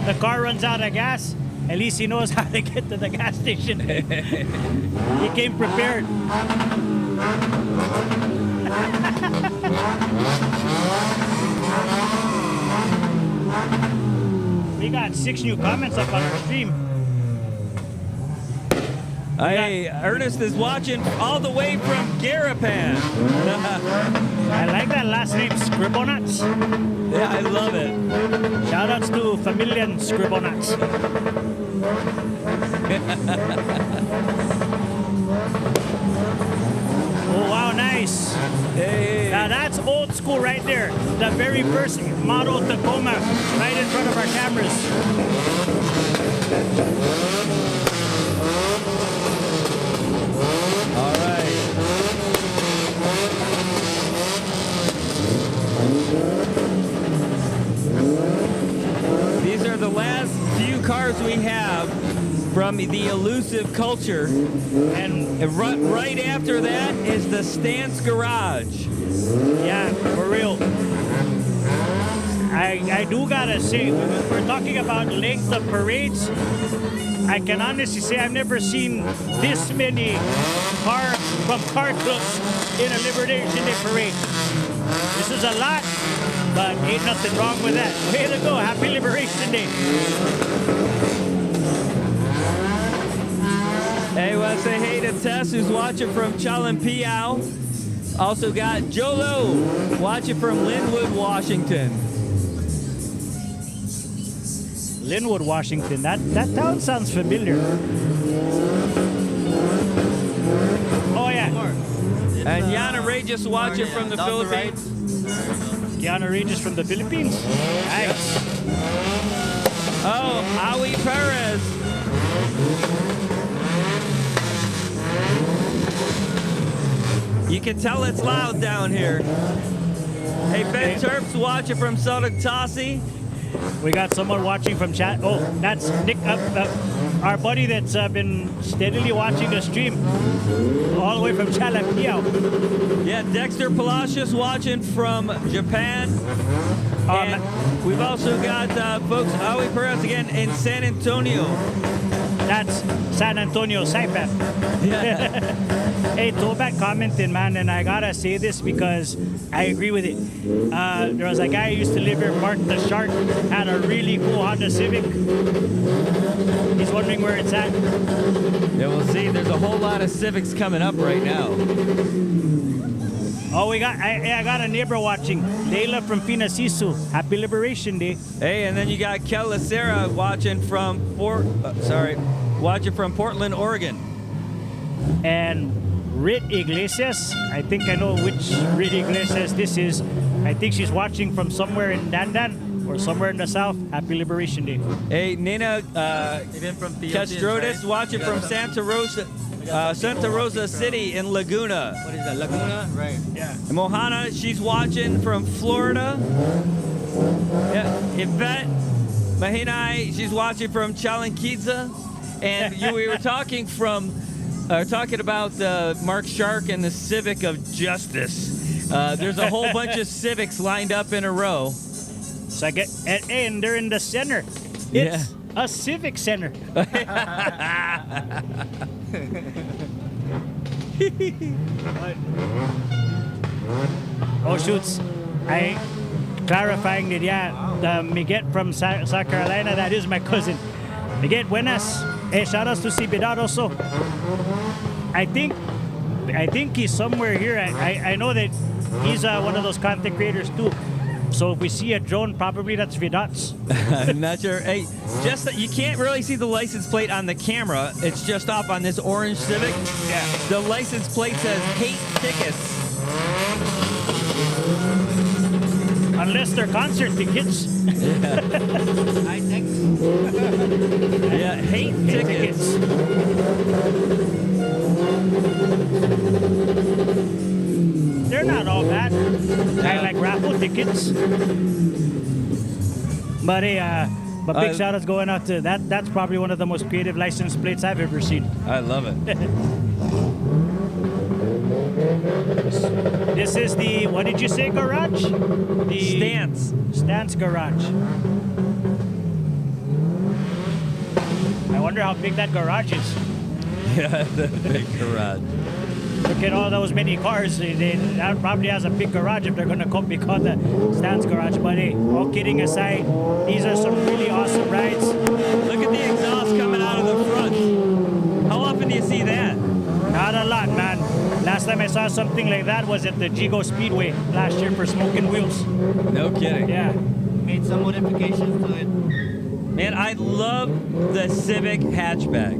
the car runs out of gas, at least he knows how to get to the gas station. He came prepared. We got 6 new comments up on our stream. Hey, Ernest is watching all the way from Garapan. I like that last name, Scribbonauts. Yeah, I love it. Shoutouts to Familian Scribbonauts. Oh, wow, nice. Hey. Now that's old school right there. The very first model Tacoma right in front of our cameras. All right. These are the last few cars we have from the elusive culture. And right after that is the Stance Garage. Yeah, for real. I do gotta say, we're talking about length of parades. I can honestly say I've never seen this many car clubs in a Liberation Day parade. This is a lot, but ain't nothing wrong with that. Way to go, happy Liberation Day. Hey, I want to say hey to Tess, who's watching from Chalampiao. Also got Jolo watching from Linwood, Washington. Linwood, Washington. That town sounds familiar. Oh yeah. And Yana Regis watching from the Philippines. Yana Regis from the Philippines. Nice. Oh, Awi Perez. You can tell it's loud down here. Hey, Ben Terps watching from Sototasi. We got someone watching from chat. Oh, that's Nick, our buddy that's been steadily watching the stream all the way from Chalampiao. Yeah, Dexter Palacios watching from Japan. And we've also got folks, Awi Perez again in San Antonio. That's San Antonio, Saipan. Yeah. Hey, throwback commenting, man, and I gotta say this because I agree with it. There was a guy who used to live here, Mark the Shark, had a really cool Honda Civic. He's wondering where it's at. Yeah, we'll see. There's a whole lot of Civics coming up right now. Oh, I got a neighbor watching. Leila from Pinasisu. Happy Liberation Day. Hey, and then you got Kel Lacera watching from Portland, Oregon. And Rit Iglesias. I think I know which Rit Iglesias this is. I think she's watching from somewhere in Dandan or somewhere in the south. Happy Liberation Day. Hey, Nina Even from Castrodis watching from Santa Rosa City in Laguna. What is that, Laguna? Right. Yeah. And Mohana, she's watching from Florida. Yeah. Yvette Mahinai, she's watching from Chalanquiza. And we were talking about Mark Shark and the Civic of Justice. There's a whole bunch of Civics lined up in a row. So I get, and they're in the center. It's a civic center. Oh shoots! I clarifying that the Miguel from South Carolina, that is my cousin. Miguel, buenas. Hey, shout outs to Cibidad also. I think he's somewhere here. I know that he's one of those content creators too. So if we see a drone, probably that's Vidot's. I'm not sure. Hey, just that you can't really see the license plate on the camera. It's just off on this orange Civic. Yeah. The license plate says hate tickets. Unless they're concert tickets. Yeah, hate tickets. They're not all bad. I like raffle tickets. But big shout outs going out to that. That's probably one of the most creative license plates I've ever seen. I love it. This is the, what did you say, garage? The Stance garage. I wonder how big that garage is. Yeah, the big garage. Look at all those many cars. That probably has a big garage if they're going to be called the Stance garage. But hey, all kidding aside, these are some really awesome rides. Look at the exhaust coming out of the front. How often do you see that? Not a lot, man. Last time I saw something like that was at the Jigo Speedway last year for Smoking Wheels. No kidding. Yeah. Made some modifications to it. Man, I love the Civic hatchback.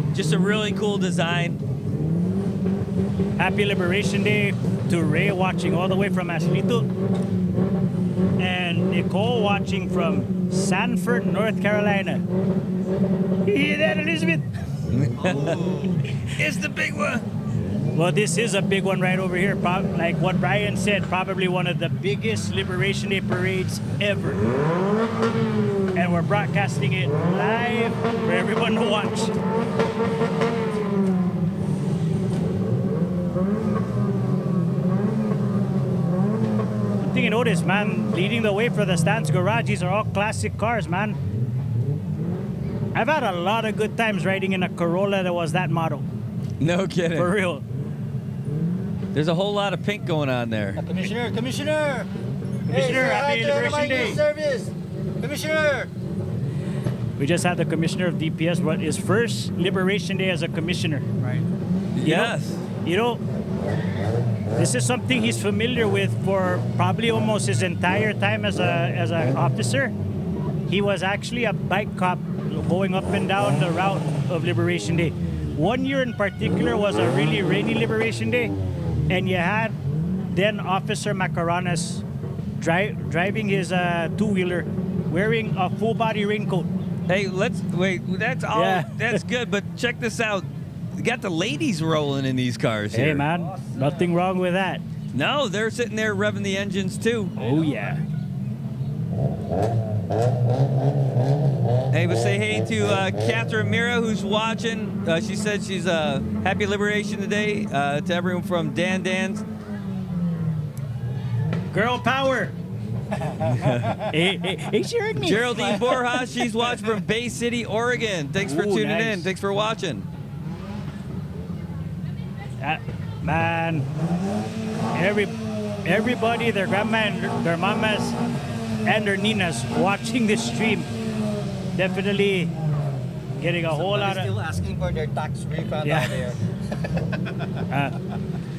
Yep. Just a really cool design. Happy Liberation Day to Ray watching all the way from Aslito. And Nicole watching from Sanford, North Carolina. You hear that, Elizabeth? It's the big one. Well, this is a big one right over here. Like what Brian said, probably one of the biggest Liberation Day parades ever. and we're broadcasting it live for everyone to watch. One thing you notice, man, leading the way for the Stance Garage, these are all classic cars, man. I've had a lot of good times riding in a Corolla that was that model. No kidding. For real. There's a whole lot of pink going on there. Commissioner! Commissioner, happy Liberation Day. Service! Commissioner! We just had the commissioner of DPS, what his first Liberation Day as a commissioner. Right. Yes. You know, this is something he's familiar with for probably almost his entire time as an officer. He was actually a bike cop going up and down the route of Liberation Day. One year in particular was a really rainy Liberation Day, and you had then Officer Macaronas driving his two-wheeler, wearing a full-body raincoat. Hey, let's wait. That's all. Yeah. That's good. But check this out. You got the ladies rolling in these cars here. Hey, man, nothing wrong with that. No, they're sitting there revving the engines too. Oh yeah. Hey, but say hey to Catherine Mira, who's watching. She said she's happy Liberation today. To everyone from Dan Dan's. Girl power. hey, she heard me. Geraldine Borja, she's watching from Bay City, Oregon. Thanks for Ooh, tuning nice. in. Thanks for watching. Man, everybody, their grandma and their mamas and their ninas watching this stream, definitely getting a whole lot Still of. asking for their tax refund Yeah. out there.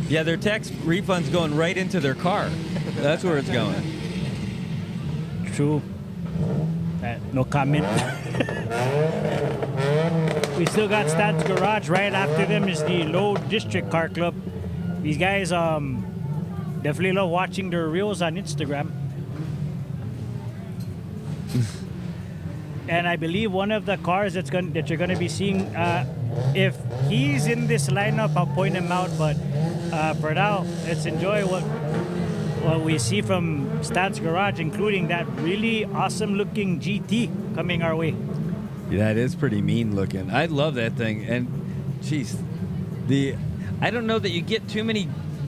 Yeah, their tax refund's going right into their car. That's where it's going. True. No comment. We still got Stance Garage. Right after them is the Low District Car Club. These guys definitely love watching their reels on Instagram. And I believe one of the cars that you're going to be seeing, if he's in this lineup, I'll point him out. But for now, let's enjoy what we see from Stance Garage, including that really awesome-looking GT coming our way. Yeah, that is pretty mean looking. I love that thing. And, geez, I don't know that you get too many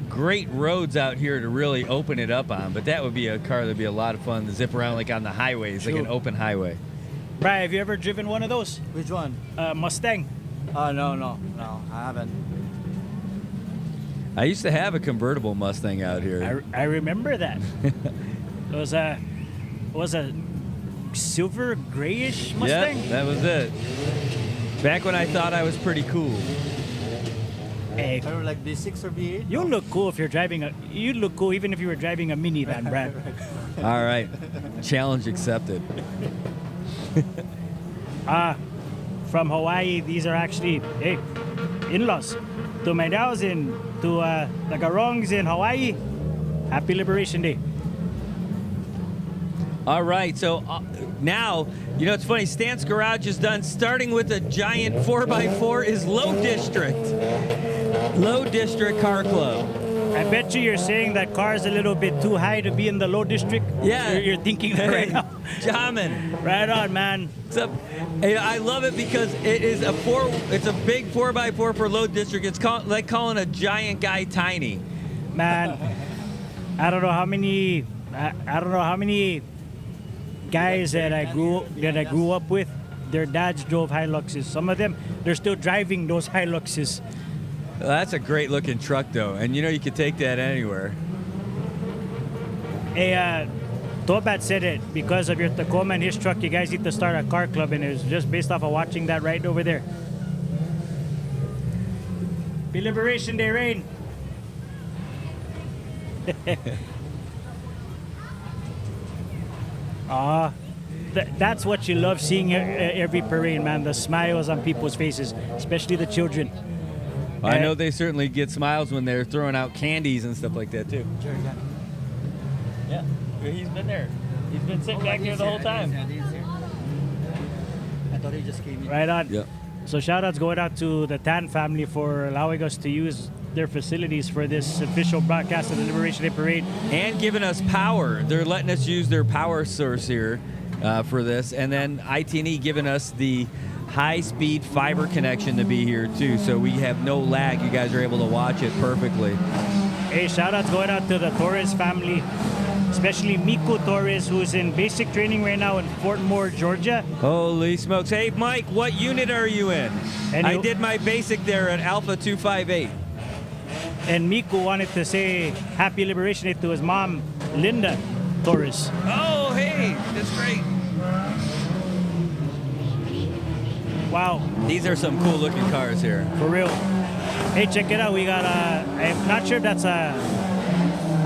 great roads out here to really open it up on, but that would be a car that'd be a lot of fun to zip around like on the highways, like an open highway. Brian, have you ever driven one of those? Which one? Mustang. No, I haven't. I used to have a convertible Mustang out here. I remember that. It was a silver grayish Mustang. Yep, that was it. Back when I thought I was pretty cool. Hey, Or like V6 or V8? you look cool if you're driving you look cool even if you were driving a minivan, Brad. All right, challenge accepted. From Hawaii, these are actually in-laws. To my daws to the Garongs in Hawaii, happy Liberation Day. All right, so now, you know, it's funny, Stance Garage is done. Starting with a giant 4x4 is Low District. Low District Car Club. I bet you're saying that car is a little bit too high to be in the Low District. Yeah. You're thinking that right now. Jamin. Right on, man. I love it because it's a big 4x4 for Low District. It's like calling a giant guy tiny. Man, I don't know how many guys that I grew up with, their dads drove Hiluxes. Some of them, they're still driving those Hiluxes. That's a great looking truck though, and you know you could take that anywhere. Hey, Tobat said it, because of your Tacoma and his truck, you guys need to start a car club, and it was just based off of watching that right over there. Be Liberation Day, Rain. That's what you love seeing every parade, man. The smiles on people's faces, especially the children. I know they certainly get smiles when they're throwing out candies and stuff like that too. Yeah, he's been there. He's been sitting back here the whole time. I thought he just came in. Right on. Yep. So shout outs going out to the Tan family for allowing us to use their facilities for this official broadcast of the Liberation Day Parade. And giving us power. They're letting us use their power source here. for this. And then IT&E giving us the high-speed fiber connection to be here, too. So we have no lag. You guys are able to watch it perfectly. Hey, shout-outs going out to the Torres family, especially Miko Torres, who's in basic training right now in Fort Moore, Georgia. Holy smokes. Hey, Mike, what unit are you in? And I did my basic there at Alpha 258. And Miko wanted to say Happy Liberation Day to his mom, Linda Torres. Oh, hey, that's great. Wow. These are some cool-looking cars here. For real. Hey, check it out. We got I'm not sure if that's a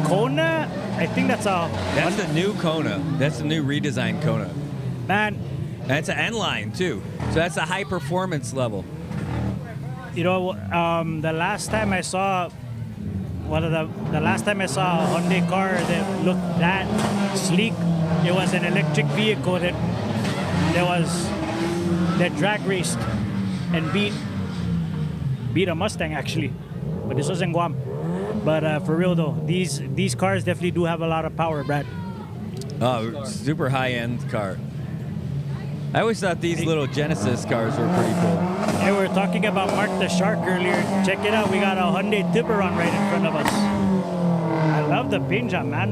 Kona. I think that's a... That's the new Kona. That's the new redesigned Kona. Man. That's an N-line, too. So that's a high-performance level. You know, the last time I saw the last time I saw a Hyundai car that looked that sleek, it was an electric vehicle that drag raced and beat a Mustang actually, but this was in Guam. But for real though, these cars definitely do have a lot of power, Brad. Oh, super high-end car. I always thought these little Genesis cars were pretty cool. Hey, we were talking about Mark the Shark earlier. Check it out. We got a Hyundai Tiburon right in front of us. I love the paint job, man.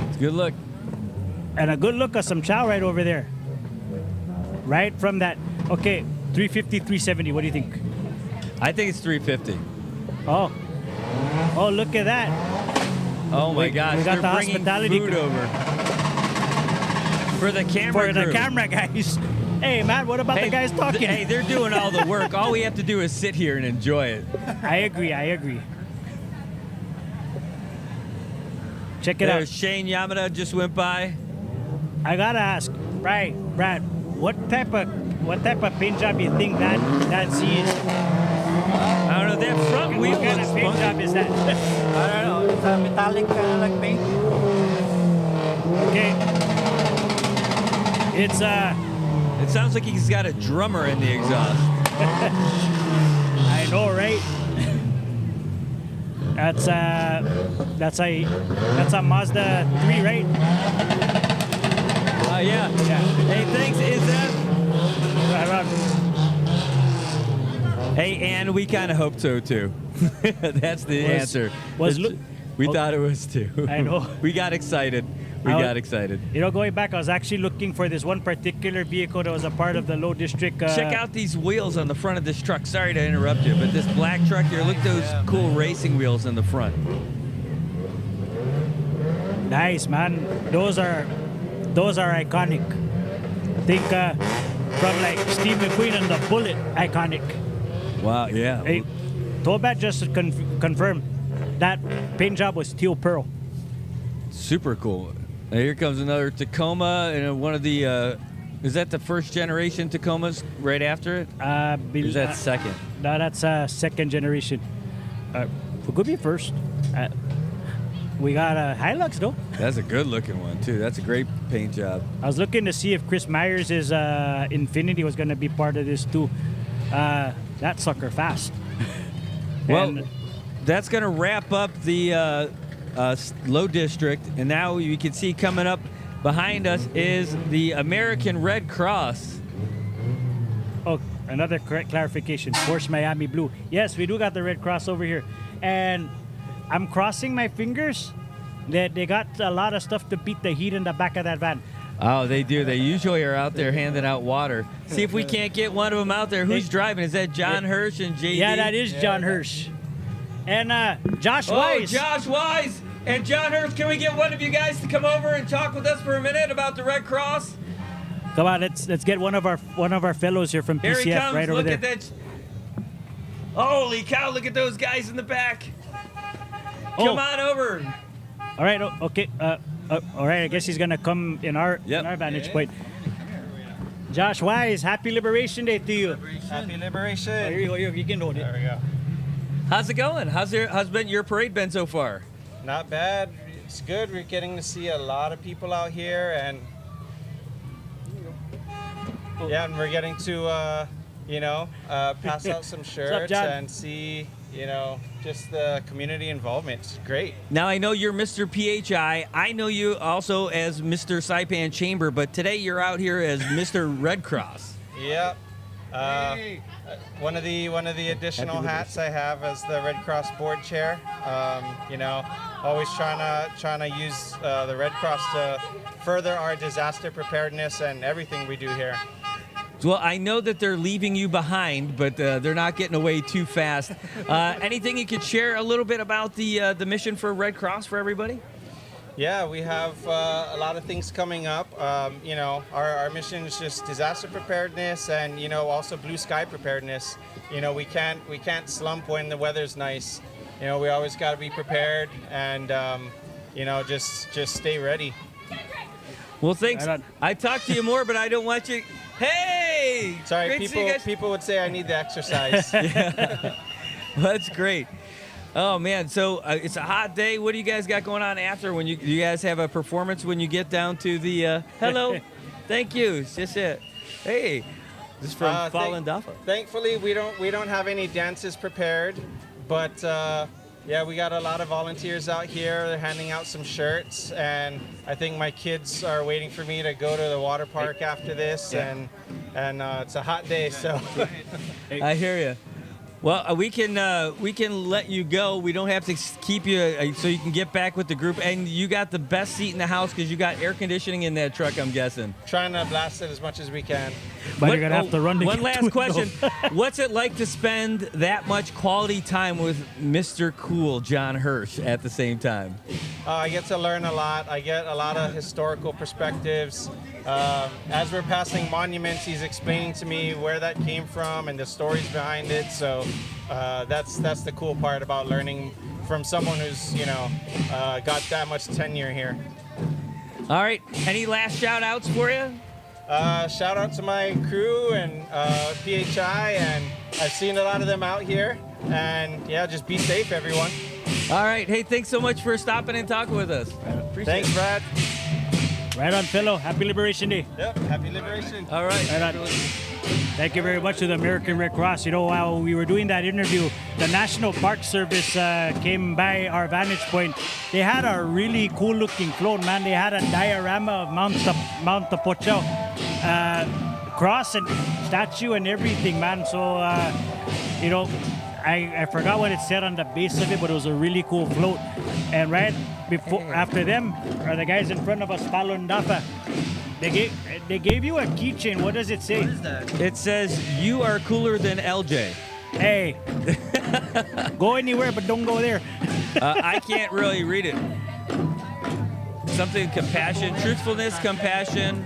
It's a good look. And a good look of some chow right over there. Right from that. Okay, 350, 370. What do you think? I think it's 350. Oh. Oh, look at that. Oh, my gosh. We got They're the bringing hospitality food over. For the camera For crew. the camera guys. Hey, Matt, what about the guys talking? Hey, they're doing all the work. All we have to do is sit here and enjoy it. I agree. Check it There's out. Shane Yamada just went by. I gotta ask, Brad, what type of paint job you think that Z is? I don't know, that front wheel What kind looks of paint funky. job is that? I don't know. It's a metallic kind of like paint. Okay. It's It sounds like he's got a drummer in the exhaust. I know, right? That's a Mazda 3, right? Yeah. Hey, thanks, Izzy. Hey, and we kind of hope so too. That's the answer. We thought it was too. I know. We got excited. We got excited. You know, going back, I was actually looking for this one particular vehicle that was a part of the Low District. Check out these wheels on the front of this truck. Sorry to interrupt you, but this black truck here, look at those cool racing wheels in the front. Nice, man. Those are iconic. I think from like Steve McQueen and the Bullet, iconic. Wow, yeah. Hey, Tobat just confirmed that paint job was steel pearl. Super cool. Now here comes another Tacoma, and one of the, is that the first generation Tacomas right after it? Or is that second? No, that's second generation. It could be first. We got a Hilux though. That's a good looking one too. That's a great paint job. I was looking to see if Chris Myers' Infinity was going to be part of this too. That sucker fast. Well, that's going to wrap up the Low District, and now you can see coming up behind us is the American Red Cross. Oh, another correct clarification. Porsche Miami Blue. Yes, we do got the Red Cross over here, and I'm crossing my fingers that they got a lot of stuff to beat the heat in the back of that van. Oh, they do. They usually are out there handing out water. See if we can't get one of them out there. Who's driving? Is that John Hirsch and JD? Yeah, that is John Hirsch. And Josh Wise. Oh, Josh Wise and John Hirsch. Can we get one of you guys to come over and talk with us for a minute about the Red Cross? Come on, let's get one of our fellows here from PCF Here he comes. right over Look there. at that. Holy cow, look at those guys in the back. Come on over. All right, okay. All right, I guess he's gonna come in our vantage point. Josh Wise, happy Liberation Day to you. Happy Liberation. Oh, here you go. You can hold it. There we go. How's it going? How's your parade been so far? Not bad. It's good. We're getting to see a lot of people out here, and yeah, and we're getting to pass out some shirts John? and see, just the community involvement. It's great. Now, I know you're Mr. PHI. I know you also as Mr. Saipan Chamber, but today you're out here as Mr. Red Cross. Yep. One of the additional hats I have as the Red Cross board chair. Always trying to use the Red Cross to further our disaster preparedness and everything we do here. Well, I know that they're leaving you behind, but they're not getting away too fast. Anything you could share a little bit about the mission for Red Cross for everybody? Yeah, we have a lot of things coming up. Our mission is just disaster preparedness and also blue sky preparedness. We can't slump when the weather's nice. We always got to be prepared and just stay ready. Well, thanks. I talked to you more, but I don't want you. Hey! Sorry, great to see you guys. people would say I need the exercise. Well, that's great. Oh man, so it's a hot day. What do you guys got going on after? When you guys have a performance when you get down to the? Hello, thank you. It's just it. Hey, this is from Fallen Dafa. Thankfully, we don't have any dances prepared, but yeah, we got a lot of volunteers out here. They're handing out some shirts, and I think my kids are waiting for me to go to the water park after this, and it's a hot day, so. I hear you. Well, we can let you go. We don't have to keep you so you can get back with the group. And you got the best seat in the house because you got air conditioning in that truck, I'm guessing. Trying to blast it as much as we can. But you're gonna have to run. One last question: what's it like to spend that much quality time with Mr. Cool John Hirsch at the same time? I get to learn a lot. I get a lot of historical perspectives. As we're passing monuments, he's explaining to me where that came from and the stories behind it. So that's the cool part about learning from someone who's got that much tenure here. All right. Any last shout outs for you? Shout out to my crew and PHI, and I've seen a lot of them out here. And yeah, just be safe, everyone. All right. Hey, thanks so much for stopping and talking with us. Appreciate Thanks, it. Brad. Right on, fellow. Happy Liberation Day. Yep, happy Liberation. All right. Right on. Thank you very much to the American Red Cross. While we were doing that interview, the National Park Service came by our vantage point. They had a really cool-looking float, man. They had a diorama of Mount Tapocho cross and statue and everything, man. So, I forgot what it said on the base of it, but it was a really cool float. And right after them are the guys in front of us, Falun Dafa. They gave you a keychain. What does it say? What is that? It says, "You are cooler than LJ." Hey, go anywhere, but don't go there. I can't really read it. Something compassion, truthfulness, compassion,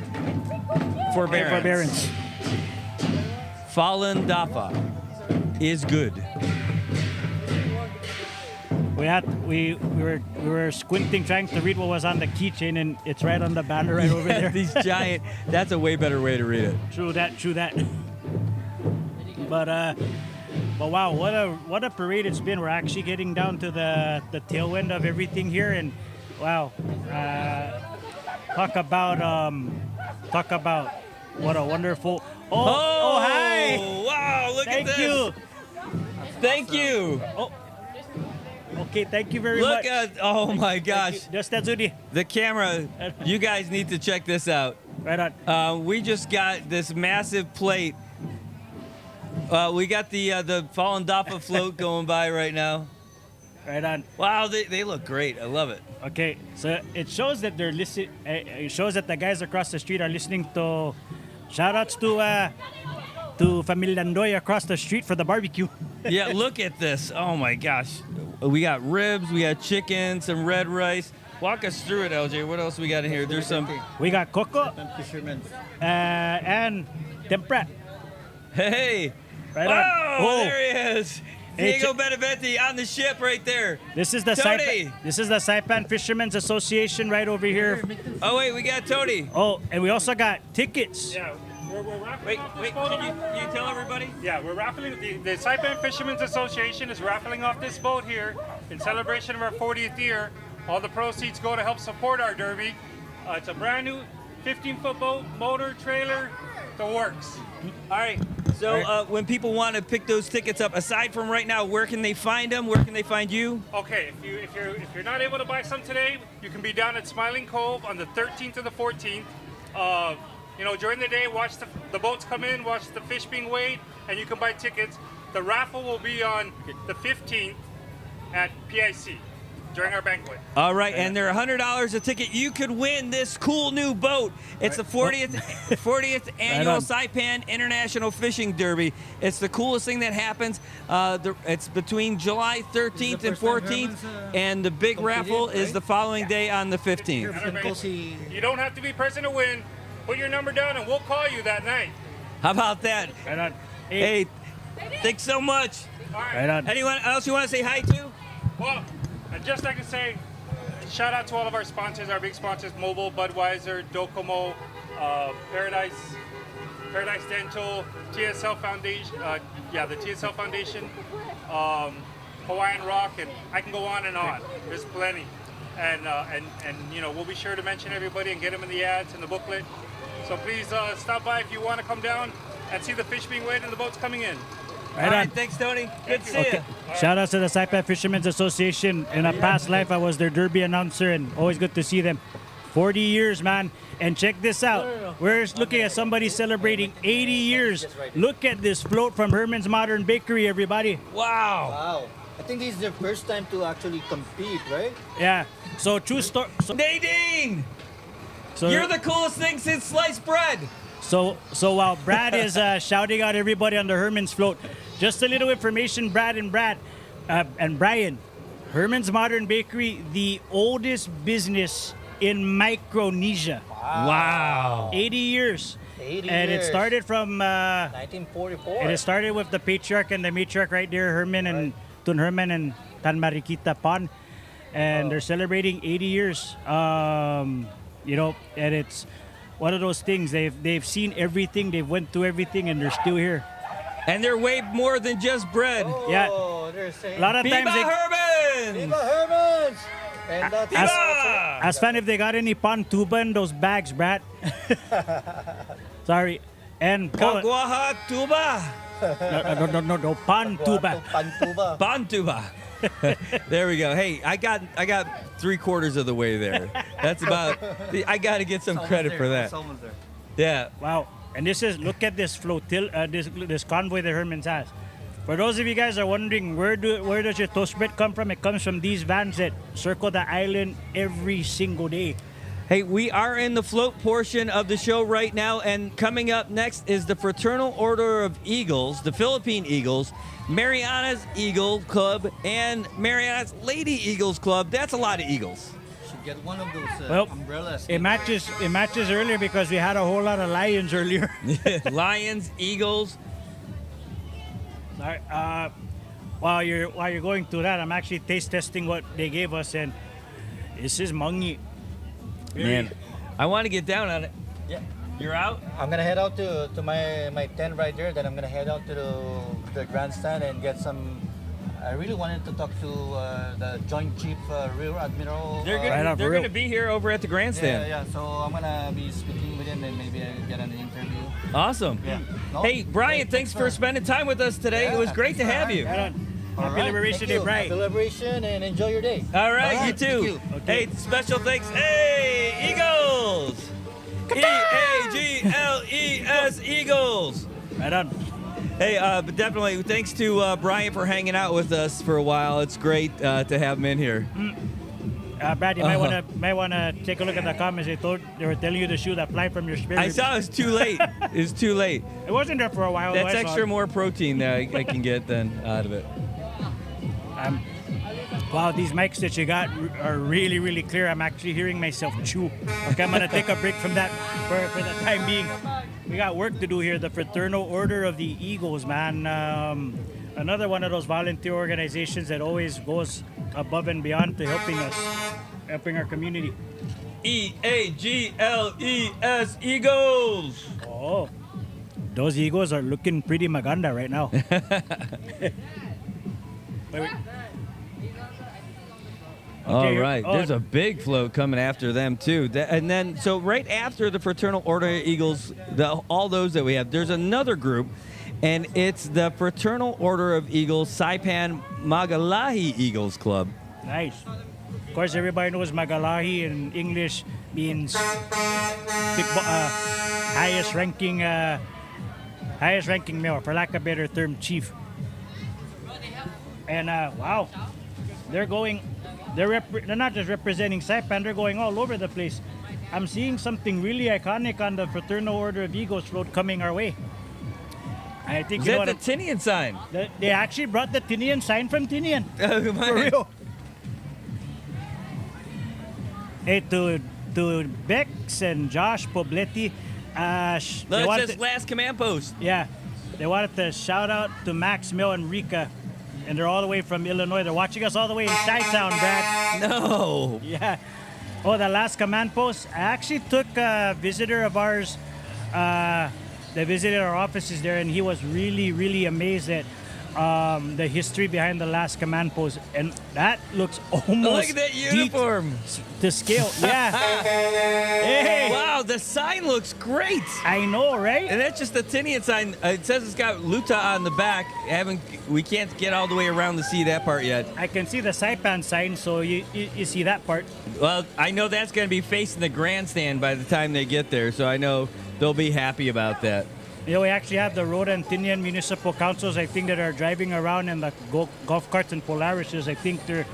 forbearance. Forbearance. Falun Dafa is good. We were squinting trying to read what was on the keychain, and it's right on the banner right over there. These giant. That's a way better way to read it. True that. But wow, what a parade it's been. We're actually getting down to the tail end of everything here, and wow, talk about what a wonderful. Oh hi! Wow, look at this. Thank you. Thank you. Oh. Okay, thank you very much. Look at, oh my gosh. Just that, Zudi. The camera, you guys need to check this out. Right on. We just got this massive plate. We got the Fallen Dafa float going by right now. Right on. Wow, they look great. I love it. Okay, so it shows that they're listening. It shows that the guys across the street are listening to. Shoutouts to Familia Ndoy across the street for the barbecue. Yeah, look at this. Oh my gosh. We got ribs, we got chicken, some red rice. Walk us through it, LJ. What else we got in here? There's some. We got coco and tempura. Hey. Right on. Oh, there he is. Diego Beneventi on the ship right there. This is the Saipan Fishermen's Association right over here. Oh wait, we got Tony. Oh, and we also got tickets. Yeah, we're raffling. Wait, can you tell everybody? Yeah, we're raffling. The Saipan Fishermen's Association is raffling off this boat here in celebration of our 40th year. All the proceeds go to help support our derby. It's a brand new 15-foot boat, motor, trailer, the works. All right. So when people want to pick those tickets up, aside from right now, where can they find them? Where can they find you? Okay, if you're not able to buy some today, you can be down at Smiling Cove on the 13th or the 14th. During the day, watch the boats come in, watch the fish being weighed, and you can buy tickets. The raffle will be on the 15th at PIC during our banquet. All right, and they're $100 a ticket. You could win this cool new boat. It's the 40th annual Saipan International Fishing Derby. It's the coolest thing that happens. It's between July 13th and 14th, and the big raffle is the following day on the 15th. You don't have to be present to win. Put your number down, and we'll call you that night. How about that? Right on. Hey, thanks so much. All right. Right on. Anyone else you want to say hi to? Well, I'd just like to say, shout out to all of our sponsors, our big sponsors, Mobile, Budweiser, Docomo, Paradise Dental, TSL Foundation, the TSL Foundation, Hawaiian Rock, and I can go on and on. There's plenty. And we'll be sure to mention everybody and get them in the ads and the booklet. So please stop by if you want to come down and see the fish being weighed and the boats coming in. All right, thanks, Tony. Good to see you. Shout out to the Saipan Fishermen's Association. In a past life, I was their derby announcer, and always good to see them. 40 years, man. And check this out. We're looking at somebody celebrating 80 years. Look at this float from Herman's Modern Bakery, everybody. Wow. Wow. I think this is their first time to actually compete, right? Yeah. So true story. Nadine! So You're the coolest thing since sliced bread. So while Brad is shouting out everybody on the Herman's float, just a little information, Brad and Brian. Herman's Modern Bakery, the oldest business in Micronesia. Wow. 80 years. 80 and years. It started from 1944. And it started with the patriarch and the matriarch right there, Herman and Tun Herman and Tan Mariquita Pan. And they're celebrating 80 years. And it's one of those things. They've seen everything, they've went through everything, and they're still here. And they're way more than just bread. Yeah. They're saying, A lot of times Herman! Viva Herman's! And that's Ask fan if they got any pan tuba in those bags, Brad. Sorry. And Kagwaha tuba. No, pan tuba. Pantuba. Pan tuba. There we go. Hey, I got 3/4 of the way there. That's about. I got to get some credit for that. Yeah. Wow. And look at this flotilla, this convoy that Herman's has. For those of you guys are wondering where does your toast bread come from? It comes from these vans that circle the island every single day. Hey, we are in the float portion of the show right now, and coming up next is the Fraternal Order of Eagles, the Philippine Eagles, Mariana's Eagle Club, and Mariana's Lady Eagles Club. That's a lot of eagles. Should get one of those umbrellas. It matches earlier because we had a whole lot of lions earlier. Lions, eagles. Sorry. While you're going through that, I'm actually taste testing what they gave us, and this is mangi. Man, I want to get down on it. Yeah. You're out? I'm gonna head out to my tent right there. Then I'm gonna head out to the grandstand and get some. I really wanted to talk to the Joint Chief Rear Admiral. They're gonna be here over at the grandstand. Yeah. So I'm gonna be speaking with him and maybe I get an interview. Awesome. Yeah. Hey, Brian, thanks for spending time with us today. It was great to have you. Happy Liberation Day, Brian. Happy Liberation and enjoy your day. All right, you too. Hey, special thanks. Hey, Eagles! E-A-G-L-E-S, Eagles! Right on. Hey, but definitely thanks to Brian for hanging out with us for a while. It's great to have him in here. Brad, you might wanna take a look at the comments. They were telling you to shoot that fly from your spirit. I saw it was too late. It was too late. It wasn't there for a while. That's though, extra more protein that I can get then out of it. Wow, these mics that you got are really, really clear. I'm actually hearing myself chew. Okay, I'm gonna take a break from that for the time being. We got work to do here. The Fraternal Order of the Eagles, man. Another one of those volunteer organizations that always goes above and beyond to helping our community. E-A-G-L-E-S, Eagles! Oh, those Eagles are looking pretty maganda right now. Wait. All right, there's a big float coming after them too. And then, so right after the Fraternal Order of Eagles, all those that we have, there's another group, and it's the Fraternal Order of Eagles Saipan Magalahi Eagles Club. Nice. Of course, everybody knows Magalahi in English means highest ranking male, for lack of a better term, chief. And wow, they're not just representing Saipan, they're going all over the place. I'm seeing something really iconic on the Fraternal Order of Eagles float coming our way. I think Is that the Tinian sign? They actually brought the Tinian sign from Tinian. Oh, For real. Hey, to Bex and Josh Pobletti. No, it says last command post. Yeah. They wanted to shout out to Max, Mel, and Rika. And they're all the way from Illinois. They're watching us all the way in Chi-Town, Brad. No. Yeah. Oh, the last command post. I actually took a visitor of ours. They visited our offices there, and he was really, really amazed at the history behind the last command post. And that looks almost Look at that uniform. To scale. Yeah. Hey. Wow, the sign looks great. I know, right? And that's just the Tinian sign. It says it's got Luta on the back. We can't get all the way around to see that part yet. I can see the Saipan sign, so you see that part. Well, I know that's going to be facing the grandstand by the time they get there, so I know they'll be happy about that. You know, we actually have the Rhoda and Tinian municipal councils, I think, that are driving around in the golf carts and Polaris's. I think they're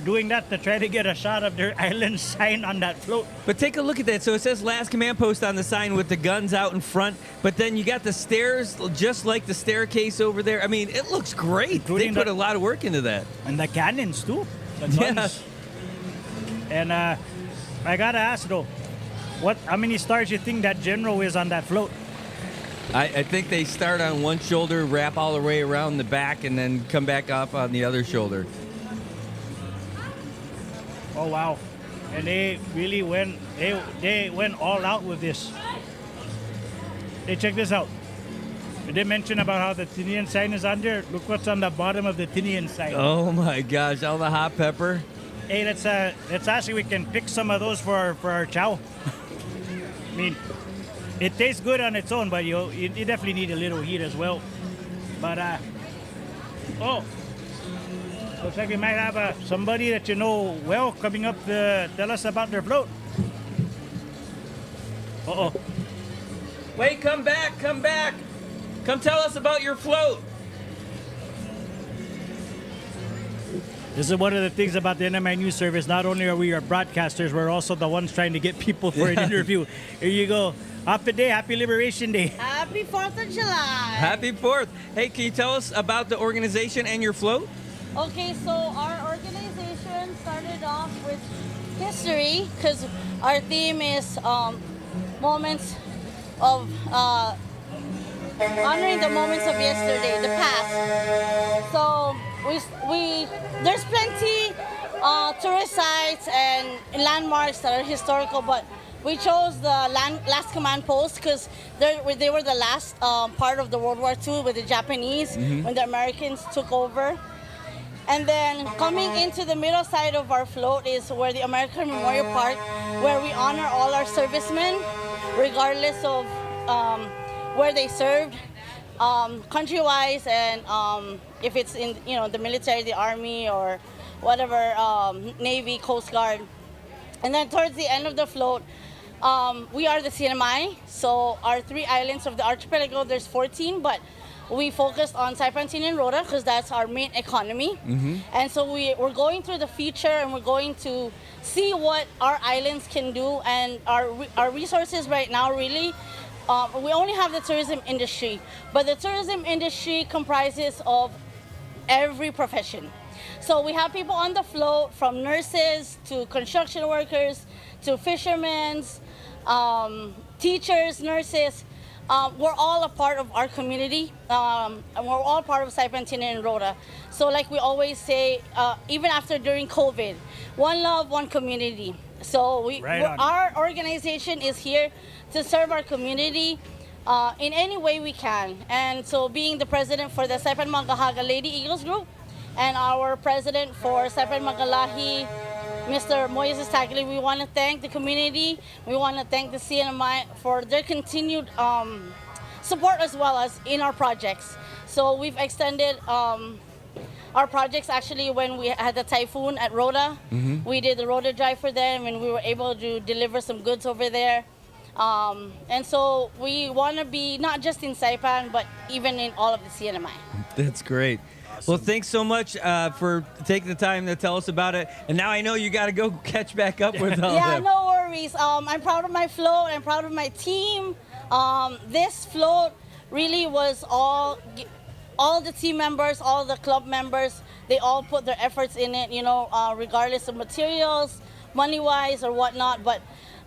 doing that to try to get a shot of their island sign on that float. But take a look at that. So it says last command post on the sign with the guns out in front, but then you got the stairs just like the staircase over there. I mean, it looks great. Including they put a lot of work into that. And the cannons, too. The guns. Yeah. And I got to ask, though, how many stars you think that general is on that float? I think they start on one shoulder, wrap all the way around the back, and then come back up on the other shoulder. Oh, wow. And they really went all out with this. Hey, check this out. Did they mention about how the Tinian sign is on there? Look what's on the bottom of the Tinian sign. Oh my gosh, all the hot pepper. Hey, let's actually, we can pick some of those for our chow. I mean, it tastes good on its own, but you definitely need a little heat as well. But, looks like we might have somebody that you know well coming up to tell us about their float. Uh-oh. Wait, come back, come back. Come tell us about your float. This is one of the things about the NMI News Service. Not only are we your broadcasters, we're also the ones trying to get people for an interview. Here you go. Happy day. Happy Liberation Day. Happy 4th of July. Happy 4th. Hey, can you tell us about the organization and your float? Okay, so our organization started off with history because our theme is moments of honoring the moments of yesterday, the past. So there's plenty tourist sites and landmarks that are historical, but we chose the last command post because they were the last part of the World War II with the Japanese when the Americans took over. And then coming into the middle side of our float is where the American Memorial Park, where we honor all our servicemen, regardless of where they served, country-wise, and if it's in the military, the Army, or whatever, Navy, Coast Guard. And then towards the end of the float, we are the CNMI. So our 3 islands of the archipelago, there's 14, but we focused on Saipan, Tinian, and Rhoda because that's our main economy. And so we're going through the feature and we're going to see what our islands can do. And our resources right now really, we only have the tourism industry, but the tourism industry comprises of every profession. So we have people on the float, from nurses to construction workers to fishermen, teachers, nurses. We're all a part of our community, and we're all part of Saipan, Tinian, and Rhoda. So like we always say, even during COVID, one love, one community. So our organization is here to serve our community in any way we can. And so being the president for the Saipan Magahaga Lady Eagles Group, and our president for Saipan Magalahi, Mr. Moises Tagli, we want to thank the community. We want to thank the CNMI for their continued support as well as in our projects. So we've extended our projects actually when we had the typhoon at Rhoda. We did the Rhoda drive for them and we were able to deliver some goods over there. And so we want to be not just in Saipan, but even in all of the CNMI. That's great. Well, thanks so much for taking the time to tell us about it. And now I know you got to go catch back up with all Yeah, them. no worries. I'm proud of my float. I'm proud of my team. This float really was all the team members, all the club members. They all put their efforts in it, you know, regardless of materials, money-wise or whatnot. But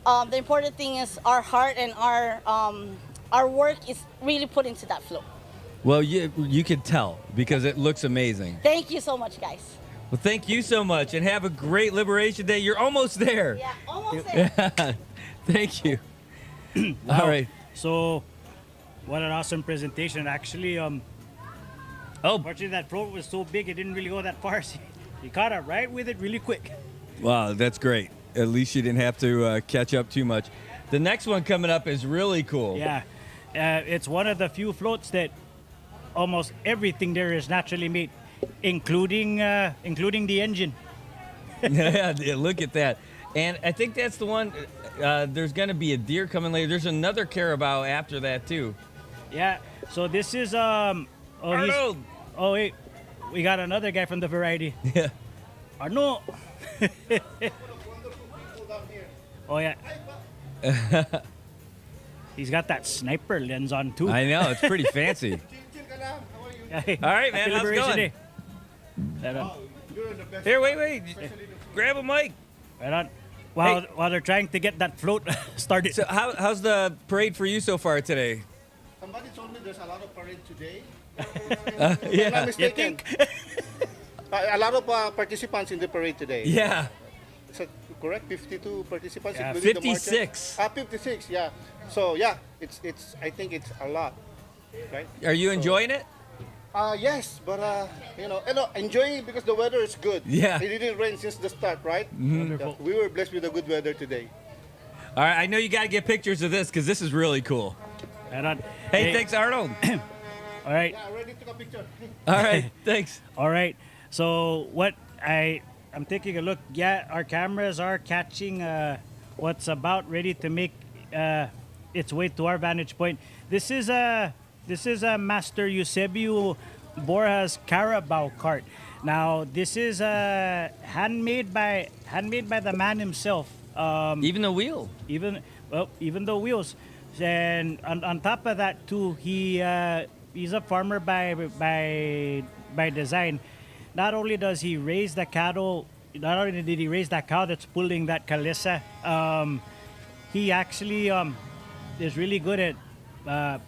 the important thing is our heart and our work is really put into that float. Well, you can tell because it looks amazing. Thank you so much, guys. Well, thank you so much and have a great Liberation Day. You're almost there. Yeah, almost there. Thank you. All right. So, what an awesome presentation. Actually, fortunately that float was so big it didn't really go that far. So you caught up right with it really quick. Wow, that's great. At least you didn't have to catch up too much. The next one coming up is really cool. Yeah, it's one of the few floats that almost everything there is naturally made, including the engine. Yeah, look at that. And I think that's the one. There's going to be a deer coming later. There's another carabao after that too. Yeah. So this is Arnold. Oh wait, we got another guy from the variety. Yeah. Arnold. Oh yeah. He's got that sniper lens on too. I know, it's pretty fancy. All right, man. How's it going? Here, wait. Grab a mic. Right on. While they're trying to get that float started. So how's the parade for you so far today? Somebody told me there's a lot of parade today. Yeah. I'm not mistaken. A lot of participants in the parade today. Yeah. Is that correct? 52 participants, Yeah, including 56. the marchers? 56, yeah. So yeah, it's. I think it's a lot, right? Are you enjoying it? Yes, but enjoying it because the weather is good. Yeah. It didn't rain since the start, right? Wonderful. We were blessed with a good weather today. All right, I know you got to get pictures of this because this is really cool. Right on. Hey, thanks, Arnold. All right. Yeah, ready to take a picture. All right, thanks. All right. So what I'm taking a look. Yeah, our cameras are catching what's about ready to make its way to our vantage point. This is a Master Eusebio Borja's Carabao cart. Now this is handmade by the man himself. Even the wheel. Even the wheels. And on top of that too, he's a farmer by design. Not only does he raise the cattle, not only did he raise that cow that's pulling that kalesa, he actually is really good at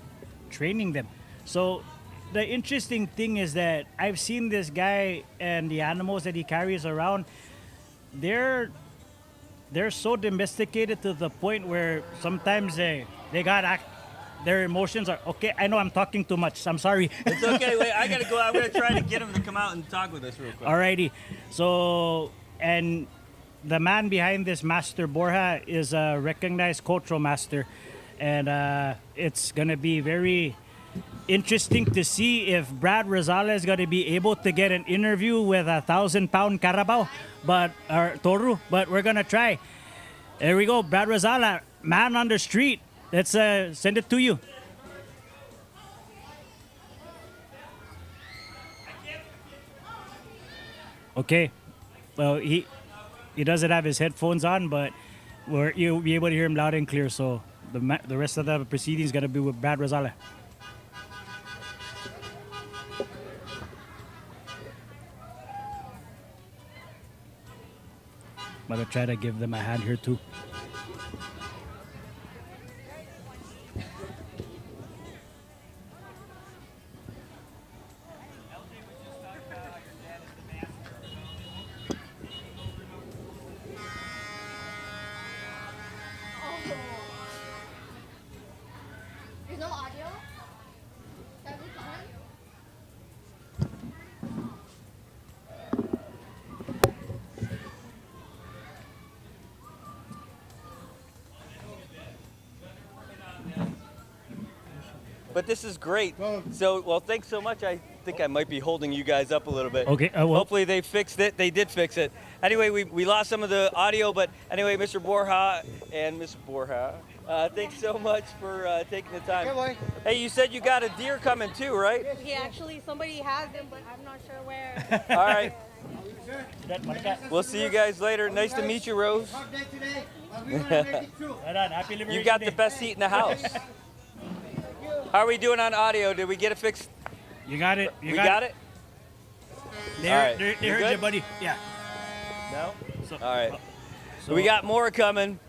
training them. So the interesting thing is that I've seen this guy and the animals that he carries around, they're so domesticated to the point where sometimes they got their emotions are okay. I know I'm talking too much. I'm sorry. It's okay. Wait, I gotta go. I'm gonna try to get him to come out and talk with us real quick. Alrighty. So, and the man behind this Master Borja is a recognized cultural master, and it's gonna be very interesting to see if Brad Rosales is gonna be able to get an interview with 1,000-pound carabao, or toru. But we're gonna try. There we go, Brad Rosales, man on the street. Let's send it to you. Okay. Well, he doesn't have his headphones on, but you'll be able to hear him loud and clear. So the rest of the proceedings is gonna be with Brad Rosales. I'm gonna try to give them a hand here too. There's no audio? That'd be fun. but this is great. So, well, thanks so much. I think I might be holding you guys up a little bit. Okay, well. Hopefully they fixed it. They did fix it. Anyway, we lost some of the audio, but anyway, Mr. Borja and Ms. Borja, thanks so much for taking the time. Hey, you said you got a deer coming too, right? Yeah, actually, somebody has them, but I'm not sure where. All right. We'll see you guys later. Nice to meet you, Rose. You got the best seat in the house. How are we doing on audio? Did we get it fixed? You got it. We got it? They All right. heard good? you, buddy. Yeah. No? All right. So we got more coming.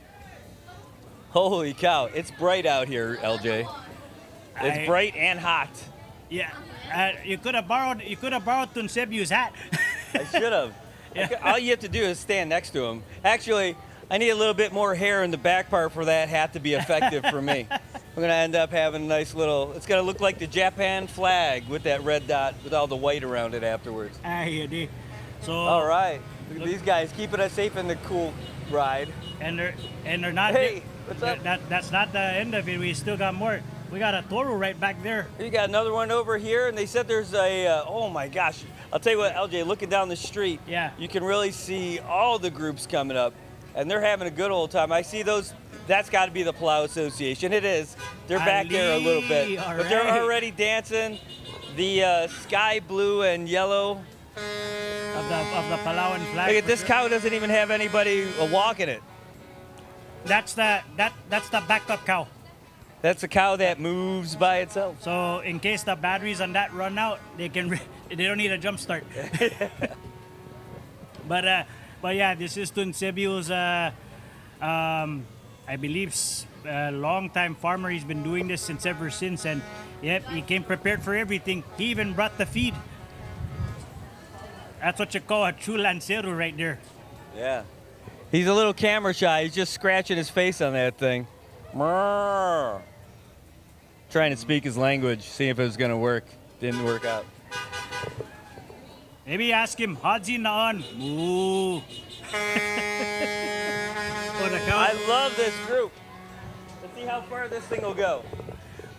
Holy cow. It's bright out here, LJ. It's bright and hot. Yeah. You could have borrowed Tunsebu's hat. I should have. Yeah. All you have to do is stand next to him. Actually, I need a little bit more hair in the back part for that hat to be effective for me. We're going to end up having a nice little, it's going to look like the Japan flag with that red dot with all the white around it afterwards. So, all right. Look at these guys keeping us safe in the cool ride. And they're not. Hey, what's up? That's not the end of it. We still got more. We got a Toro right back there. You got another one over here, and they said there's a, oh my gosh. I'll tell you what, LJ, looking down the street, you can really see all the groups coming up, and they're having a good old time. I see those, that's got to be the Plow Association. It is. They're back there a little bit. But they're already dancing the sky blue and yellow. Of the Palawan flag. Look at this cow doesn't even have anybody walking it. That's the backup cow. That's a cow that moves by itself. So in case the batteries on that run out, they don't need a jump start. But yeah, this is Tunsebu's. I believe long-time farmer. He's been doing this ever since, and yep, he came prepared for everything. He even brought the feed. That's what you call a true lancero right there. Yeah. He's a little camera shy. He's just scratching his face on that thing. Trying to speak his language, see if it was going to work. Didn't work out. Maybe ask him, Hadzi Naan. Moo. I love this group. Let's see how far this thing will go.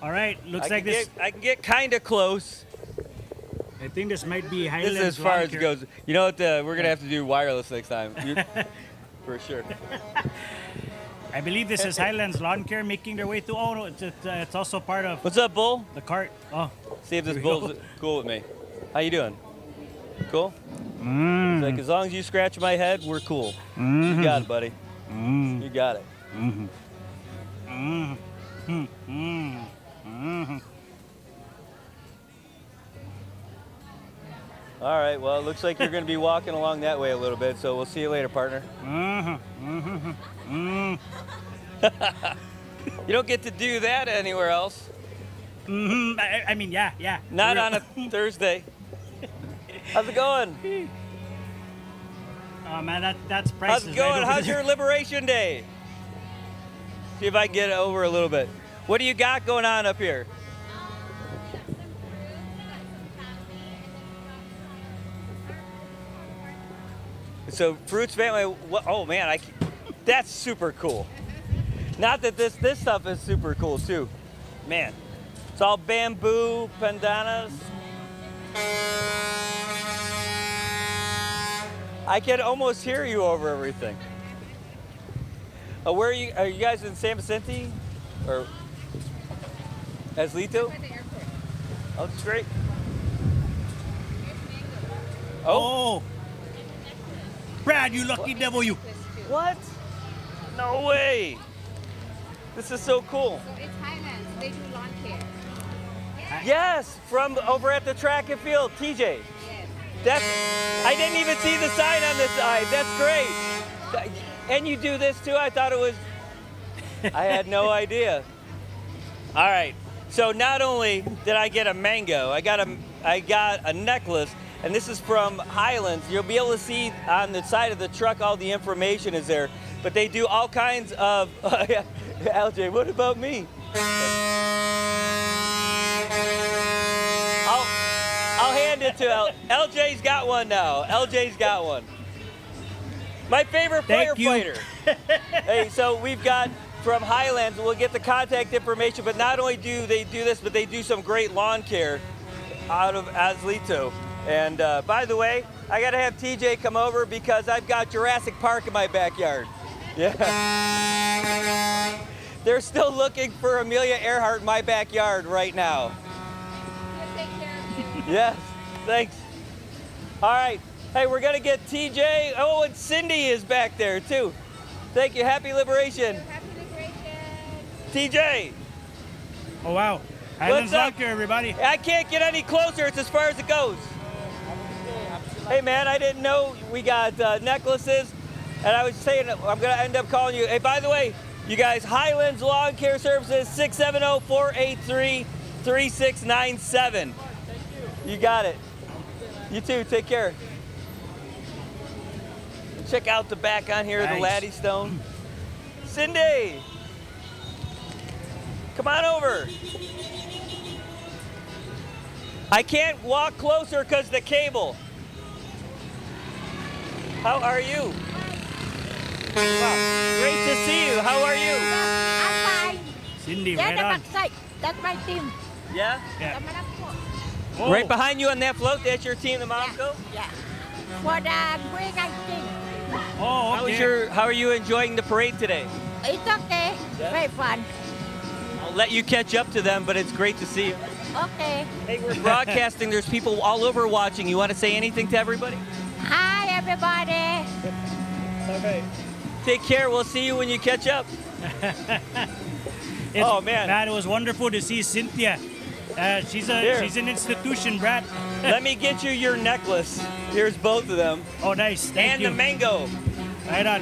All right, looks like this. I can get kind of close. I think this might be Highlands. This is as far as it goes. You know what? We're going to have to do wireless next time. For sure. I believe this is Highlands Lawn Care making their way through. Oh, no, it's also part of... What's up, Bull? The cart. Oh. See if this bull's cool with me. How you doing? Cool? Mm. It's like, as long as you scratch my head, we're cool. Mm-hmm. You got it, buddy. Mm. You got it. Mm-hmm. Mm-hmm. Mm-hmm. Mm-hmm. All right, well, it looks like you're going to be walking along that way a little bit, so we'll see you later, partner. Mm-hmm. Mm-hmm. You don't get to do that anywhere else. Mm-hmm. I mean, yeah. Not on a Thursday. How's it going? Oh, man, that's priceless. How's it going? Right How's your Liberation Day? See if I can get it over a little bit. What do you got going on up here? So Fruits Family, oh man, that's super cool. Not that this stuff is super cool too. Man, it's all bamboo, pandanas. I can almost hear you over everything. Where are you? Are you guys in San Vicente? Or Aslito? Oh, that's great. Oh! Brad, you lucky devil, you! What? No way! This is so cool. So it's Highlands. They do lawn care. Yes, from over at the track and field, TJ. Yes. I didn't even see the sign on the side. That's great. And you do this too? I thought it was. I had no idea. All right. So not only did I get a mango, I got a necklace, and this is from Highlands. You'll be able to see on the side of the truck all the information is there. But they do all kinds of. LJ, what about me? I'll hand it to LJ's got one now. LJ's got one. My favorite firefighter. Hey, so we've got from Highlands. We'll get the contact information, but not only do they do this, but they do some great lawn care out of Azlito. And by the way, I gotta have TJ come over because I've got Jurassic Park in my backyard. Yeah. They're still looking for Amelia Earhart in my backyard right now. Yes, thanks. All right, hey, we're gonna get TJ. Oh, and Cindy is back there too. Thank you, happy liberation. Happy liberation. TJ. Oh, wow. Highlands Lawn Care, everybody. I can't get any closer. It's as far as it goes. Hey, man, I didn't know we got necklaces. And I was saying I'm going to end up calling you. Hey, by the way, you guys, Highlands Lawn Care Services, 670-483-3697. You got it. You too. Take care. Check out the back on here, Nice. the Laddie Stone. Cindy, come on over. I can't walk closer because the cable. How are you? Wow. Great to see you. How are you? I'm fine. Cindy, Yeah, right the on. backside. That's my team. Yeah? Yeah. The Malangko. Oh. Right behind you on that float, that's your team, the Momco? Yeah. For the bring I think. Oh, okay. How are you enjoying the parade today? It's okay. Very fun. I'll let you catch up to them, but it's great to see you. Okay. Hey, we're broadcasting. There's people all over watching. You want to say anything to everybody? Hi, everybody. Okay. Take care. We'll see you when you catch up. Oh, man. Man, it was wonderful to see Cynthia. She's Here. an institution, Brad. Let me get you your necklace. Here's both of them. Oh, nice. Thank And you. the mango. Right on.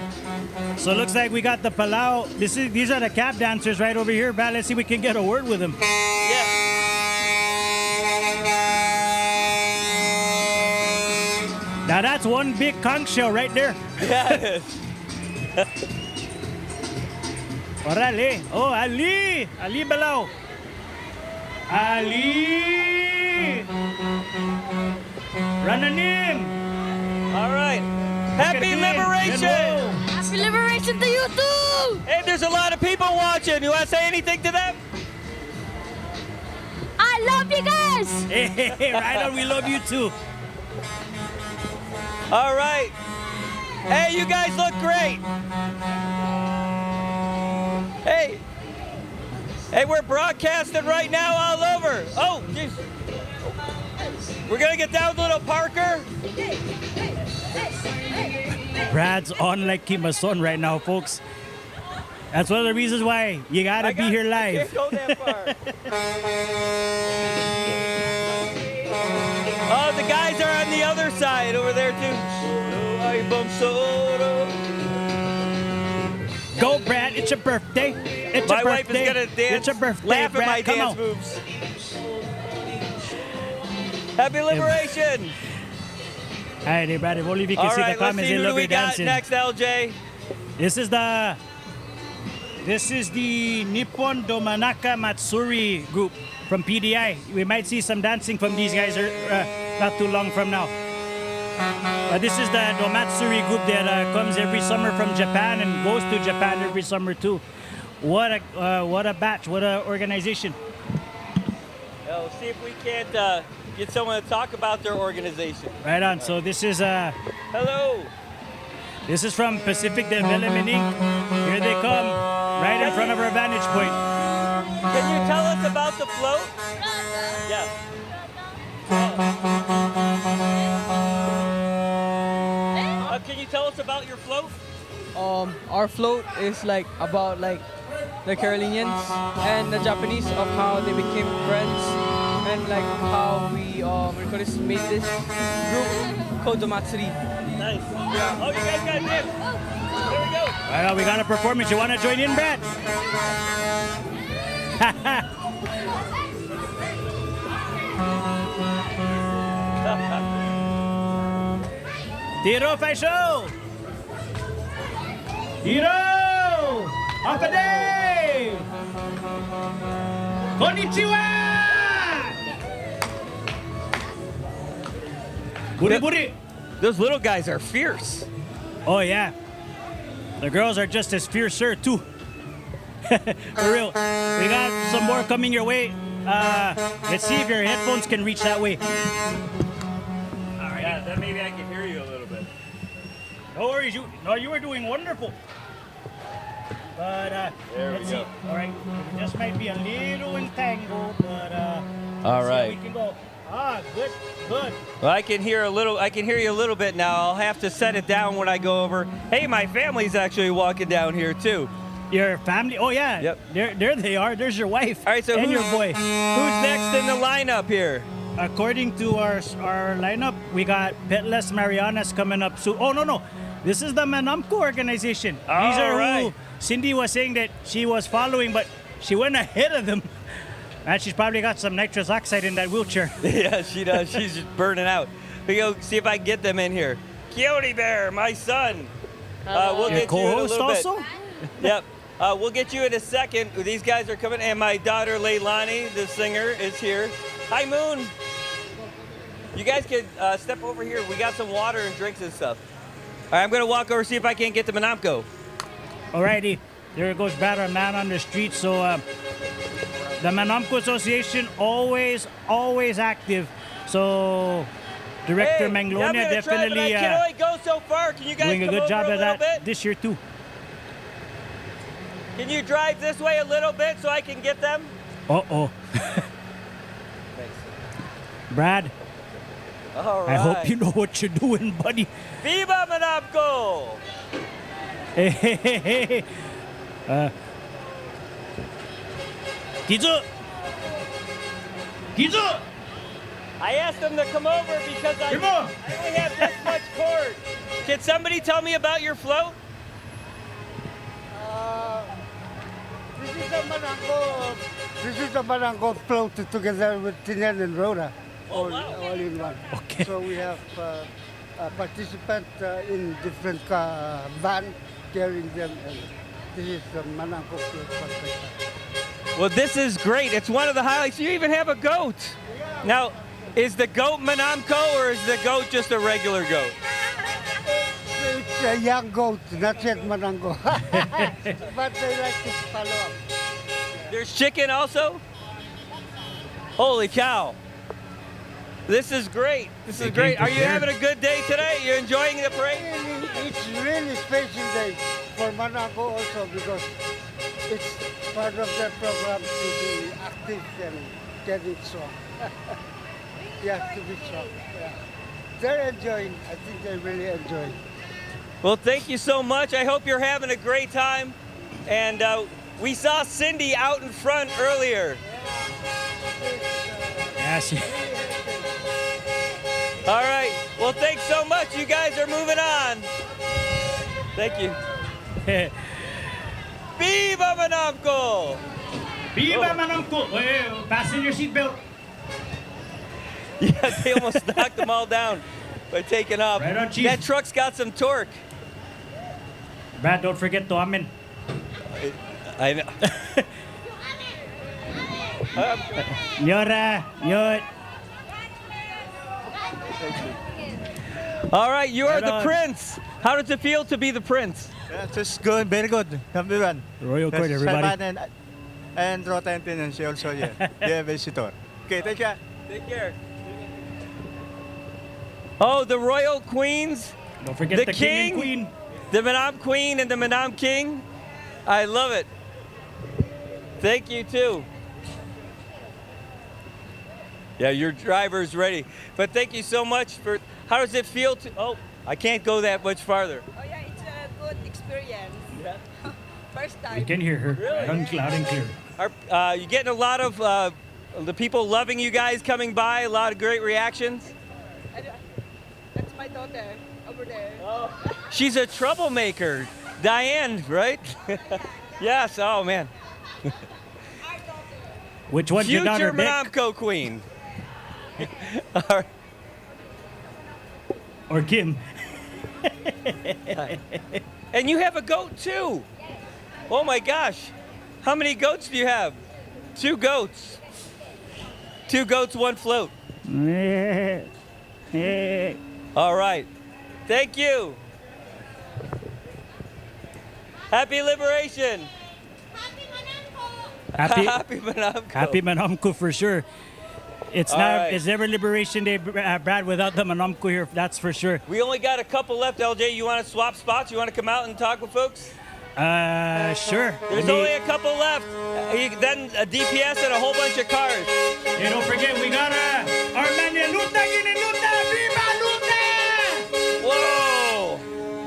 So it looks like we got the Palau. These are the cap dancers right over here, Brad. Let's see if we can get a word with them. Yeah. Now that's one big conch shell right there. Yes. Orale. Oh, Ali. Ali Palau. Ali. Rananim. All right. Happy liberation. Happy liberation to you too! Hey, there's a lot of people watching. You want to say anything to them? I love you guys! Hey, right on. We love you too. All right. Hey, you guys look great. Hey. Hey, we're broadcasting right now all over. Oh, jeez. We're going to get down with little Parker. Brad's on like Kimason right now, folks. That's one of the reasons why you gotta be here I live. can't go that far. Oh, the guys are on the other side over there too. Go, Brad. It's your birthday. It's My your wife birthday. is gonna dance. It's your birthday, Laugh Brad. at my Come dance on. moves. Happy liberation. All right, hey, Brad. If only if you can All see right, the let's comments, see they who love we you got dancing. next, LJ. This is the Nippon Domanaka Matsuri group from PDI. We might see some dancing from these guys not too long from now. This is the Domatsuri group that comes every summer from Japan and goes to Japan every summer too. What a batch! What a organization! We'll see if we can't get someone to talk about their organization. Right on. So this is Hello. This is from Pacific Development Inc. Here they come, right in front of our vantage point. Can you tell us about the float? Yeah. Can you tell us about your float? Our float is like about like the Carolinians and the Japanese of how they became friends and like how we made this group called the Matsuri. Nice. Yeah. Oh, you guys got it. Here we go. Right on, we got a performance. You want to join in, Brad? Tiro Faisho! Tiro! Akade! Konnichiwa! Buri buri! Those little guys are fierce. Oh, yeah. The girls are just as fiercer, too. For real. We got some more coming your way. Let's see if your headphones can reach that way. All right. Yeah, then maybe I can hear you a little bit. No worries. You were doing wonderful. But let's see. All right. It just might be a little entangled, but All let's see how right. we can go. Good. Well, I can hear you a little bit now. I'll have to set it down when I go over. Hey, my family's actually walking down here too. Your family? Oh yeah. Yep. There they are. There's your wife. All right. So and who's your boy. Who's next in the lineup here? According to our lineup, we got Petless Marianas coming up soon. Oh no. This is the Manamco organization. These are right. who Cindy was saying that she was following, but she went ahead of them. And she's probably got some nitrous oxide in that wheelchair. Yeah, she does. She's just burning out. We go see if I can get them in here. Coyote Bear, my son. We'll Your get you in a co-host little bit. also? Yep. We'll get you in a second. These guys are coming, and my daughter Leilani, the singer, is here. Hi, Moon. You guys can step over here. We got some water and drinks and stuff. All right, I'm gonna walk over see if I can't get the Manamco. Alrighty, there goes Brad, our man on the street. So the Manamco Association always active. So Director Manglonia definitely I can only go so far. Can you guys doing a come good over job a of little that bit? this year too. Can you drive this way a little bit so I can get them? Brad, All right. I hope you know what you're doing, buddy. Viva Manamco! Hey. Kizo! I asked them to come over because I only have this much cord. Can somebody tell me about your float? This is the Manamco float together with Tinian and Rhoda, all in one. Okay. So we have participants in different van carrying them, and this is the Manamco float. Well, this is great. It's one of the highlights. You even have a goat. Now, is the goat Manamco or is the goat just a regular goat? It's a young goat, not yet Manamco. But they like to follow up. There's chicken also? Holy cow. This is great. This is great. Are you having a good day today? You enjoying the parade? It's really special day for Manamco also because it's part of their program to be active and getting strong. You have to be strong. Yeah. They're enjoying. I think they really enjoy. Well, thank you so much. I hope you're having a great time. And we saw Cindy out in front earlier. Yes. All right. Well, thanks so much. You guys are moving on. Thank you. Viva Manamco! Viva Manamco! Fasten your seatbelt. Yeah, they almost knocked them all down by taking off. Right on, Chief. That truck's got some torque. Brad, don't forget to amen. I know. All right, you are the prince. How does it feel to be the prince? Just good, very good, everyone. Royal Court, everybody. Saipan and Rotentin and she also here. Yeah, visitor. Okay, take care. Take care. Oh, the royal queens. Don't forget the king and queen. The Manam Queen and the Manam King. I love it. Thank you too. Yeah, your driver's ready. But thank you so much for. How does it feel to? Oh, I can't go that much farther. Oh yeah, it's a good experience. Yeah. First time. You can hear her loud and clear. Are you getting a lot of the people loving you guys coming by? A lot of great reactions. That's my daughter over there. Oh. She's a troublemaker, Diane, right? Yes. Oh man. Which one's your daughter, Future Dick? Manamco Queen. All right. Or Kim. And you have a goat too. Oh my gosh. How many goats do you have? 2 goats. 2 goats, 1 float. All right. Thank you. Happy Liberation. Happy, Happy Manamco. Happy Manamco for sure. It's All not. right. It's never Liberation Day, Brad, without the Manamco here. That's for sure. We only got a couple left, LJ. You want to swap spots? You want to come out and talk with folks? Sure. There's only a couple left. Then a DPS and a whole bunch of cars. Hey, don't forget, we got Armenia Luta, Luta, Viva Luta! Whoa!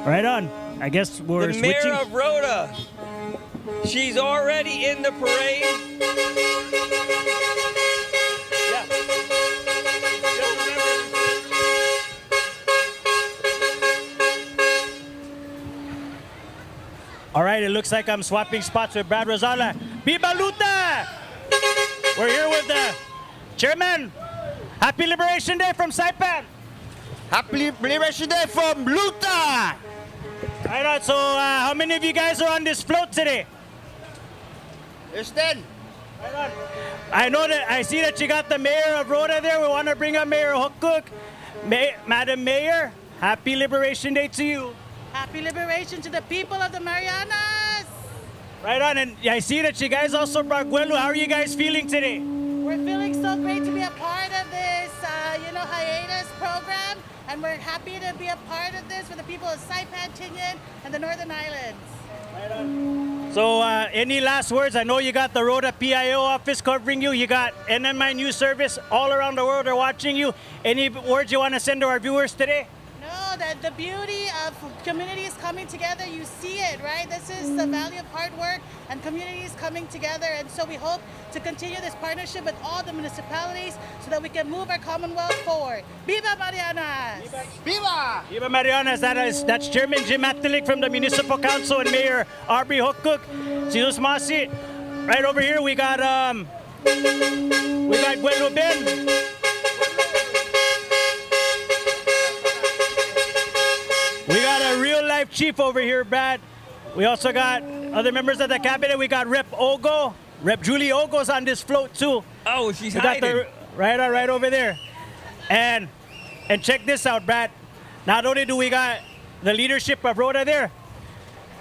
Right on. I guess we're The switching. mayor of Rhoda. She's already in the parade. Yeah. Just remember. All right, it looks like I'm swapping spots with Brad Rosala. Viva Luta! We're here with the chairman. Happy Liberation Day from Saipan. Happy Liberation Day from Luta! All right, so how many of you guys are on this float today? There's 10. I know that I see that you got the mayor of Rhoda there. We want to bring up Mayor Hookcook. Madam Mayor, happy Liberation Day to you. Happy Liberation to the people of the Marianas. Right on, and I see that you guys also brought Guelu. How are you guys feeling today? We're feeling so great to be a part of this, hiatus program, and we're happy to be a part of this for the people of Saipan, Tinian, and the Northern Islands. So, any last words? I know you got the Rhoda PIO office covering you. You got NMI News Service all around the world are watching you. Any words you want to send to our viewers today? No, that the beauty of communities coming together, you see it, right? This is the value of hard work and communities coming together. And so we hope to continue this partnership with all the municipalities so that we can move our Commonwealth forward. Viva Marianas! Viva! Viva Marianas, that's Chairman Jim Atalik from the Municipal Council and Mayor Aubrey Hookcook. Jesus Masi. Right over here we got Guelu Ben. We got a real life chief over here, Brad. We also got other members of the cabinet. We got Rep Ogo. Rep Julie Ogo's on this float too. Oh, she's we got hiding. right over there. And check this out, Brad. Not only do we got the leadership of Rhoda there,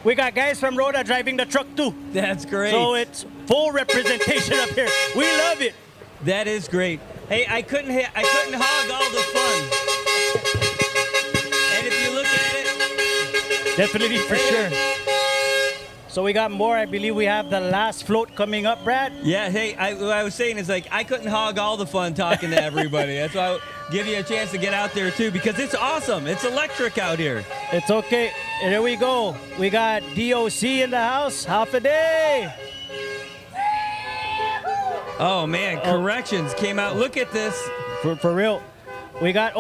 we got guys from Rhoda driving the truck too. That's great. So it's full representation up here. We love it. That is great. Hey, I couldn't hog all the fun. And if you look at it, definitely for sure. So we got more. I believe we have the last float coming up, Brad. Yeah, hey, what I was saying is like I couldn't hog all the fun talking to everybody. That's why I give you a chance to get out there too because it's awesome. It's electric out here. It's okay. And here we go. We got DOC in the house. Half a day. Oh man, corrections came out. Look at this. For real. We got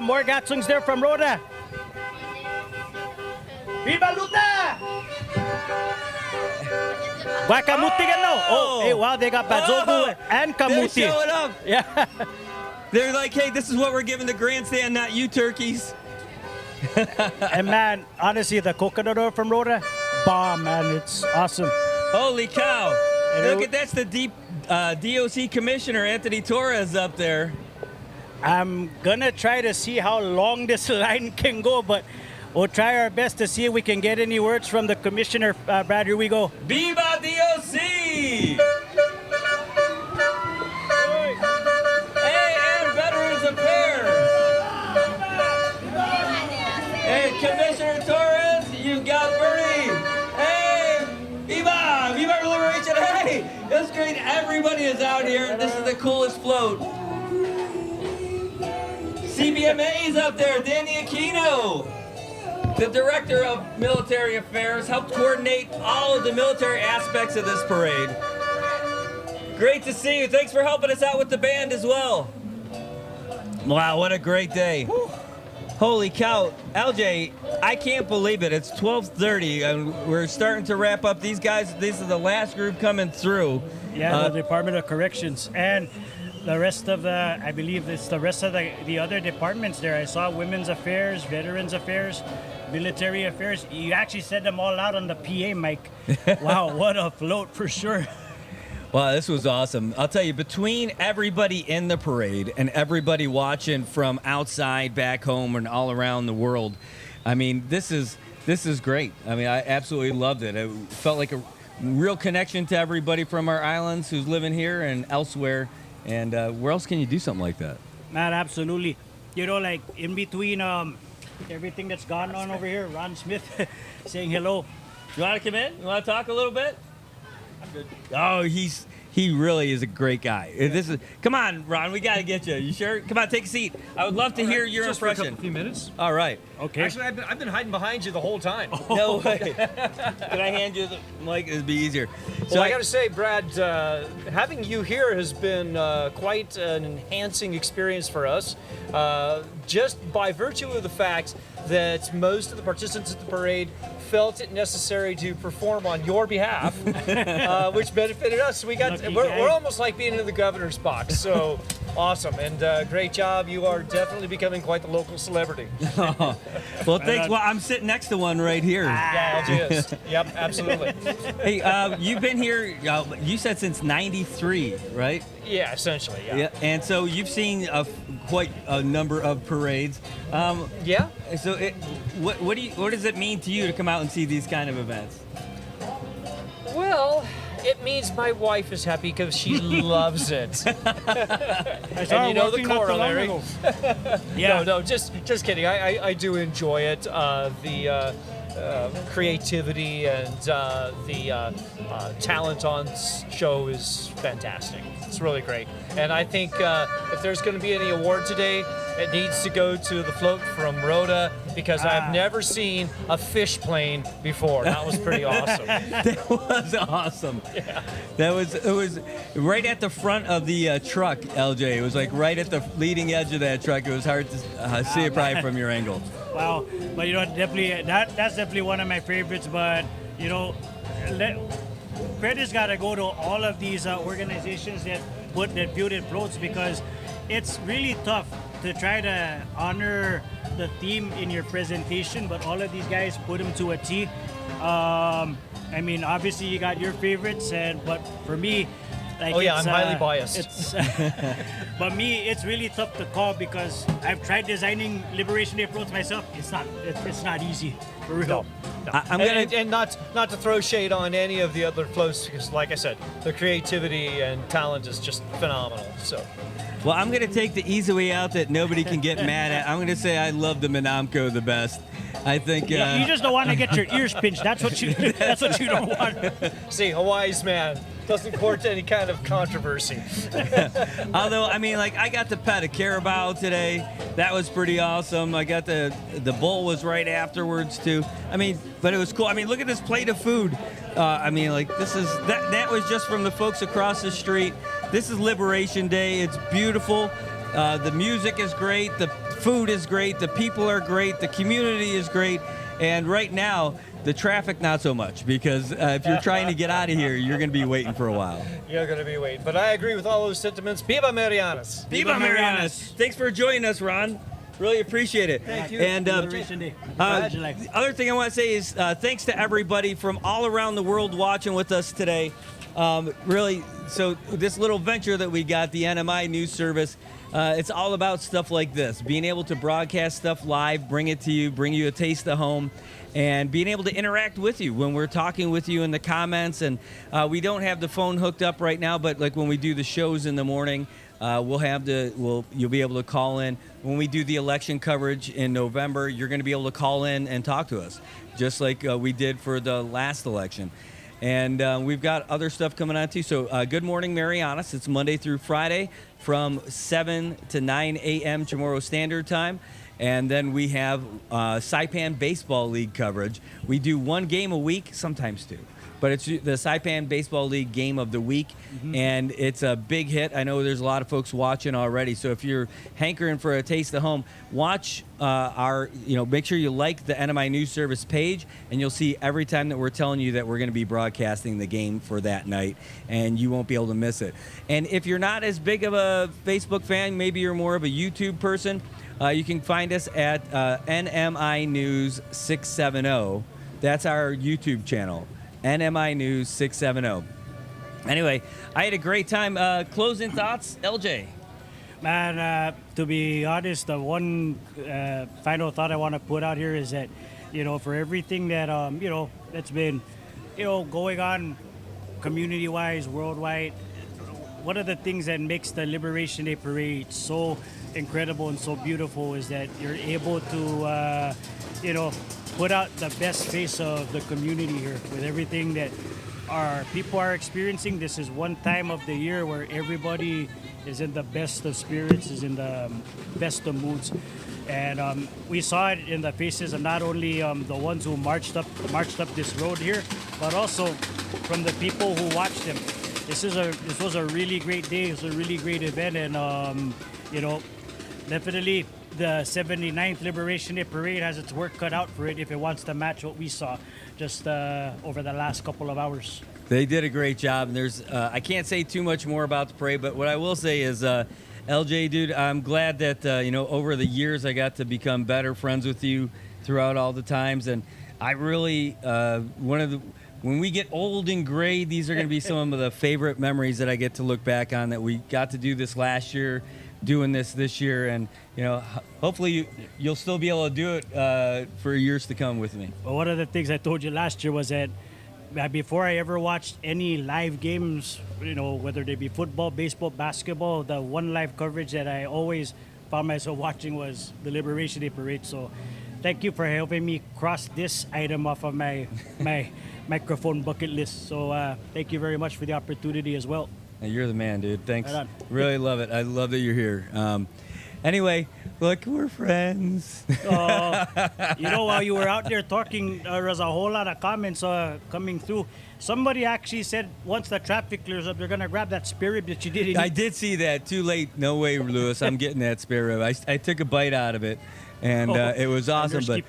more Gatsungs there from Rhoda. Viva Luta! Kamuti no. Oh, hey, wow, they got Bazogu and Kamuti. They're showing up. Yeah. They're like, hey, this is what we're giving the grandstand, not you turkeys. And man, honestly, the coconut oil from Rhoda, bomb, man. It's awesome. Holy cow. Look at that's the DOC Commissioner, Anthony Torres, up there. I'm gonna try to see how long this line can go, but we'll try our best to see if we can get any words from the Commissioner. Brad, here we go. Viva DOC! Hey, and Veterans Affairs! Hey, Commissioner Torres, you got Bernie! Hey, Viva! Viva Liberation! Hey, that's great. Everybody is out here. This is the coolest float. CBMA's up there, Danny Aquino. The Director of Military Affairs helped coordinate all of the military aspects of this parade. Great to see you. Thanks for helping us out with the band as well. Wow, what a great day. Holy cow. LJ, I can't believe it. It's 12:30 and we're starting to wrap up. These guys, this is the last group coming through. Yeah, the Department of Corrections. And the rest of the, I believe it's the rest of the other departments there. I saw Women's Affairs, Veterans Affairs, Military Affairs. You actually said them all out on the PA mic. Wow, what a float for sure. Wow, this was awesome. I'll tell you, between everybody in the parade and everybody watching from outside, back home, and all around the world, I mean, this is great. I mean, I absolutely loved it. It felt like real connection to everybody from our islands who's living here and elsewhere. And where else can you do something like that? Man, absolutely. You know, like in between everything that's gone on over here, Ron Smith saying hello. You want to come in? You want to talk a little bit? I'm good. Oh, he really is a great guy. This is come on, Ron. We got to get you. You sure? Come on, take a seat. I would love to hear your Just impression. for a few minutes. All right. Okay. Actually, I've been hiding behind you the whole time. No way. Can I hand you the mic? It'd be easier. So I got to say, Brad, having you here has been quite an enhancing experience for us, just by virtue of the fact that most of the participants at the parade felt it necessary to perform on your behalf, which benefited us. So we're almost like being in the governor's box. So awesome, and great job. You are definitely becoming quite the local celebrity. Well, thanks. Well, I'm sitting next to one right here. Yeah, LG is. Yep, absolutely. Hey, you've been here, you said since '93, right? Yeah, essentially, yeah. And so you've seen quite a number of parades. Yeah. So what does it mean to you to come out and see these kind of events? Well, it means my wife is happy because she loves it. And you know the corollary. Yeah. No, just kidding. I do enjoy it. The creativity and the talent on show is fantastic. It's really great. And I think if there's going to be any award today, it needs to go to the float from Rhoda because I've never seen a fish plane before. That was pretty awesome. That was awesome. Yeah. It was right at the front of the truck, LJ. It was like right at the leading edge of that truck. It was hard to see it probably from your angle. Wow, but you know, definitely that's definitely one of my favorites. But you know, credit's got to go to all of these organizations that build floats because it's really tough to try to honor the theme in your presentation, but all of these guys put them to a T. I mean, obviously you got your favorites, but for me, like I'm highly biased. It's, but me, it's really tough to call because I've tried designing Liberation Day floats myself. It's not easy, for real. No. And not to throw shade on any of the other floats because, like I said, the creativity and talent is just phenomenal. So. Well, I'm going to take the easy way out that nobody can get mad at. I'm going to say I love the Menamco the best. I think you just don't want to get your ears pinched. That's what you don't want. See, a wise man doesn't court any kind of controversy. Although, I mean, like I got to pet a carabao today. That was pretty awesome. I got the bull was right afterwards too. I mean, but it was cool. I mean, look at this plate of food. I mean, like this is that was just from the folks across the street. This is Liberation Day. It's beautiful. The music is great. The food is great. The people are great. The community is great. And right now, the traffic not so much because if you're trying to get out of here, you're going to be waiting for a while. You're going to be waiting. But I agree with all those sentiments. Viva Marianas. Viva Marianas. Thanks for joining us, Ron. Really appreciate it. Thank you. And Liberation Day. the other thing I want to say is thanks to everybody from all around the world watching with us today. Really, so this little venture that we got, the NMI News Service, it's all about stuff like this, being able to broadcast stuff live, bring it to you, bring you a taste of home, and being able to interact with you when we're talking with you in the comments. And we don't have the phone hooked up right now, but like when we do the shows in the morning, you'll be able to call in. When we do the election coverage in November, you're going to be able to call in and talk to us, just like we did for the last election. And we've got other stuff coming on too. So Good Morning Marianas. It's Monday through Friday from 7 to 9 a.m. Chamorro Standard Time. And then we have Saipan Baseball League coverage. We do one game a week, sometimes two. But it's the Saipan Baseball League game of the week, and it's a big hit. I know there's a lot of folks watching already. So if you're hankering for a taste of home, watch make sure you like the NMI News Service page, and you'll see every time that we're telling you that we're going to be broadcasting the game for that night, and you won't be able to miss it. And if you're not as big of a Facebook fan, maybe you're more of a YouTube person, you can find us at NMI News 670. That's our YouTube channel. NMI News 670. Anyway, I had a great time. Closing thoughts, LJ? Man, to be honest, the one final thought I want to put out here is that, for everything that, that's been, going on community-wise, worldwide. One of the things that makes the Liberation Day Parade so incredible and so beautiful is that you're able to, put out the best face of the community here with everything that our people are experiencing. This is one time of the year where everybody is in the best of spirits, is in the best of moods. And we saw it in the faces of not only the ones who marched up this road here, but also from the people who watched them. This was a really great day. It was a really great event, and definitely the 79th Liberation Day Parade has its work cut out for it if it wants to match what we saw just over the last couple of hours. They did a great job. And there's I can't say too much more about the parade, but what I will say is, LJ, dude, I'm glad that over the years I got to become better friends with you throughout all the times, and I really when we get old and gray, these are going to be some of the favorite memories that I get to look back on. That we got to do this last year, doing this year, and hopefully you'll still be able to do it for years to come with me. Well, one of the things I told you last year was that before I ever watched any live games, whether they be football, baseball, basketball, the one live coverage that I always found myself watching was the Liberation Day Parade. So thank you for helping me cross this item off of my microphone bucket list. So thank you very much for the opportunity as well. Hey, you're the man, dude. Thanks. Right on. Really love it. I love that you're here. Anyway, look, we're friends. While you were out there talking, there was a whole lot of comments coming through. Somebody actually said once the traffic clears up, they're going to grab that spare rib that you did eat. I did see that. Too late. No way, Lewis. I'm getting that spare rib. I took a bite out of it, and it was awesome. But,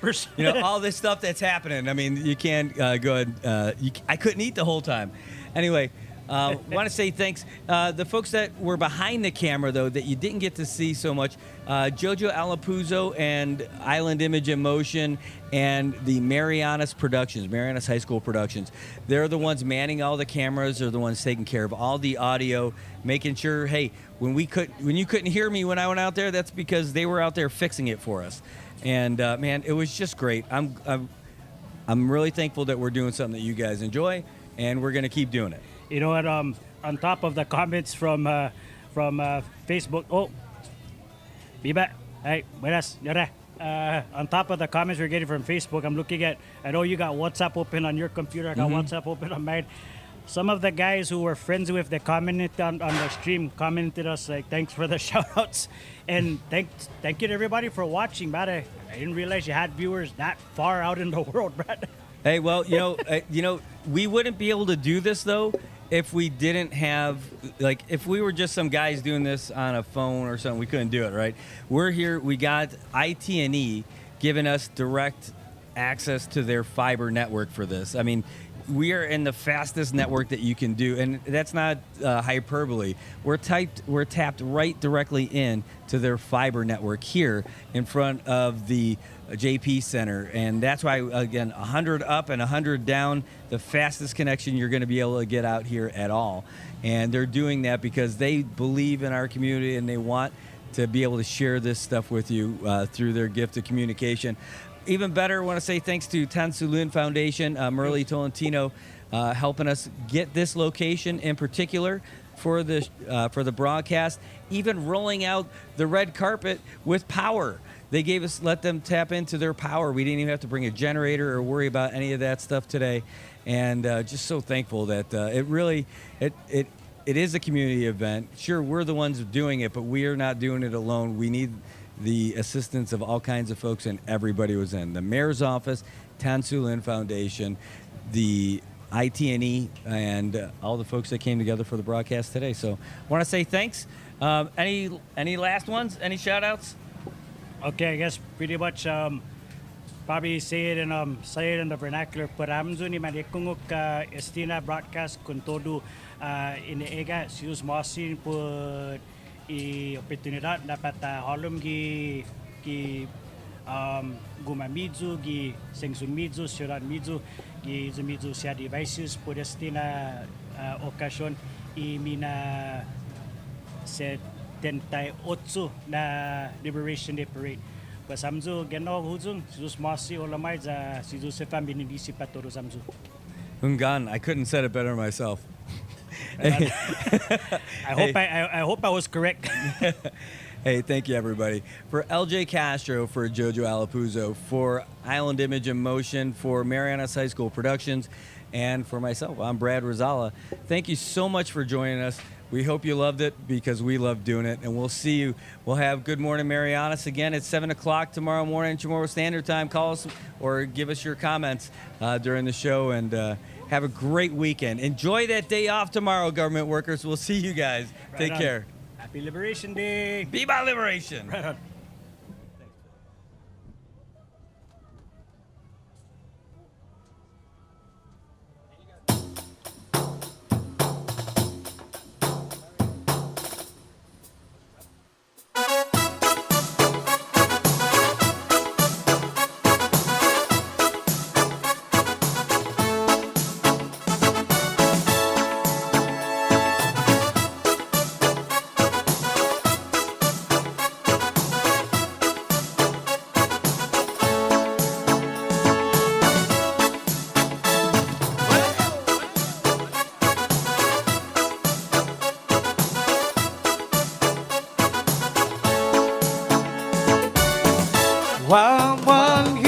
all this stuff that's happening, I mean, you can't go ahead. I couldn't eat the whole time. Anyway. Want to say thanks. The folks that were behind the camera, though, that you didn't get to see so much, Jojo Alapuzzo and Island Image in Motion and the Marianas Productions, Marianas High School Productions. They're the ones manning all the cameras. They're the ones taking care of all the audio, making sure, hey, when you couldn't hear me when I went out there, that's because they were out there fixing it for us. And, man, it was just great. I'm really thankful that we're doing something that you guys enjoy, and we're going to keep doing it. You know what? On top of the comments from Facebook. Oh, Biba. Hey, buenas. On top of the comments we're getting from Facebook, I'm looking at. I know you got WhatsApp open on your computer. I got WhatsApp open on mine. Some of the guys who we're friends with, they commented on the stream, commented us like, "Thanks for the shout-outs," and thank you to everybody for watching. But I didn't realize you had viewers that far out in the world, Brad. Hey, well, we wouldn't be able to do this though if we didn't have, like, if we were just some guys doing this on a phone or something. We couldn't do it, right? We're here. We got IT&E giving us direct access to their fiber network for this. I mean, we are in the fastest network that you can do, and that's not hyperbole. We're tapped right directly in to their fiber network here in front of the JP Center, and that's why, again, 100 up and 100 down, the fastest connection you're going to be able to get out here at all. And they're doing that because they believe in our community and they want to be able to share this stuff with you through their gift of communication. Even better, I want to say thanks to Tansulun Foundation, Merle Tolentino, helping us get this location in particular for the broadcast, even rolling out the red carpet with power. They let them tap into their power. We didn't even have to bring a generator or worry about any of that stuff today. And just so thankful that it is a community event. Sure, we're the ones doing it, but we are not doing it alone. We need the assistance of all kinds of folks, and everybody was in. The mayor's office, Tansulin Foundation, the IT&E, and all the folks that came together for the broadcast today. So I want to say thanks. Any last ones? Any shout-outs? Okay, I guess pretty much probably say it in the vernacular. Paramzo ni manikunguk estina broadcast kun todo iniega sius masin put I oportunidad dapat halum gi gumamidzu gi sengsumidzu siranmidzu gi zumidzu sia devices por estina ocasión I mina 78 na Liberation Day Parade. Pasamzo geno huzung sizus masi olamay za sizus Saipan binidisi patoro samzo. Hungan, I couldn't said it better myself. I hope I was correct. Hey, thank you, everybody. For LJ Castro, for Jojo Alapuzzo, for Island Image and Motion, for Marianas High School Productions, and for myself, I'm Brad Rosala. Thank you so much for joining us. We hope you loved it because we love doing it, and we'll see you. We'll have Good Morning Marianas again at 7 o'clock tomorrow morning, tomorrow Standard Time. Call us or give us your comments during the show, and have a great weekend. Enjoy that day off tomorrow, government workers. We'll see you guys. Take care. Happy Liberation Day. Viva Liberation. Right on. One